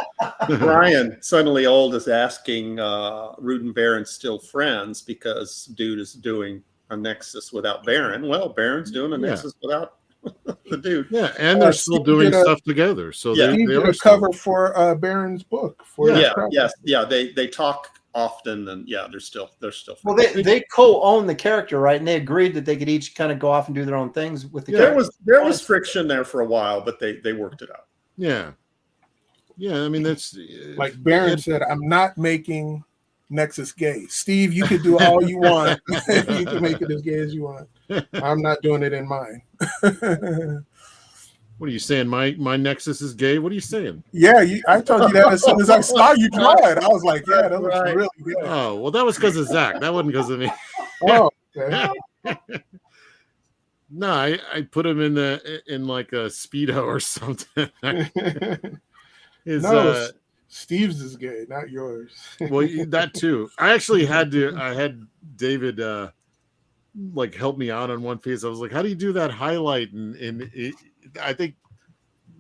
Brian, suddenly old, is asking Root and Baron still friends because dude is doing a Nexus without Baron. Well, Baron's doing a Nexus without the dude. Yeah, and they're still doing stuff together. So they did a cover for Baron's book. They talk often, and they're still well, they co-own the character, right? And they agreed that they could each kind of go off and do their own things with the character. There was friction there for a while, but they worked it out. I mean, that's like Baron said, I'm not making Nexus gay. Steve, you could do all you want. You can make it as gay as you want. I'm not doing it in mine. What are you saying? My Nexus is gay? What are you saying? Yeah, I told you that as soon as I saw you draw it. I was like, yeah, that looks really good. Oh, well, that was because of Zach. That wasn't because of me. Oh, okay. No, I put him in like a Speedo or something. Steve's is gay, not yours. Well, that too. I actually had David like help me out on one piece. I was like, how do you do that highlight? And I think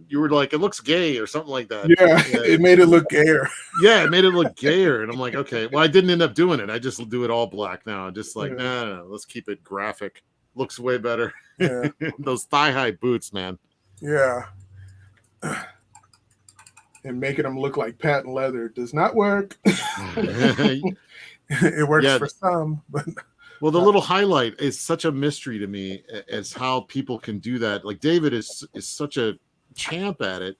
you were like, it looks gay or something like that. Yeah, it made it look gayer. Yeah, it made it look gayer. And I'm like, okay, well, I didn't end up doing it. I just do it all black now. Just like, no, let's keep it graphic. Looks way better. Yeah. Those thigh-high boots, man. Yeah. And making them look like patent leather does not work. It works for some, but well, the little highlight is such a mystery to me as how people can do that. Like David is such a champ at it.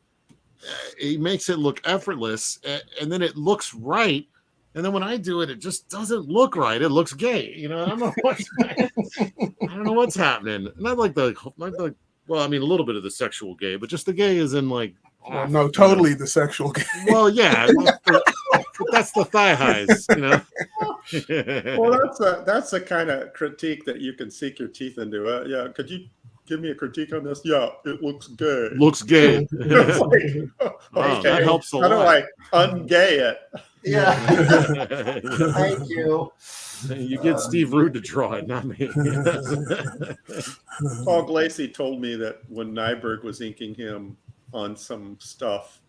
He makes it look effortless, and then it looks right. And then when I do it, it just doesn't look right. It looks gay. I don't know what's happening. Not like well, I mean, a little bit of the sexual gay, but just the gay is in like. Well, no, totally the sexual gay. Well, yeah, that's the thigh highs, Well, that's the kind of critique that you can sink your teeth into. Can give me a critique on this? Yeah, it looks gay. Looks gay. It's like, Wow, that helps a How lot. do I ungay it? Yeah. Thank you. You get Steve Root to draw it, not me. Paul Glacey told me that when Nyberg was inking him on some stuff,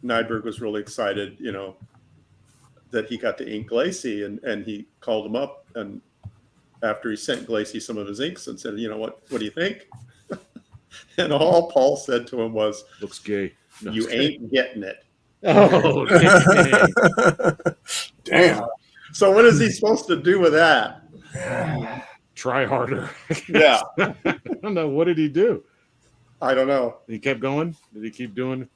Nyberg was really excited, you know, that he got to ink Glacey, and he called him up, and after he sent Glacey some of his inks and said, you know, what do you think? And all Paul said to him was, looks gay. No, you ain't getting it. Oh, Damn. So what is he supposed to do with that? try harder. Yeah. I don't know. What did he do? I don't know. He kept going? Did he keep doing?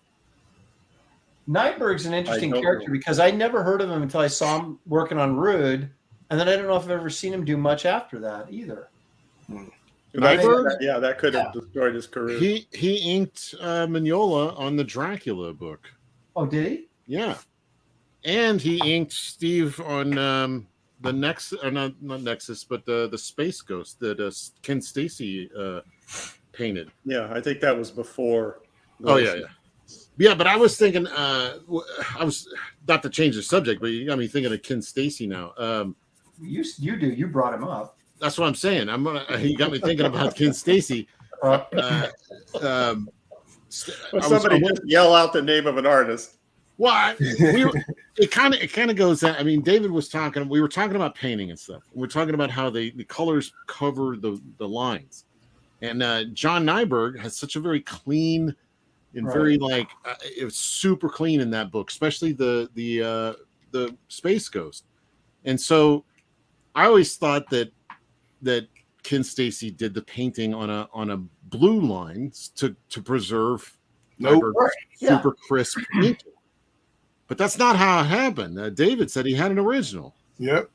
Nyberg's an interesting don't character know. because I never heard of him until I saw him working on Rude. And then I don't know if I've ever seen him do much after that either. Nyberg? Yeah, that could have destroyed his career. He inked Mignola on the Dracula book. Oh, did he? Yeah. And he inked Steve on the Nexus, or not Nexus, but the Space Ghost that Ken Stacy painted. Yeah, I think that was before. Oh, yeah. Yeah, but I was thinking, I was not to change the subject, but you got me thinking of Ken Stacy now. You do. You brought him up. That's what I'm saying. You got me thinking about Ken Stacy. Somebody just yell out the name of an artist. Well, it kind of goes. I mean, David was talking. We were talking about painting and stuff. We're talking about how the colors cover the lines, and John Nyberg has such a very clean and very it was super clean in that book, especially the Space Ghost. And so I always thought that Ken Stacy did the painting on a blue line to preserve Nyberg's super crisp painting. But that's not how it happened. David said he had an original. Yep,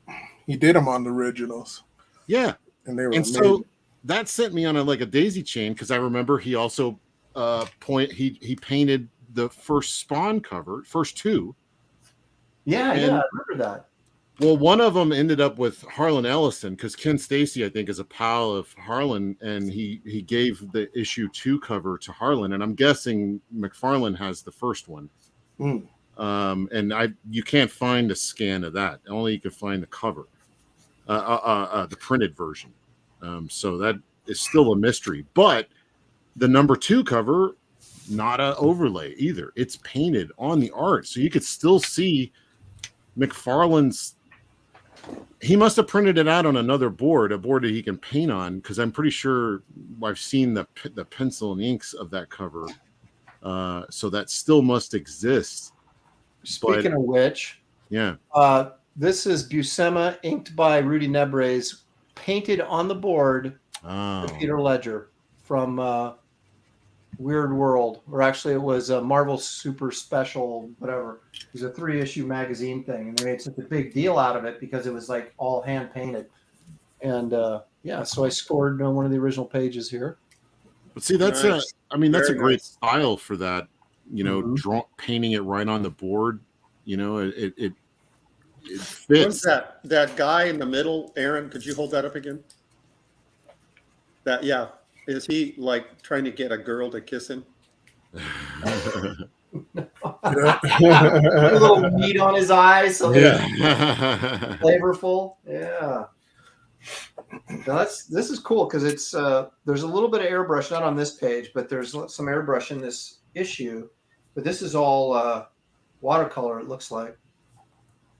he did them on the originals. Yeah, and they were amazing. So that sent me on a daisy chain because I remember he also he painted the first Spawn cover, first two. Yeah, I remember that. Well, one of them ended up with Harlan Ellison because Ken Stacy, I think, is a pal of Harlan, and he gave the issue 2 cover to Harlan, and I'm guessing McFarlane has the first one. And you can't find a scan of that. Only you can find the cover, the printed version. So that is still a mystery. But the number 2 cover, not an overlay either. It's painted on the art, so you could still see McFarlane's. He must have printed it out on another board, a board that he can paint on, because I'm pretty sure I've seen the pencil and inks of that cover. So that still must exist. Speaking of which, this is Buscema inked by Rudy Nebres, painted on the board for Peter Ledger from Weird World, or actually it was a Marvel Super Special, whatever. It was a 3-issue magazine thing, and they made such a big deal out of it because it was like all hand painted. And so I scored one of the original pages here. But see, that's that's a great style for that. You know, painting it right on the board. You know, it fits. What's that guy in the middle? Aaron, could you hold that up again? Is he like trying to get a girl to kiss him? A little meat on his eyes, so flavorful. Yeah. Now this is cool because it's there's a little bit of airbrush, not on this page, but there's some airbrush in this issue. But this is all watercolor. It looks like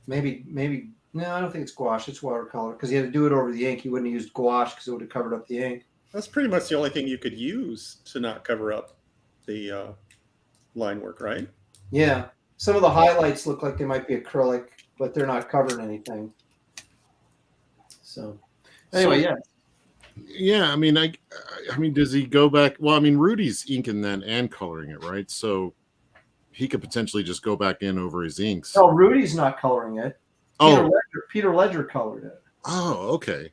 maybe no, I don't think it's gouache. It's watercolor because he had to do it over the ink. He wouldn't have used gouache because it would have covered up the ink. That's pretty much the only thing you could use to not cover up the line work, right? Yeah. Some of the highlights look like they might be acrylic, but they're not covering anything. So anyway, yeah. I mean, does he go back? Well, I mean, Rudy's inking that and coloring it, right? So he could potentially just go back in over his inks. No, Rudy's not coloring it. Peter Ledger colored it. Oh, okay.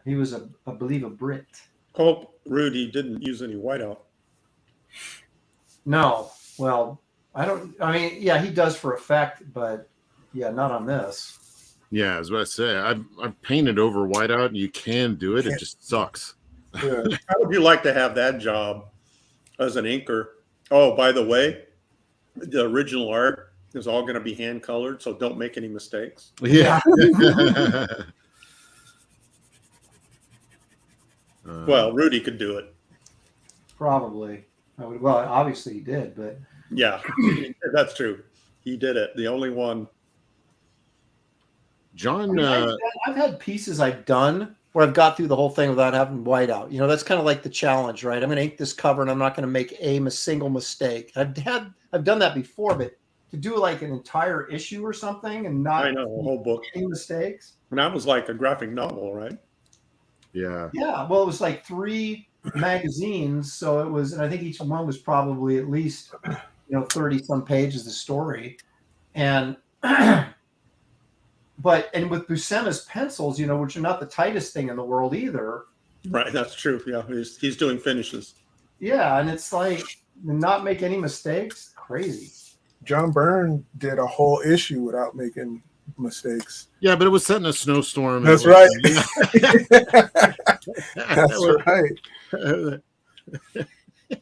He was, I believe, a Brit. Hope Rudy didn't use any whiteout. No. Well, he does for effect, but not on this. Yeah, I was about to say, I've painted over whiteout, and you can do it. It just sucks. Yeah. How would you like to have that job as an inker? Oh, by the way, the original art is all going to be hand colored, so don't make any mistakes. Yeah. Well, Rudy could do it. Probably. Well, obviously he did, but Yeah, that's true. He did it. The only one. John, I've had pieces I've done where I've got through the whole thing without having whiteout. You know, that's kind of like the challenge, right? I'm going to ink this cover and I'm not going to make a single mistake. I've done that before, but to do like an entire issue or something and not I know, a whole book. any mistakes. And that was like a graphic novel, right? yeah. Yeah, well, it was like 3 magazines, so it was, and I think each one was probably at least 30 some pages of story, and but with Buscema's pencils, which are not the tightest thing in the world either. Right, that's true. Yeah, he's doing finishes. Yeah, and it's like not make any mistakes. Crazy. John Byrne did a whole issue without making mistakes. Yeah, but it was set in a snowstorm. That's right. That's right.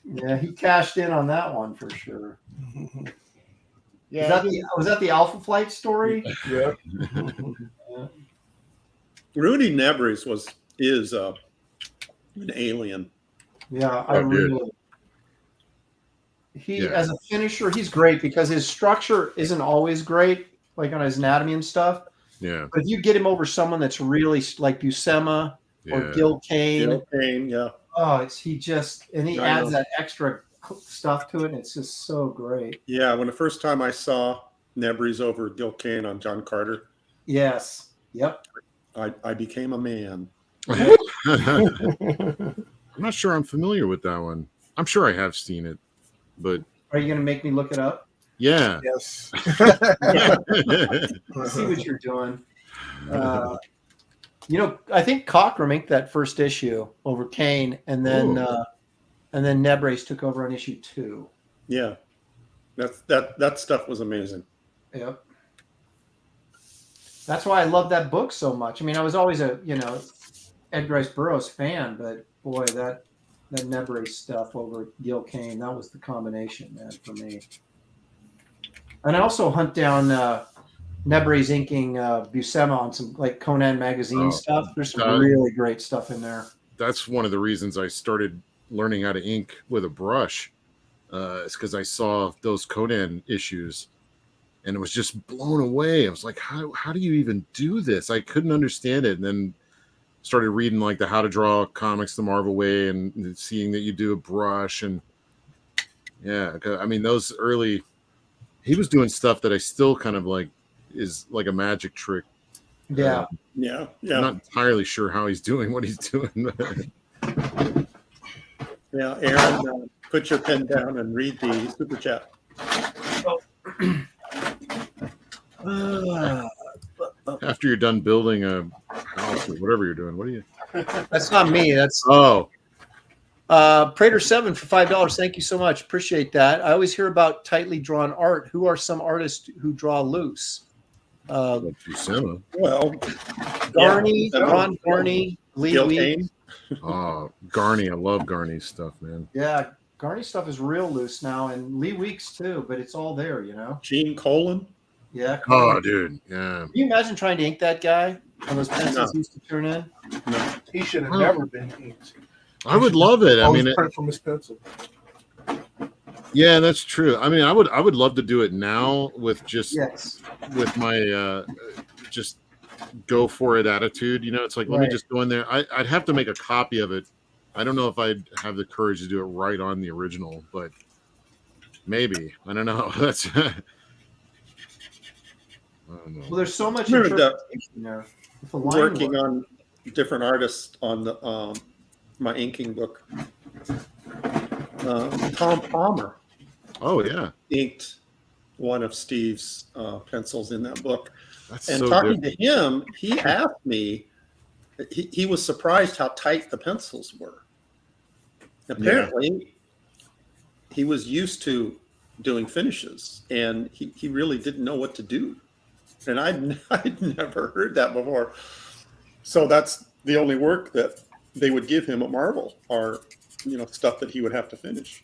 Yeah, he cashed in on that one for sure. Yeah. Was that the Alpha Flight story? Yeah. Rudy Nebres is an alien. Yeah, Oh, dude. As a finisher, he's great because his structure isn't always great, like on his anatomy and stuff. Yeah. But if you get him over someone that's really like Buscema or Gil Kane, Yeah. oh, he adds that extra stuff to it, and it's just so great. Yeah, when the first time I saw Nebres over Gil Kane on John Carter, Yes. Yep. I became a man. I'm not sure I'm familiar with that one. I'm sure I have seen it, but Are you going to make me look it up? yeah. Yes. See what you're doing. I think Cockrum inked that first issue over Kane, and then Nebres took over on issue 2. Yeah, that stuff was amazing. Yep. That's why I love that book so much. I mean, I was always a Edgar Rice Burroughs fan, but boy, that Nebres stuff over Gil Kane, that was the combination, man, for me. And I also hunt down Nebres inking Buscema on some like Conan magazine stuff. There's some really great stuff in there. That's one of the reasons I started learning how to ink with a brush. It's because I saw those Conan issues and it was just blown away. I was like, how do you even do this? I couldn't understand it. And then started reading like the How to Draw Comics the Marvel Way and seeing that you do a brush. And yeah, I mean, those early, he was doing stuff that I still kind of like is like a magic trick. Yeah. Yeah. I'm not entirely sure how he's doing what he's doing. Yeah, Aaron, put your pen down and read the super chat. After you're done building a house or whatever you're doing, what are you? That's not me. That's Prater 7 for $5. Thank you so much. Appreciate that. I always hear about tightly drawn art. Who are some artists who draw loose? Buscema. Well, Garney, Ron Garney, Lee Gil Weeks. Kane. Oh, Garney. I love Garney's stuff, man. Yeah, Garney stuff is real loose now, and Lee Weeks too, but it's all there, Gene Colan. Yeah. Oh, dude. Yeah. Can you imagine trying to ink that guy on those pencils he used to turn in? No. He should have never been inked. I would love it. I mean, print from his pencil. yeah, that's true. I mean, I would love to do it now with just with my just go for it attitude. It's like, let me just go in there. I'd have to make a copy of it. I don't know if I'd have the courage to do it right on the original, but maybe. I don't know. That's I don't know. Well, there's so much Remember interpretation there. working on different artists on the my inking book. Tom Palmer. Oh yeah, inked one of Steve's pencils in that book. that's And so talking different. to him, he asked me. He was surprised how tight the pencils were. Apparently, he was used to doing finishes, and he really didn't know what to do. And I'd never heard that before. So that's the only work that they would give him a Marvel or stuff that he would have to finish.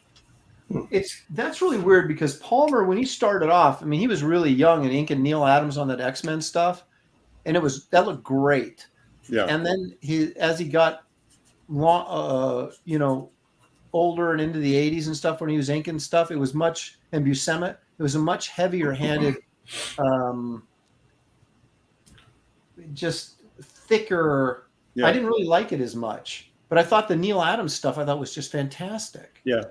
That's really weird because Palmer, when he started off, I mean, he was really young and inking Neil Adams on that X-Men stuff, and that looked great. Yeah. And then as he got older and into the 80s and stuff, when he was inking stuff, it was much, and Buscema, it was a much heavier handed, just thicker. Yeah. I didn't really like it as much, but I thought the Neil Adams stuff I thought was just fantastic. Yeah.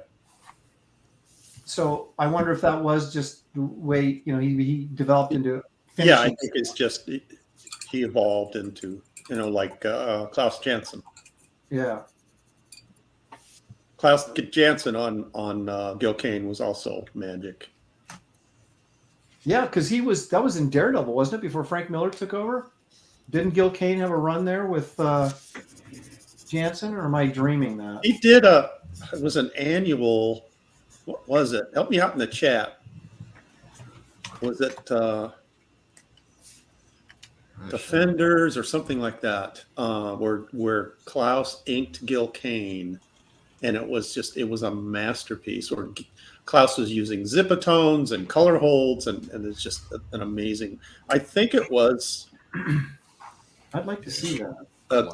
So I wonder if that was just the way, he developed into. Yeah, I think it's just he evolved into, like Klaus Janson. Yeah. Klaus Janson on Gil Kane was also magic. Yeah, because that was in Daredevil, wasn't it? Before Frank Miller took over, didn't Gil Kane have a run there with Janson, or am I dreaming that? He did it was an annual. What was it? Help me out in the chat. Was it Defenders or something like that? Where Klaus inked Gil Kane, and it was a masterpiece. Where Klaus was using zipatones and color holds, and it's just an amazing. I think it was. I'd like to see that.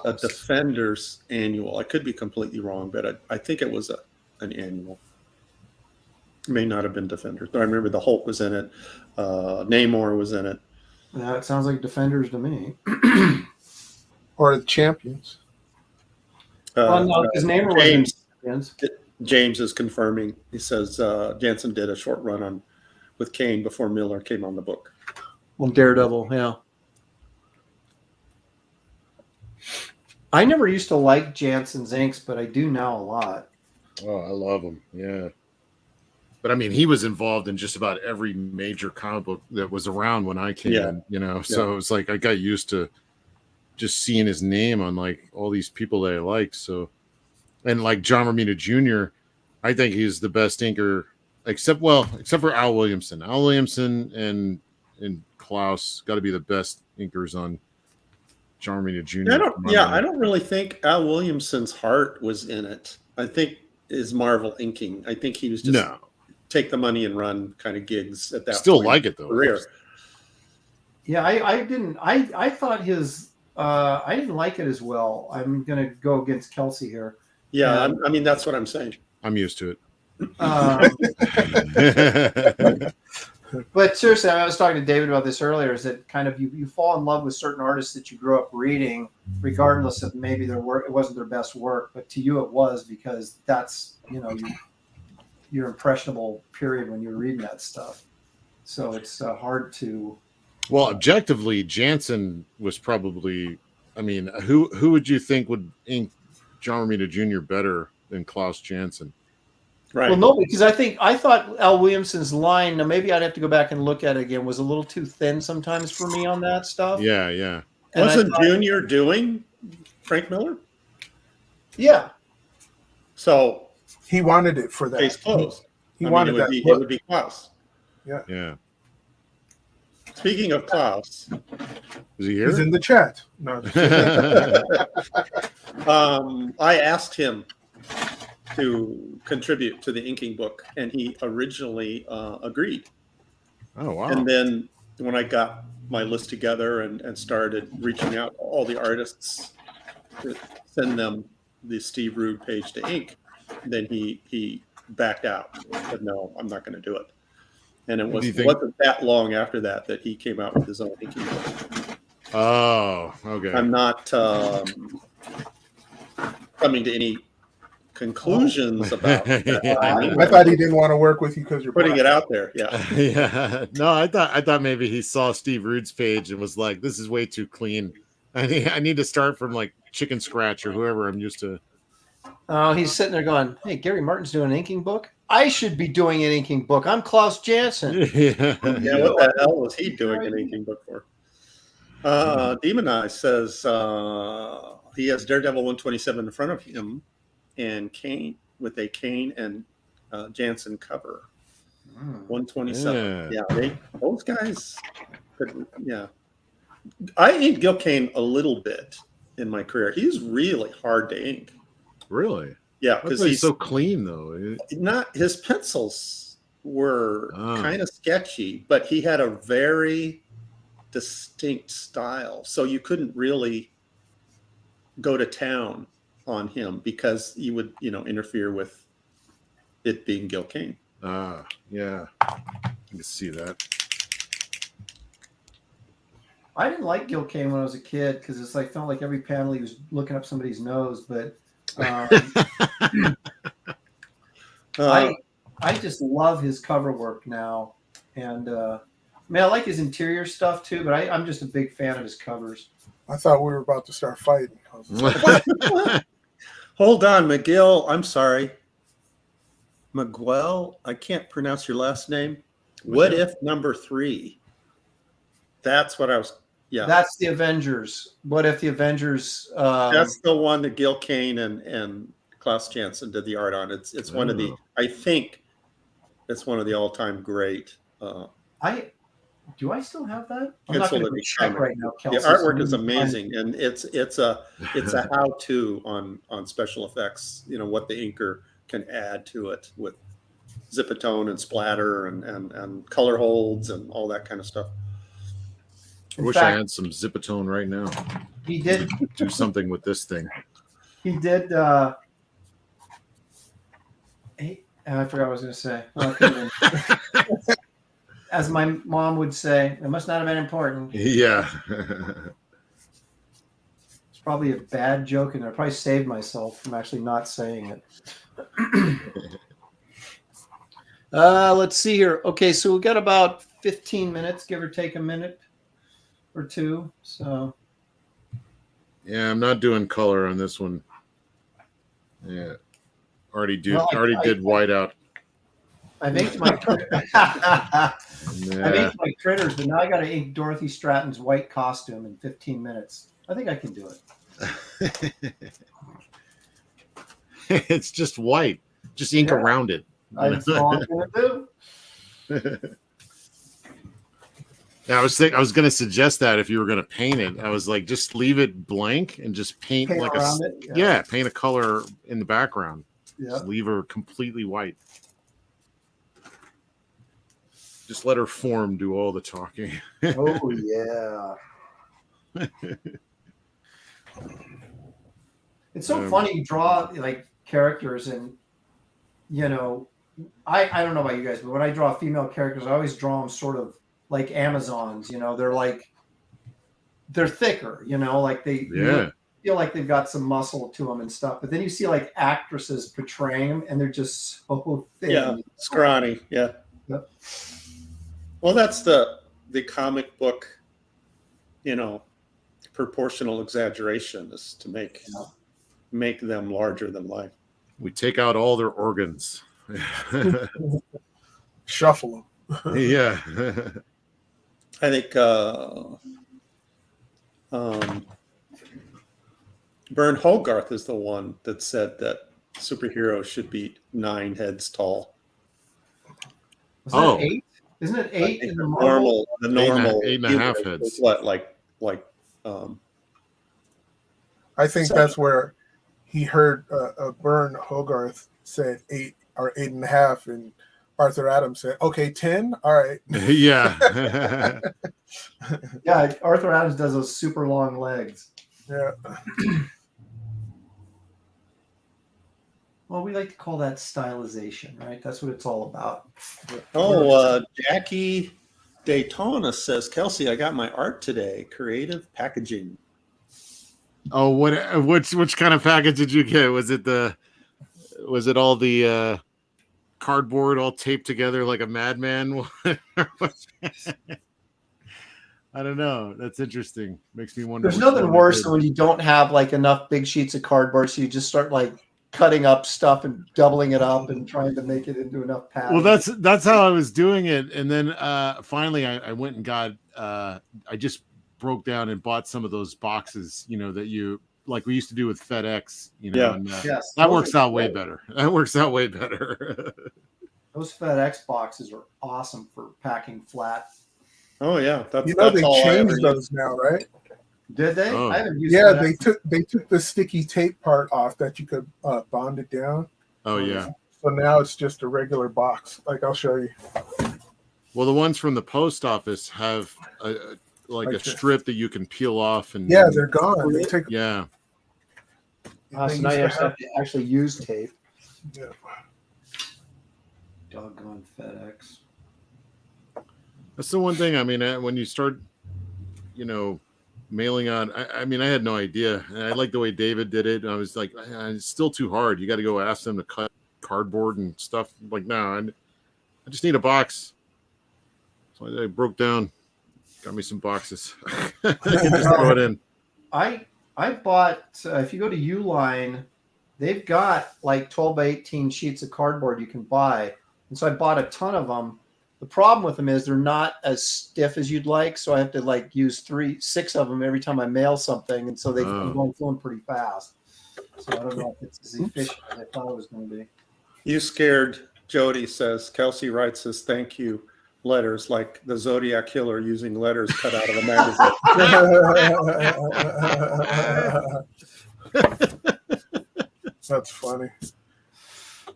A Defenders annual. I could be completely wrong, but I think it was an annual. May not have been Defenders, but I remember the Hulk was in it. Namor was in it. It sounds like Defenders to me. Or the Champions. Well, no, because Namor was in Champions. James is confirming. He says Janson did a short run with Kane before Miller came on the book. Well, Daredevil, yeah. I never used to like Janson's inks, but I do now a lot. Oh, I love him. Yeah. But I mean, he was involved in just about every major comic book that was around when I came in, so it's like I got used to just seeing his name on like all these people that I like. So, and like John Romita Jr., I think he's the best inker, except for Al Williamson. Al Williamson and Klaus got to be the best inkers on John Romita Jr. I don't really think Al Williamson's heart was in it. I think is Marvel inking. I think he was just take the money and run kind of gigs at that. Still like it though. Career. Yeah, I didn't. I thought his. I didn't like it as well. I'm gonna go against Kelsey here. Yeah, I mean that's what I'm saying. I'm used to it. But seriously, I was talking to David about this earlier. Is that kind of you fall in love with certain artists that you grew up reading, regardless of maybe their work. It wasn't their best work, but to you it was because that's your impressionable period when you were reading that stuff. So it's hard to. Well, objectively, Janson was probably. I mean, who would you think would ink John Romita Jr. better than Klaus Janson? Right. Well, no, because I thought Al Williamson's line. Now maybe I'd have to go back and look at it again. Was a little too thin sometimes for me on that stuff. Yeah, yeah. And wasn't Junior doing Frank Miller? Yeah. So he wanted it for that. Case closed. He wanted that. It would be Klaus. Yeah. Yeah. Speaking of Klaus, is he here? He's in the chat. No. I asked him to contribute to the inking book, and he originally agreed. Oh wow! And then when I got my list together and started reaching out to all the artists to send them the Steve Rude page to ink, then he backed out. Said no, I'm not going to do it. And it wasn't that long after that he came out with his own inking book. Oh, okay. I'm not coming to any conclusions about that. I thought he didn't want to work with you because you're putting it out there. Yeah. Yeah. No, I thought maybe he saw Steve Rude's page and was like, this is way too clean. I need to start from like Chicken Scratch or whoever I'm used to. Oh, he's sitting there going, hey, Gary Martin's doing an inking book. I should be doing an inking book. I'm Klaus Janson. Yeah, what the hell was he doing an inking book for? Demon Eye says he has Daredevil 127 in front of him and Kane with a Kane and Janson cover. 127. Yeah, those guys. I ink Gil Kane a little bit, in my career. He's really hard to ink. Really? Yeah, because he's so clean though. Not his pencils were kind of sketchy, but he had a very distinct style. So you couldn't really go to town on him because you would, interfere with it being Gil Kane. Yeah. I can see that. I didn't like Gil Kane when I was a kid because it's like felt like every panel he was looking up somebody's nose. But I just love his cover work now, and I like his interior stuff too. But I'm just a big fan of his covers. I thought we were about to start fighting. Hold on, McGill. I'm sorry, Miguel. I can't pronounce your last name. What if number 3? That's what I was. Yeah, that's the Avengers. What if the Avengers? That's the one that Gil Kane and Klaus Janson did the art on. It's one of the. I think it's one of the all-time great. Do I still have that? I'm not going to check right now. Kelsey. The artwork is amazing, and it's a how-to on special effects. What the inker can add to it with zipatone and splatter and color holds and all that kind of stuff. I wish I had some zipatone right now. He did do something with this thing. He did. I forgot what I was going to say. As my mom would say, it must not have been important. Yeah. It's probably a bad joke, and I probably saved myself from actually not saying it. Let's see here. Okay, so we've got about 15 minutes, give or take a minute or two. So yeah, I'm not doing color on this one. Yeah, already did whiteout. I made my critters, but now I got to ink Dorothy Stratton's white costume in 15 minutes. I think I can do it. It's just white. Just ink around it. That's all I'm gonna do. Yeah, I was going to suggest that if you were going to paint it, I was like, just leave it blank and just paint like paint a color in the background. Yeah. Just leave her completely white. Just let her form do all the talking. Oh yeah. It's so funny you draw like characters, and I don't know about you guys, but when I draw female characters, I always draw them sort of like Amazons. They're thicker. Like they feel like they've got some muscle to them and stuff. But then you see like actresses portraying them, and they're just so thin. Yeah, scrawny. Yeah. Yep. Well, that's the comic book, proportional exaggeration is to make them larger than life. We take out all their organs. Shuffle them. Yeah. I think Bern Hogarth is the one that said that superheroes should be 9 heads tall. Was that 8? Isn't it 8 in the normal? The normal 8.5 heads. What like? I think that's where he heard Bern Hogarth said 8 or 8.5, and Arthur Adams said, "Okay, 10. All right." Yeah. Yeah, Arthur Adams does those super long legs. Yeah. Well, we like to call that stylization, right? That's what it's all about. Jackie Daytona says, Kelsey, I got my art today. Creative packaging. Oh, which kind of package did you get? Was it all the cardboard all taped together like a madman? I don't know. That's interesting. Makes me wonder. There's nothing worse than when you don't have like enough big sheets of cardboard, so you just start like cutting up stuff and doubling it up and trying to make it into enough padding. Well, that's how I was doing it, and then finally I went and got. I just broke down and bought some of those boxes, that you like we used to do with FedEx. And, yes, that works out way better. That works out way better. Those FedEx boxes are awesome for packing flat. Oh yeah, they changed those now, right? Did they? Oh. I haven't used Yeah, FedEx. they took the sticky tape part off that you could bond it down. Oh yeah. So now it's just a regular box. Like I'll show you. Well, the ones from the post office have like a Like this. strip that you can peel off, and Yeah, they're gone. They take. yeah. So they now used you to have to actually use tape. Yeah. Doggone FedEx. That's the one thing. I mean, when you start, mailing on. I mean, I had no idea. And I like the way David did it. And I was like, it's still too hard. You got to go ask them to cut cardboard and stuff. Like, no, I just need a box. So I broke down, got me some boxes. I can just throw it in. I bought, if you go to Uline, they've got like 12 by 18 sheets of cardboard you can buy. And so I bought a ton of them. The problem with them is they're not as stiff as you'd like. So I have to like use 6 of them every time I mail something. And so I'm going through them pretty fast. So I don't know if it's as efficient as I thought it was going to be. You scared Jody, says Kelsey writes his thank you letters like the Zodiac Killer using letters cut out of a magazine. That's funny.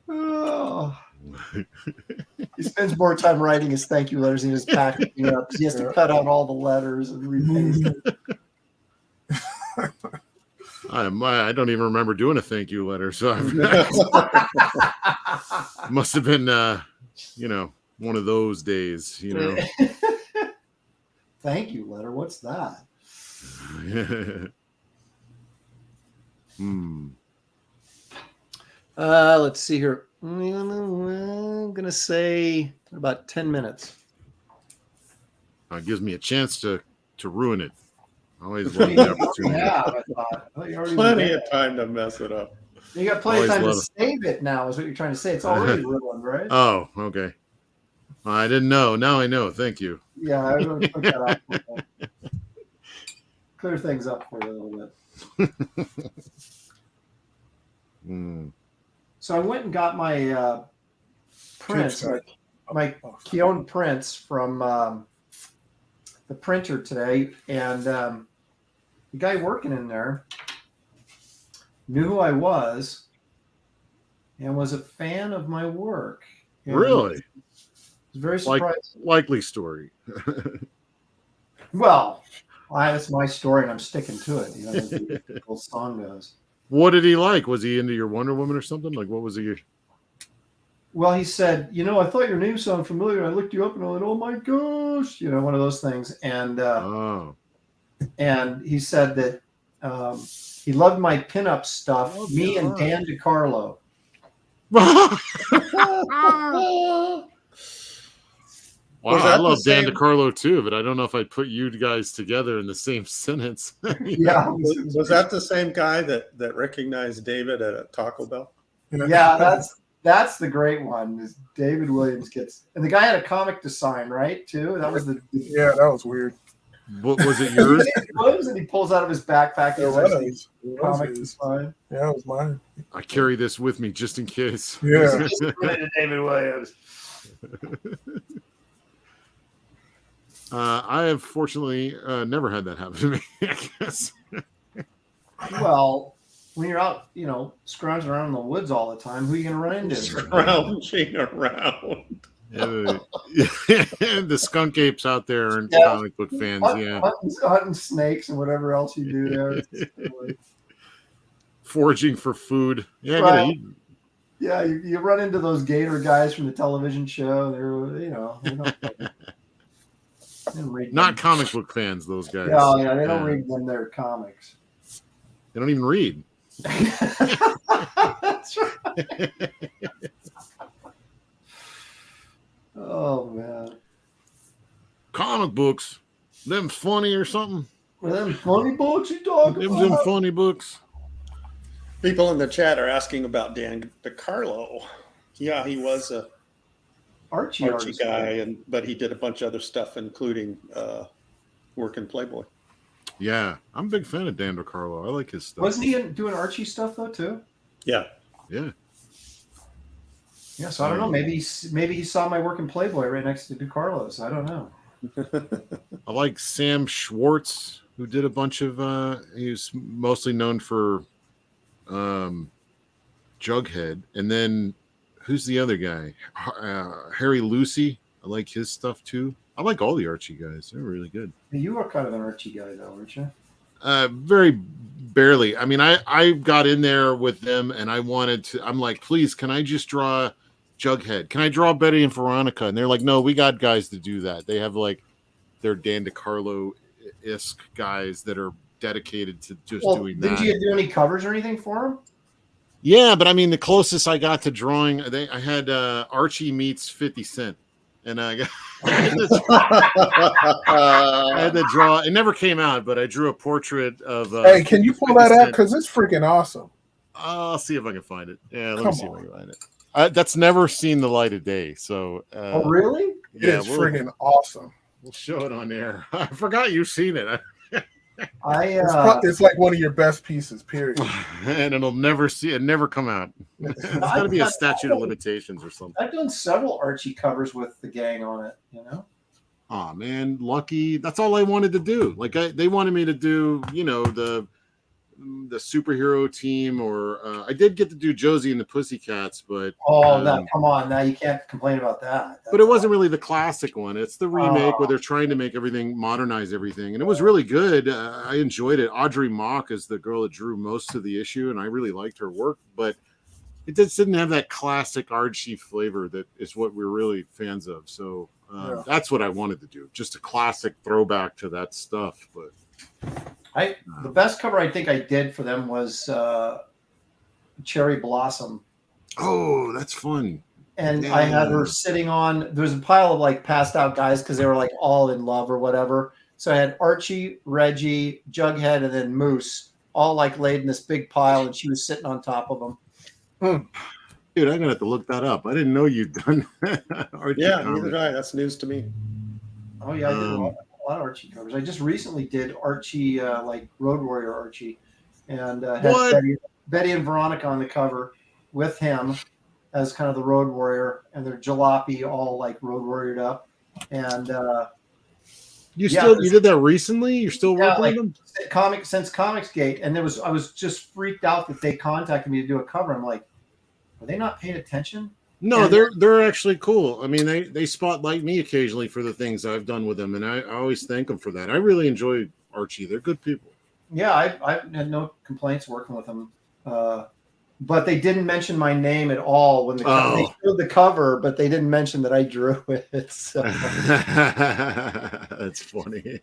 Oh. He spends more time writing his thank you letters than his packaging up because he has to cut out all the letters and repaste it. I don't even remember doing a thank you letter, so must have been one of those days, Thank you letter. What's that? Let's see here. I'm gonna say about 10 minutes. It gives me a chance to ruin it. I always love the opportunity. Yeah, I thought. Plenty of time to mess it up. You got plenty of time to save it now, is what you're trying to say. It's already ruined, right? Oh, okay. I didn't know. Now I know. Thank you. Yeah, I'm going to put that out. Clear things up for you a little bit. So I went and got my prints, my Keown prints from the printer today, and the guy working in there knew who I was and was a fan of my work. And really? I was very surprised. Likely story. Well, that's my story, and I'm sticking to it. As the old song goes. What did he like? Was he into your Wonder Woman or something? Like, what was he? Well, he said, I thought your name sounded familiar. I looked you up and I went, oh my gosh, one of those things. And and he said that he loved my pinup stuff. Me and Dan DiCarlo. Wow, I love Dan DiCarlo too, but I don't know if I'd put you guys together in the same sentence. Yeah. Was that the same guy that recognized David at a Taco Bell? Yeah, that's the great one. Is David Williams and the guy had a comic to sign, right? Too. That was that was weird. What was it? Yours? Williams, and he pulls out of his backpack. Comic to sign. Yeah, it was mine. I carry this with me just in case. Yeah. David Williams. I have fortunately never had that happen to me, I guess. Well, when you're out, scrounging around in the woods all the time, who are you going to run into? Scrounging around. The skunk apes out there and comic book fans, hunting snakes and whatever else you do there. Foraging for food. Yeah, right. Gotta eat. Yeah, you run into those gator guys from the television show. They're, not comic book fans, those guys. Yeah, they don't read them their comics. They don't even read. That's right. Oh man. Comic books. Them funny or something? Well, them funny books you talking about? Them funny books. People in the chat are asking about Dan DiCarlo. Yeah, he was a Archie guy, but he did a bunch of other stuff, including work in Playboy. Yeah, I'm a big fan of Dan DiCarlo. I like his stuff. Wasn't he doing Archie stuff though too? Yeah. Yeah. Yeah, so I don't know. Maybe he saw my work in Playboy right next to DiCarlo's. I don't know. I like Sam Schwartz, who did a bunch of. He's mostly known for Jughead, and then who's the other guy? Harry Lucy. I like his stuff too. I like all the Archie guys. They're really good. You are kind of an Archie guy, though, aren't you? Very barely. I mean, I got in there with them, and I wanted to. I'm like, please, can I just draw Jughead? Can I draw Betty and Veronica? And they're like, no, we got guys to do that. They have like their Dan DeCarlo-esque guys that are dedicated to just doing that. Did you do any covers or anything for them? Yeah, but I mean, the closest I got to drawing, I had Archie meets 50 Cent. And I had to draw. It never came out, but I drew a portrait of. Hey, can you pull that out? Because it's freaking awesome. I'll see if I can find it. Yeah, let me see if I can find it. That's never seen the light of day. So. Oh, really? Yeah, it's freaking awesome. We'll show it on air. I forgot you've seen it. It's like one of your best pieces, period. And it'll never come out. It's got to be a statute of limitations or something. I've done several Archie covers with the gang on it, you know. Oh man, lucky. That's all I wanted to do. Like they wanted me to do, the superhero team, or I did get to do Josie and the Pussycats, but no, come on, now you can't complain about that. But it wasn't really the classic one. It's the remake where they're trying to make everything, modernize everything, and it was really good. I enjoyed it. Audrey Mock is the girl that drew most of the issue, and I really liked her work, but it just didn't have that classic Archie flavor that is what we're really fans of. So that's what I wanted to do, just a classic throwback to that stuff. But the best cover I think I did for them was Cherry Blossom. Oh, that's fun. And I had her sitting on, there's a pile of like passed out guys because they were like all in love or whatever. So I had Archie, Reggie, Jughead, and then Moose all like laid in this big pile, and she was sitting on top of them. Dude, I'm gonna have to look that up. I didn't know you'd done Archie. Yeah, neither did I. That's news to me. Oh yeah, I did a lot of Archie covers. I just recently did Archie, like Road Warrior Archie, and had Betty and Veronica on the cover with him as kind of the Road Warrior, and their jalopy all like Road Warriored up. And you did that recently? You're still working with them? Since Comicsgate, and I was just freaked out that they contacted me to do a cover. I'm like, are they not paying attention? No, they're actually cool. I mean, they spotlight me occasionally for the things I've done with them, and I always thank them for that. I really enjoy Archie. They're good people. Yeah, I had no complaints working with them. But they didn't mention my name at all when they showed the cover, but they didn't mention that I drew it. So. That's funny.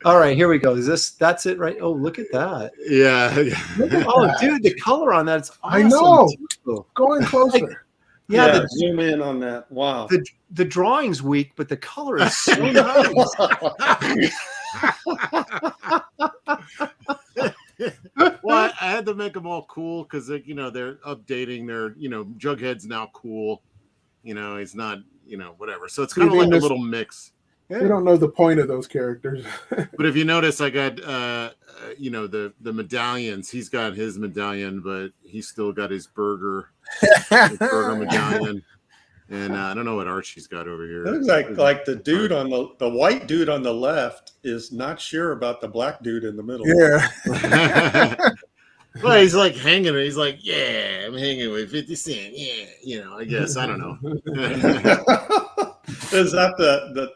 All right, here we go. That's it, right? Oh, look at that. Yeah. Dude, the color on that's awesome. I know. Going closer. Yeah, zoom in on that. Wow. The drawing's weak, but the color is so nice. Well, I had to make them all cool because they're updating their, Jughead's now cool. He's not, whatever. So it's kind of like a little mix. They don't know the point of those characters. But if you notice, I got, the medallions. He's got his medallion, but he's still got his burger medallion. And I don't know what Archie's got over here. It looks like the dude on the white dude on the left is not sure about the black dude in the middle. Yeah. Well, he's like hanging. He's like, yeah, I'm hanging with 50 Cent. Yeah, I guess. I don't know. Is that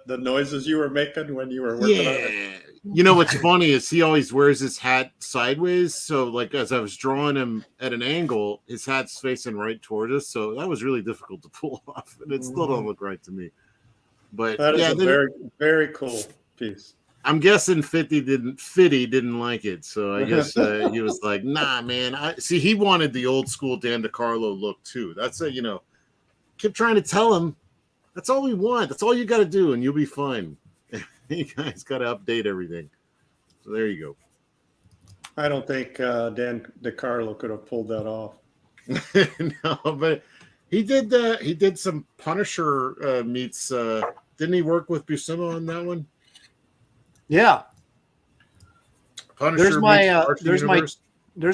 the noises you were making when you were working on it? What's funny is he always wears his hat sideways. So, like, as I was drawing him at an angle, his hat's facing right toward us. So that was really difficult to pull off, and it still don't look right to me. But that is a very, very cool piece. I'm guessing 50 didn't like it, so I guess he was like, "Nah, man." He wanted the old school Dan DeCarlo look too. That's kept trying to tell him. That's all we want. That's all you got to do, and you'll be fine. You guys got to update everything. So there you go. I don't think Dan DeCarlo could have pulled that off. No, but he did. He did some Punisher meets. Didn't he work with Buscema on that one? Yeah. Punisher there's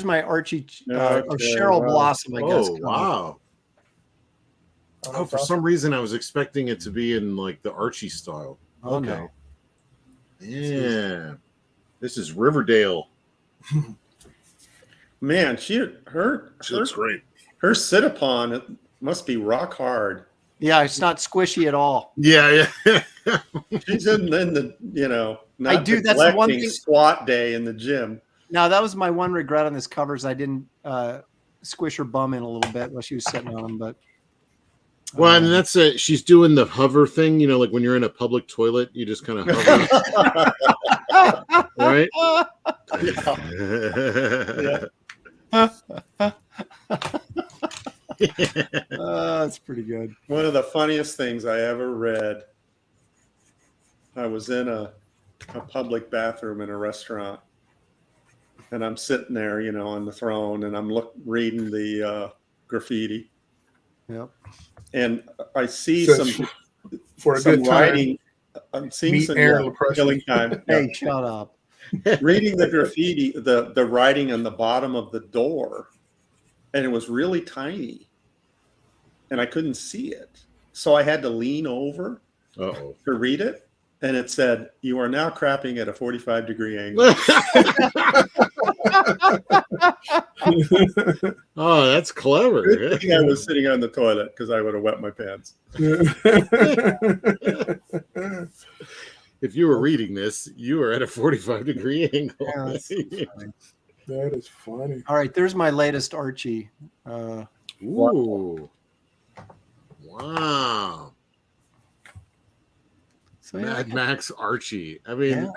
my Archie Cheryl Blossom, I guess. Oh wow. Oh, for some reason I was expecting it to be in like the Archie style. Okay. No. Yeah. This is Riverdale. Man, She looks great. her sit-upon, it must be rock hard. Yeah, it's not squishy at all. Yeah. She's in the not do. That's the one neglecting thing. squat day in the gym. Now that was my one regret on this cover is I didn't squish her bum in a little bit while she was sitting on them. But Well, and that's it. She's doing the hover thing, like when you're in a public toilet, you just kind of hover, right? That's pretty good. One of the funniest things I ever read. I was in a public bathroom in a restaurant, and I'm sitting there, on the throne, and I'm reading the graffiti, Yep. and I see So some for a good time, writing. I'm seeing meet some Aaron LaPresta. killing time. Hey, shut up. Reading the graffiti, the writing on the bottom of the door, and it was really tiny, and I couldn't see it, so I had to lean over Uh-oh. to read it, and it said, "You are now crapping at a 45-degree angle." Oh, that's clever. Good thing I was sitting on the toilet because I would have wet my pants. If you were reading this, you are at a 45-degree angle. Yeah, that's so funny. That is funny. All right, there's my latest Archie. Ooh. Wow. So Mad Max Archie. I mean,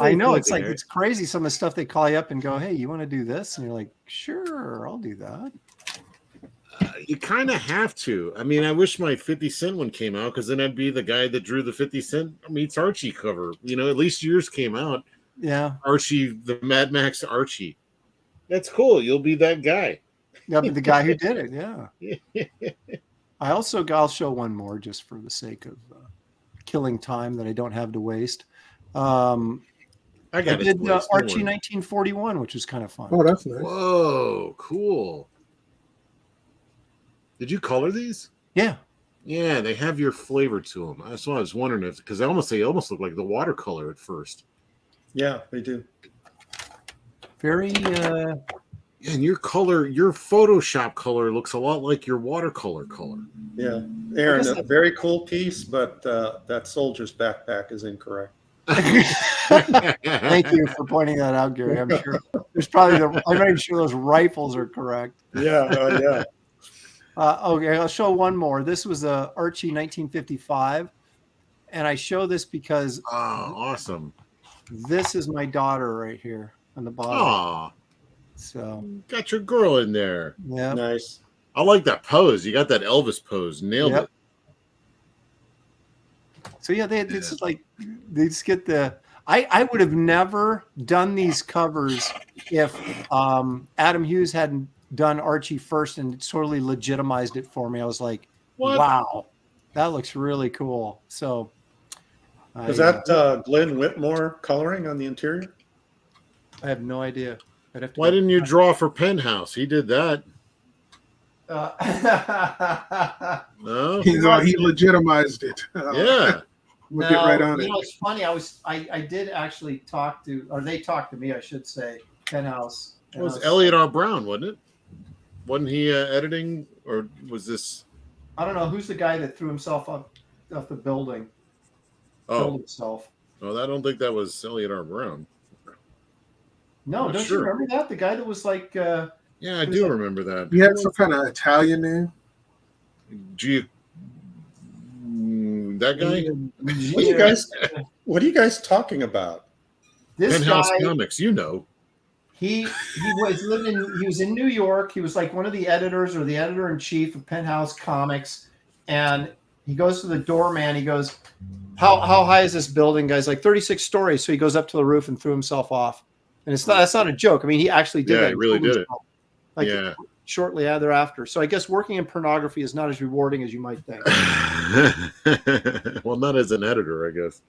I know it's it's crazy. Some of the stuff they call you up and go, "Hey, you want to do this?" And you're like, "Sure, I'll do that." You kind of have to. I mean, I wish my 50 Cent one came out because then I'd be the guy that drew the 50 Cent meets Archie cover. At least yours came out. Yeah. Archie, the Mad Max Archie. That's cool. You'll be that guy. Yeah, but the guy who did it. Yeah. I'll show one more just for the sake of killing time that I don't have to waste. I did Archie 1941, which was kind of fun. Oh, that's nice. Whoa, cool. Did you color these? Yeah. Yeah, they have your flavor to them. That's why I was wondering because they almost look like the watercolor at first. Yeah, they do. Very. And your color, your Photoshop color looks a lot like your watercolor color. Yeah, Aaron, a very cool piece, but that soldier's backpack is incorrect. Thank you for pointing that out, Gary. I'm sure there's probably I'm not even sure those rifles are correct. Yeah, yeah. Okay, I'll show one more. This was a Archie 1955, and I show this because awesome. This is my daughter right here on the bottom. Aw. So got your girl in there. Yeah. Nice. I like that pose. You got that Elvis pose. Nailed it. So yeah, it's just like they just get the. I would have never done these covers if Adam Hughes hadn't done Archie first and totally legitimized it for me. I was like, what? Wow, that looks really cool. So is that Glenn Whitmore coloring on the interior? I have no idea. Why didn't you draw for Penthouse? He did that. No, he legitimized it. Yeah. We'll get right on it. It's funny. I did actually talk to, or they talked to me, I should say, Penthouse. It was Elliot R. Brown, wasn't it? Wasn't he editing, or was this? I don't know. Who's the guy that threw himself off the building? Killed himself. Oh, I don't think that was Elliot R. Brown. No, don't you remember that? The guy that was like... yeah, I do remember that. He had some kind of Italian name. That guy? What are you guys talking about? This Penthouse guy, Comics, you know. He was in New York. He was like one of the editors or the editor-in-chief of Penthouse Comics. And he goes to the doorman. He goes, how high is this building? Guy's like 36 stories. So he goes up to the roof and threw himself off. And that's not a joke. I mean, he actually did that. Yeah, he really did it. Like shortly thereafter. So I guess working in pornography is not as rewarding as you might think. Well, not as an editor, I guess.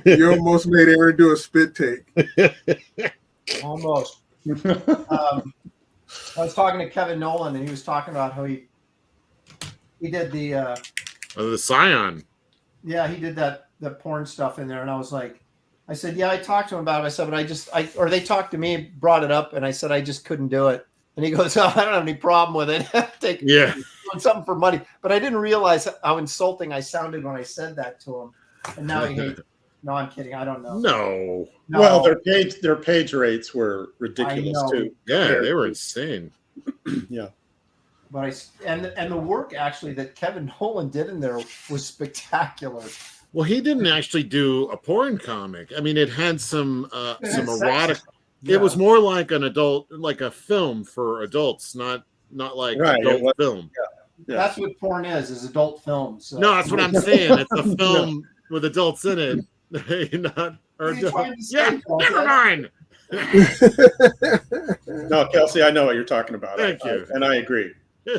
You almost made Aaron do a spit take. Almost. I was talking to Kevin Nolan, and he was talking about how he He did the Scion. Yeah, he did that porn stuff in there, and I was like, I said, yeah, I talked to him about it. I said, but or they talked to me, brought it up, and I said I just couldn't do it. And he goes, oh, I don't have any problem with it. Yeah, doing something for money. But I didn't realize how insulting I sounded when I said that to him. And now he hates. No, I'm kidding. I don't know. No. Well, their page rates were ridiculous too. Yeah, they were insane. Yeah. But and the work actually that Kevin Nolan did in there was spectacular. Well, he didn't actually do a porn comic. I mean, it had some erotic. Yeah. It was more like an adult, like a film for adults, not like adult film. Yeah. That's what porn is adult films. So. No, that's what I'm saying. It's a film with adults in it. Never mind. No, Kelsey, I know what you're talking about. Thank you. And I agree.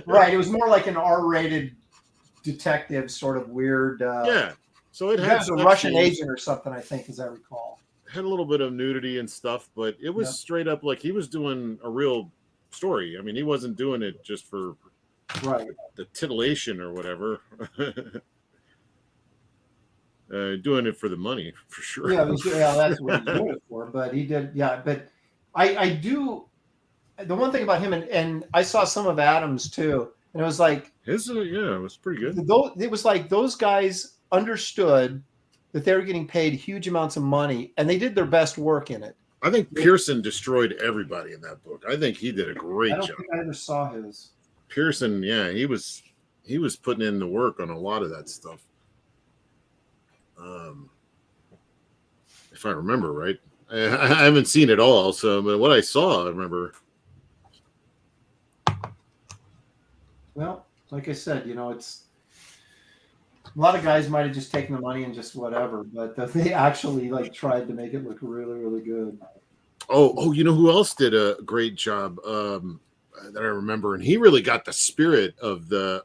Right. It was more like an R-rated detective sort of weird. Yeah. So it had a Russian agent or something, I think, as I recall. Had a little bit of nudity and stuff, but it was straight up like he was doing a real story. I mean, he wasn't doing it just for the titillation or whatever. Doing it for the money, for sure. Yeah, that's what he's doing it for. But he did, But I do. The one thing about him, and I saw some of Adam's too, and it was like it was pretty good. It was like those guys understood that they were getting paid huge amounts of money, and they did their best work in it. I think Pearson destroyed everybody in that book. I think he did a great job. I don't think I ever saw his. Pearson, he was putting in the work on a lot of that stuff. If I remember right, I haven't seen it all, so but what I saw, I remember. Well, like I said, it's a lot of guys might have just taken the money and just whatever, but they actually tried to make it look really, really good. Oh, you know who else did a great job that I remember, and he really got the spirit of that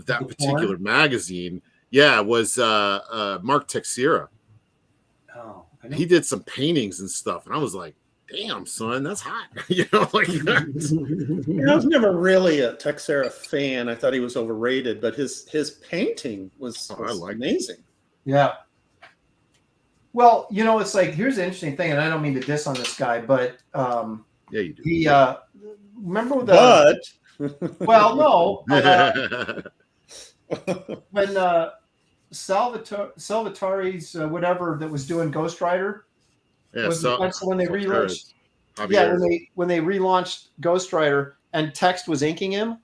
particular magazine. Yeah, was Mark Teixeira. Oh, he did some paintings and stuff, and I was like, "Damn, son, that's hot." I was never really a Teixeira fan. I thought he was overrated, but his painting was amazing. Yeah. Well, it's like here's the interesting thing, and I don't mean to diss on this guy, but yeah, you do. He remember the well, no. When Salvatore's whatever that was doing Ghost Rider, when they relaunched, when they relaunched Ghost Rider and Text was inking him,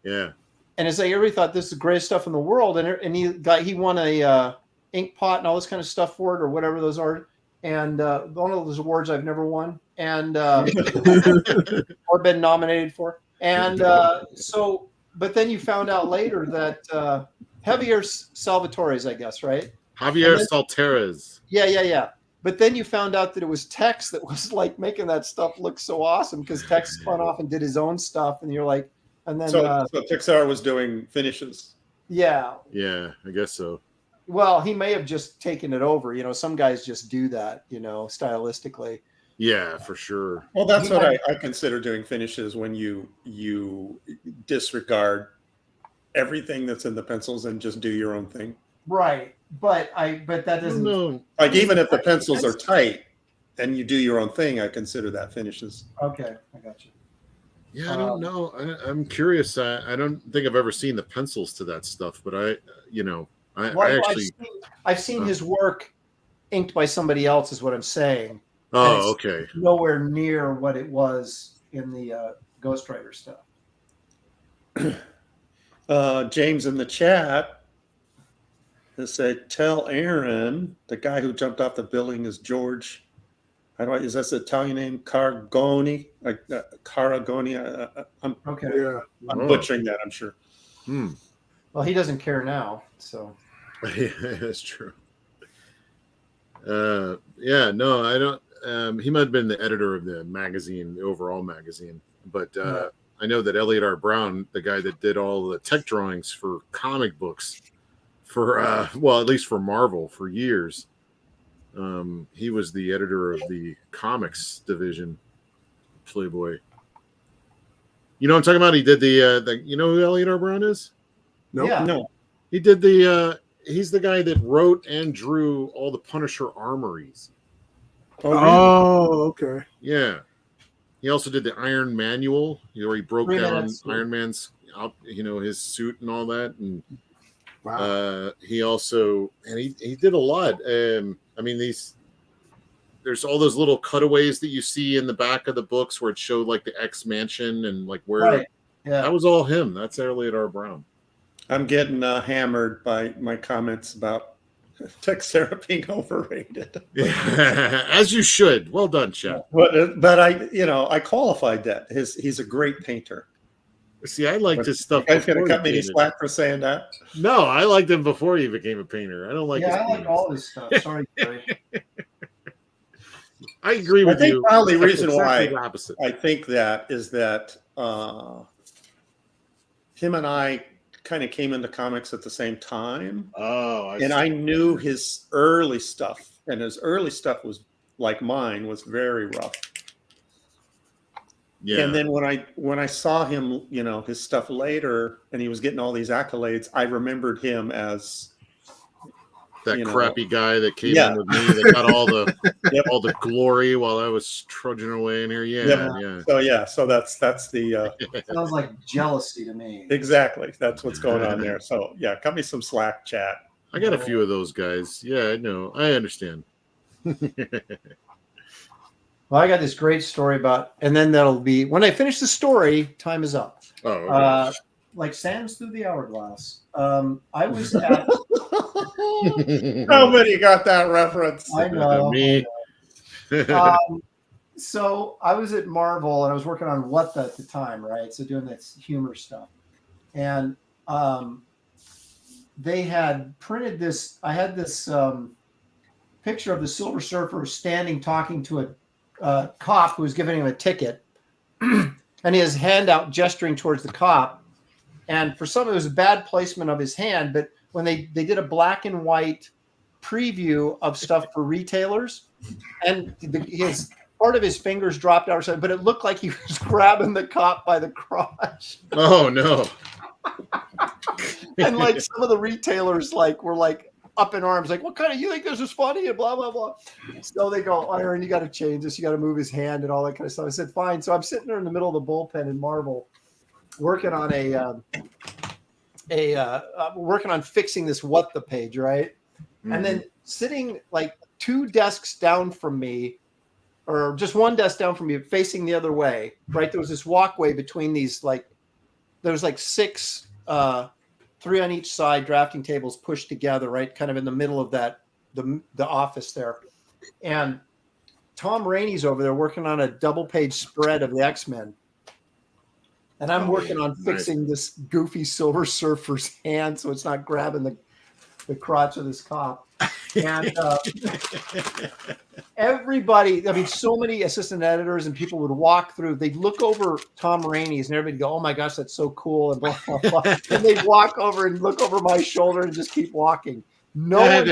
and it's like everybody thought this is the greatest stuff in the world, and he won a ink pot and all this kind of stuff for it or whatever those are, and one of those awards I've never won and or been nominated for, and so. But then you found out later that Javier Salvatore's, I guess, right? Javier Salterez. Yeah. But then you found out that it was Tex that was making that stuff look so awesome because Tex spun off and did his own stuff, and you're like, and then so Teixeira was doing finishes. Yeah. Yeah, I guess so. Well, he may have just taken it over. Some guys just do that, stylistically. Yeah, for sure. Well, that's what I consider doing finishes when you disregard everything that's in the pencils and just do your own thing. Right. But that doesn't even if the pencils are tight and you do your own thing, I consider that finishes. Okay, I got you. Yeah, I don't know. I'm curious. I don't think I've ever seen the pencils to that stuff, but I've seen his work inked by somebody else is what I'm saying. Oh, okay. Nowhere near what it was in the Ghost Rider stuff. James in the chat has said, "Tell Aaron the guy who jumped off the building is George. Is that the Italian name? Caragoni? Caragoni? I'm butchering that. I'm sure. Well, he doesn't care now, so yeah, that's true. No, I don't. He might have been the editor of the magazine, the overall magazine, but I know that Elliot R. Brown, the guy that did all the tech drawings for comic books, for at least for Marvel for years, he was the editor of the comics division, Playboy. You know what I'm talking about? He did the you know who Elliot R. Brown is? Nope. Yeah. No. He did the. He's the guy that wrote and drew all the Punisher armories. Oh, really? Oh, okay. Yeah. He also did the Iron Manual, where he broke 3 down minutes. Iron Man's out, his suit and all that. And Wow. he also, and he did a lot. I mean, there's all those little cutaways that you see in the back of the books where it showed like the X Mansion and like where Right. Yeah. that was all him. That's Elliot R. Brown. I'm getting hammered by my comments about Texera being overrated. As you should. Well done, Chef. But I qualified that. He's a great painter. See, I liked his stuff. You guys gonna before he cut me any painted. slack for saying that? No, I liked him before he became a painter. I don't like his I like paintings. all this stuff. Sorry, Gary. I agree with you. Probably the That's reason exactly why the opposite. I think that is that him and I kind of came into comics at the same time. Oh, And I knew his early stuff, and his early stuff was like mine, was very rough. yeah. And then when I saw him, his stuff later, and he was getting all these accolades, I remembered him as that crappy guy that came Yeah. in with me that got all the Yep. all the glory while I was trudging away in here. Yeah, yeah. So that's the Sounds like jealousy to me. exactly, that's what's going on there. So yeah, cut me some slack, chat. I got a few of those guys. Yeah, I know. I understand. Well, I got this great story about, and then that'll be when I finish the story. Time is up. Oh, okay. Like Sam's through the hourglass. I was at. Nobody got that reference. I know. Me. So I was at Marvel and I was working on What the at the time, right? So doing this humor stuff, and they had printed this. I had this picture of the Silver Surfer standing talking to a cop who was giving him a ticket, and he has his hand out gesturing towards the cop. And for some, it was a bad placement of his hand, but when they did a black and white preview of stuff for retailers, and his part of his fingers dropped out or something, but it looked like he was grabbing the cop by the crotch. Oh no. And like some of the retailers were up in arms, like, what kind of, you think this is funny? And blah, blah, blah. So they go, Iron, you got to change this. You got to move his hand and all that kind of stuff. I said, fine. So I'm sitting there in the middle of the bullpen in Marvel working on working on fixing this What the page, right? Mm-hmm. And then sitting like 2 desks down from me, or just 1 desk down from me, facing the other way, right? There was this walkway between these, there was 6 3 on each side drafting tables pushed together, right? Kind of in the middle of that, the office there. And Tom Rainey's over there working on a double page spread of the X-Men. And I'm working on fixing this goofy Silver Surfer's hand so it's not grabbing the crotch of this cop. And everybody, I mean, so many assistant editors and people would walk through. They'd look over Tom Rainey's and everybody go, oh my gosh, that's so cool. And blah, blah, blah. And they'd walk over and look over my shoulder and just keep walking. No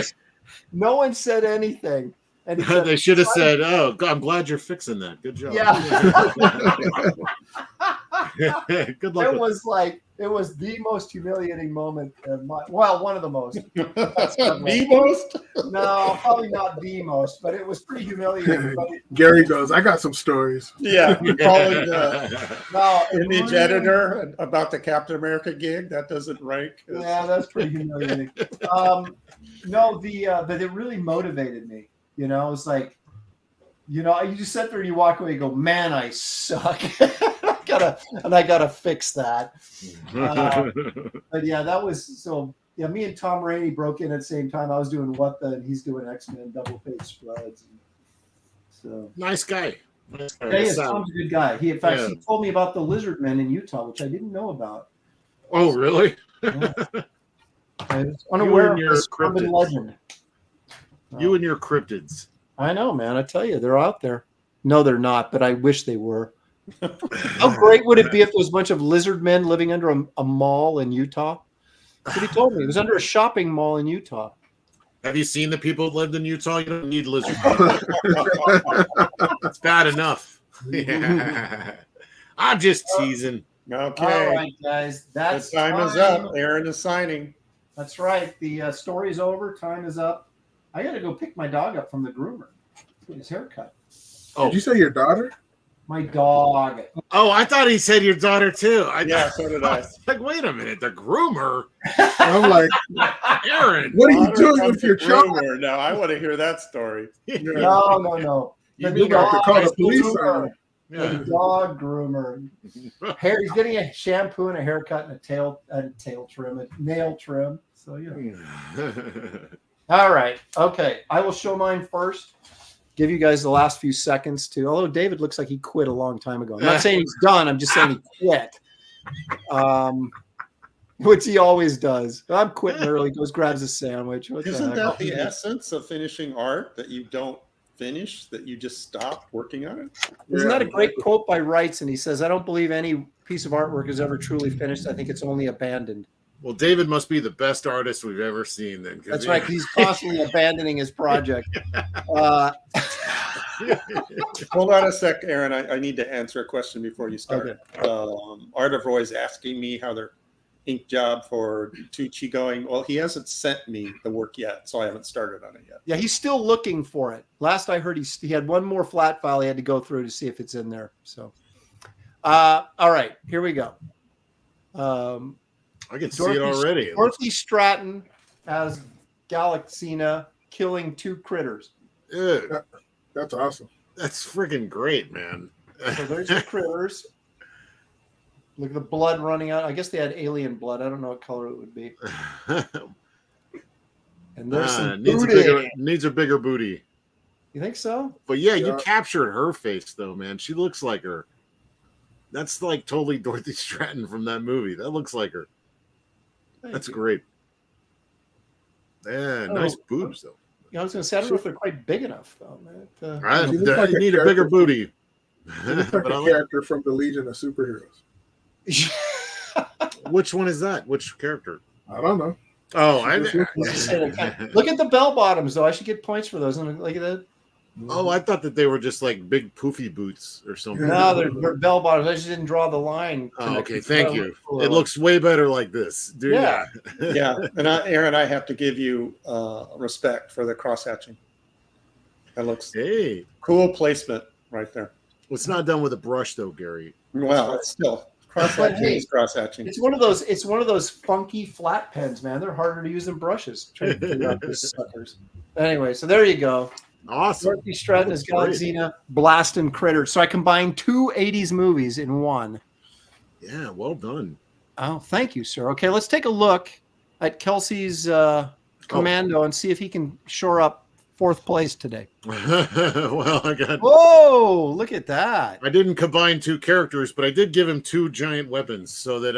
one said anything. And said, they should have said, "Oh, God, I'm glad you're fixing that. Good job." Yeah. Good luck. It was the most humiliating moment of one of the most. The most? No, probably not the most, but it was pretty humiliating. Gary goes, I got some stories. Yeah. Calling the image editor about the Captain America gig. That doesn't rank. Yeah, that's pretty humiliating. But it really motivated me. You know, it's like, you just sit there and you walk away and go, man, I suck. I gotta fix that. But yeah, that was so. Yeah, me and Tom Rainey broke in at the same time. I was doing and he's doing X-Men double page spreads. So nice guy. Yeah, Tom's a good guy. He told me about the lizard men in Utah, which I didn't know about. Oh, really? Yeah. I was unaware of this urban legend. You and your cryptids. I know, man. I tell you, they're out there. No, they're not, but I wish they were. How great would it be if there was a bunch of lizard men living under a mall in Utah? That's what he told me. It was under a shopping mall in Utah. Have you seen the people that lived in Utah? You don't need lizard. It's bad enough. Yeah. I'm just teasing. Okay. All right, guys. The That's time is up. Aaron is signing. That's right. The story's over. Time is up. I got to go pick my dog up from the groomer. Get his haircut. Did you say your daughter? My dog. Oh, I thought he said your daughter too. Yeah, so did I. Like, wait a minute, the groomer, I'm like, Aaron. what are you Daughter doing from with your the child? groomer. Now I want to hear that story. No. You The mean got to dog call the police groomer. on him. The Yeah. dog groomer. He's getting a shampoo and a haircut and a nail trim. So yeah. All right. Okay. I will show mine first. Give you guys the last few seconds to. Although David looks like he quit a long time ago. I'm not saying he's done. I'm just saying he quit. Which he always does. I'm quitting early. Goes grabs a sandwich. What the Isn't heck? that the essence of finishing art, that you don't finish, that you just stop working on it? Isn't that a great quote by Wrights? And he says, "I don't believe any piece of artwork is ever truly finished. I think it's only abandoned." Well, David must be the best artist we've ever seen then. That's right. He's constantly abandoning his project. Hold on a sec, Aaron. I need to answer a question before you start. Art of Roy's asking me how their ink job for Tucci going. Well, he hasn't sent me the work yet, so I haven't started on it yet. Yeah, he's still looking for it. Last I heard, he had one more flat file he had to go through to see if it's in there. So, all right, here we go. I can see it already. Dorothy Stratton as Galaxina killing 2 critters. Dude, That's awesome. that's freaking great, man. So there's the critters. Look at the blood running out. I guess they had alien blood. I don't know what color it would be. And there's some booty. Needs a bigger booty. You think so? But yeah, you captured her face though, man. She looks like her. That's like totally Dorothy Stratton from that movie. That looks like her. That's great. Yeah, nice boobs though. I was going to say, I don't know if they're quite big enough though, man. I need a bigger booty. She looks like a character from the Legion of Superheroes. Which one is that? Which character? I don't know. Oh, Look at the bell bottoms though. I should get points for those. And look at that. Oh, I thought that they were just like big poofy boots or something. No, they're bell bottoms. I just didn't draw the line. Oh, okay, thank you. It looks way better like this. Dude, yeah. Yeah, and Aaron, I have to give you respect for the cross hatching. That looks cool placement right there. It's not done with a brush though, Gary. Well, it's still cross hatching is cross hatching. It's one of those funky flat pens, man. They're harder to use than brushes. Trying to figure out these suckers. Anyway, so there you go. Awesome. Dorothy Stratton as Galaxina, blasting critters. So I combined 2 80s movies in one. Yeah, well done. Oh, thank you, sir. Okay, let's take a look at Kelsey's Commando and see if he can shore up 4th place today. Well, Whoa, look at that. I didn't combine 2 characters, but I did give him 2 giant weapons so that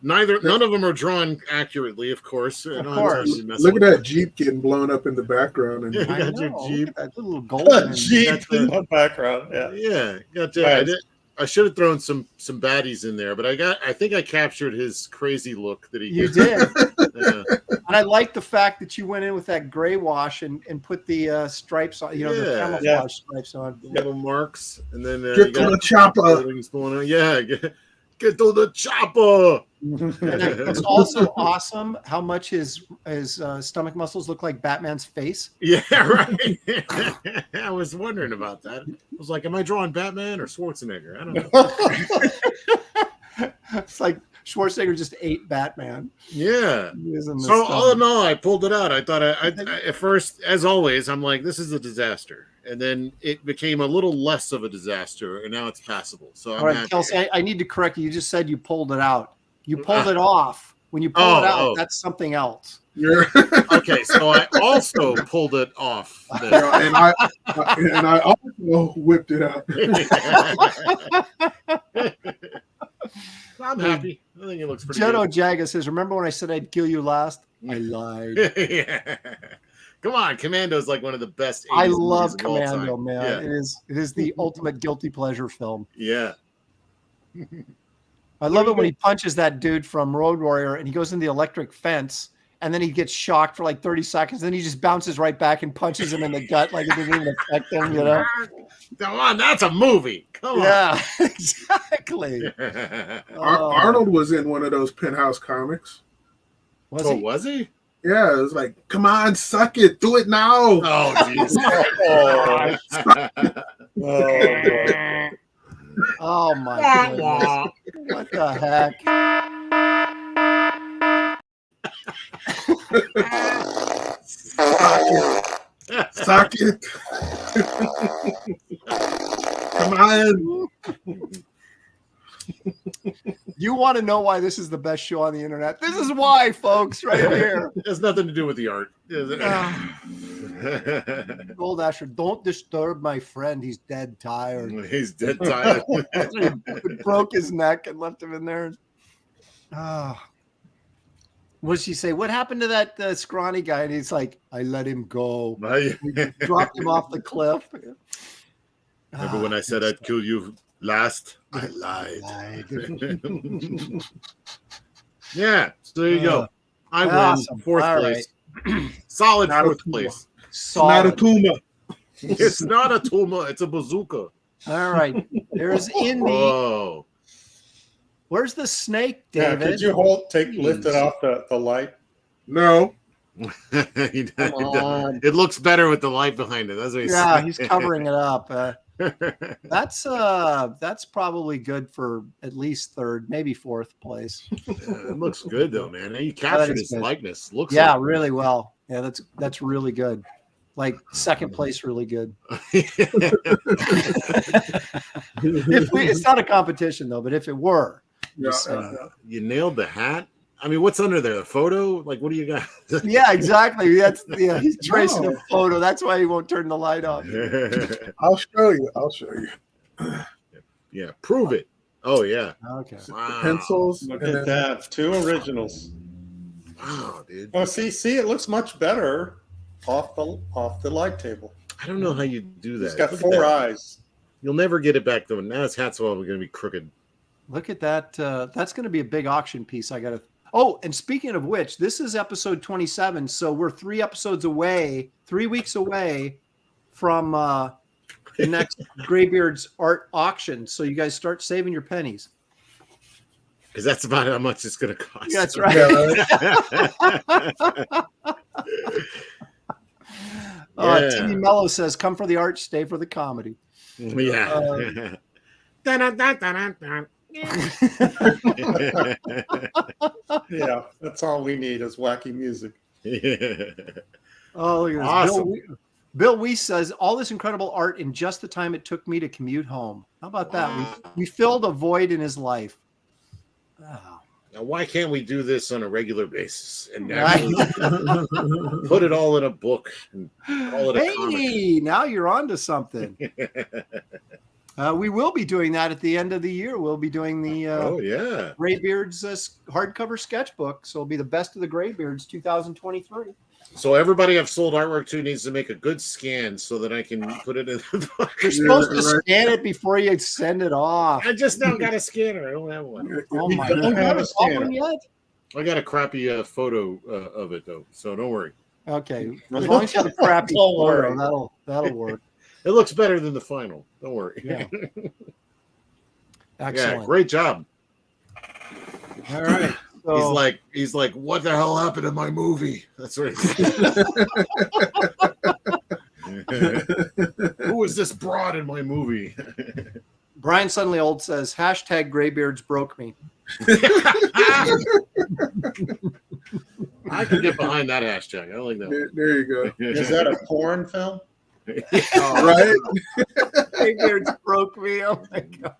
none of them are drawn accurately, of course. Of course. Look at that Jeep getting blown up in the background. And You got your Jeep. That little golden Jeep in the background. Yeah. Got you. I should have thrown some baddies in there, but I think I captured his crazy look that he You did. And I like the fact that you went in with that gray wash and put the stripes on, the camouflage stripes on. Little marks, and then get to the chopper. Going on. Yeah, get to the chopper. It's also awesome how much his stomach muscles look like Batman's face. Yeah, right. I was wondering about that. I was like, am I drawing Batman or Schwarzenegger? I don't know. It's like Schwarzenegger just ate Batman. Yeah. So all in all, I pulled it out. I thought I at first, as always, I'm like, this is a disaster. And then it became a little less of a disaster, and now it's passable. So I'm happy. Kelsey, I need to correct you. You just said you pulled it out. You pulled it off. When you pull it out, that's something else. Okay, so I also pulled it off. And I also whipped it out. I'm happy. I think it looks pretty Jetto good. Jaga says, remember when I said I'd kill you last? I lied. Yeah. Come on, Commando is like one of the best. I love movies of all Commando, time. man. Yeah. It is the ultimate guilty pleasure film. Yeah. I love it when he punches that dude from Road Warrior and he goes in the electric fence and then he gets shocked for like 30 seconds. Then he just bounces right back and punches him in the gut like it didn't even affect him, you know? Come on, that's a movie. Come on. Yeah, exactly. Arnold was in one of those Penthouse comics. Was Oh, he? was he? Yeah, it was like, come on, suck it, do it now. Oh, jeez. Oh my goodness. What the heck? Suck it. Come on. You want to know why this is the best show on the internet? This is why, folks, right here. It has nothing to do with the art. Gold Asher, don't disturb my friend. He's dead tired. He's dead tired. He broke his neck and left him in there. What did she say? What happened to that scrawny guy? And he's like, I let him go. Dropped him off the cliff. Remember when I said I'd kill you last? I lied. Yeah, so there you go. I win. Awesome. Fourth All place. Solid Not a fourth tumor. place. Not a tumor. It's not a tumor. It's a bazooka. All right. There's Indy. Whoa. Where's the snake, Yeah, David? could you lift it off the light? No. It looks better with the light behind it. That's what he's saying. He's covering it up. That's probably good for at least third, maybe fourth place. It looks good though, man. You captured his good. likeness. Looks Really well. Yeah, that's really good. Like second place, really good. It's not a competition though, but if it were, you nailed the hat. I mean, what's under there? A photo? Like, what do you got? Yeah, exactly. He's tracing a photo. That's why he won't turn the light off. I'll show you. Yeah, prove it. Oh yeah. Okay. Wow. Pencils. Look at that. 2 originals. Wow, dude. Oh, see, it looks much better off the light table. I don't know how you do that. It's got Look at 4 that. eyes. You'll never get it back though. Now his hat's all going to be crooked. Look at that. That's going to be a big auction piece. Oh, and speaking of which, this is episode 27. So we're 3 weeks away from the next Graybeard's art auction. So you guys start saving your pennies. Because that's about how much it's going to cost. Yeah, that's right. Timmy Mello says, come for the art, stay for the comedy. Yeah. Yeah, that's all we need is wacky music. Oh, look at this. Awesome. Bill Weiss says, all this incredible art in just the time it took me to commute home. How about that? We filled a void in his life. Oh. Now, why can't we do this on a regular basis and Right. put it all in a book and call it a comic? Hey, now you're on to something. We will be doing that at the end of the year. We'll be doing the Graybeard's hardcover sketchbook. So it'll be the best of the Graybeards 2023. So everybody I've sold artwork to needs to make a good scan so that I can put it in the book. You're supposed to scan it before you send it off. I just now got a scanner. I don't have one. Oh my You don't have a God. scanner. Yet? I got a crappy photo of it though, so don't worry. Okay, as long as you have a crappy Don't photo, worry. that'll work. It looks better than the final. Don't worry. Yeah. Excellent. Yeah, great job. All right. So, He's like, what the hell happened to my movie? That's what he said. Who is this broad in my movie? Brian Suddenly Old says, hashtag Graybeards broke me. I can get behind that hashtag. I like that one. There you go. Is that a porn film? Right? Graybeards broke me. Oh my God.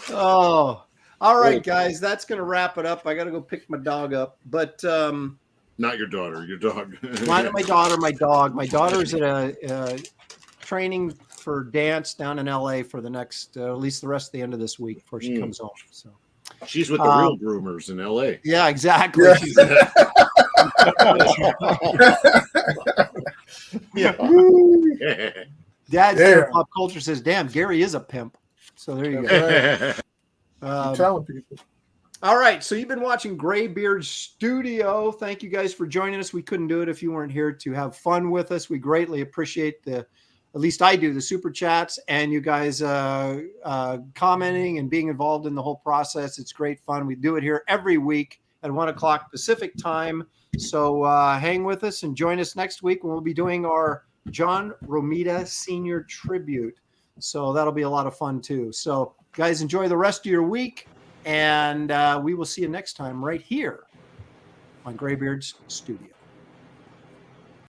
Oh, all right, guys. That's going to wrap it up. I got to go pick my dog up. But Not your daughter, your dog. my daughter, my dog. My daughter's at a training for dance down in LA for the next, at least the rest of the end of this week before she comes home. So She's with the real groomers in LA. yeah, exactly. Yeah. Dad, Pop Culture says, damn, Gary is a pimp. So there you go. I'm telling people. All right, so you've been watching Graybeard's Studio. Thank you guys for joining us. We couldn't do it if you weren't here to have fun with us. We greatly appreciate at least I do, the super chats and you guys commenting and being involved in the whole process. It's great fun. We do it here every week at 1 o'clock Pacific time. So hang with us and join us next week when we'll be doing our John Romita Senior Tribute. So that'll be a lot of fun too. So guys, enjoy the rest of your week. And we will see you next time right here on Graybeard's Studio.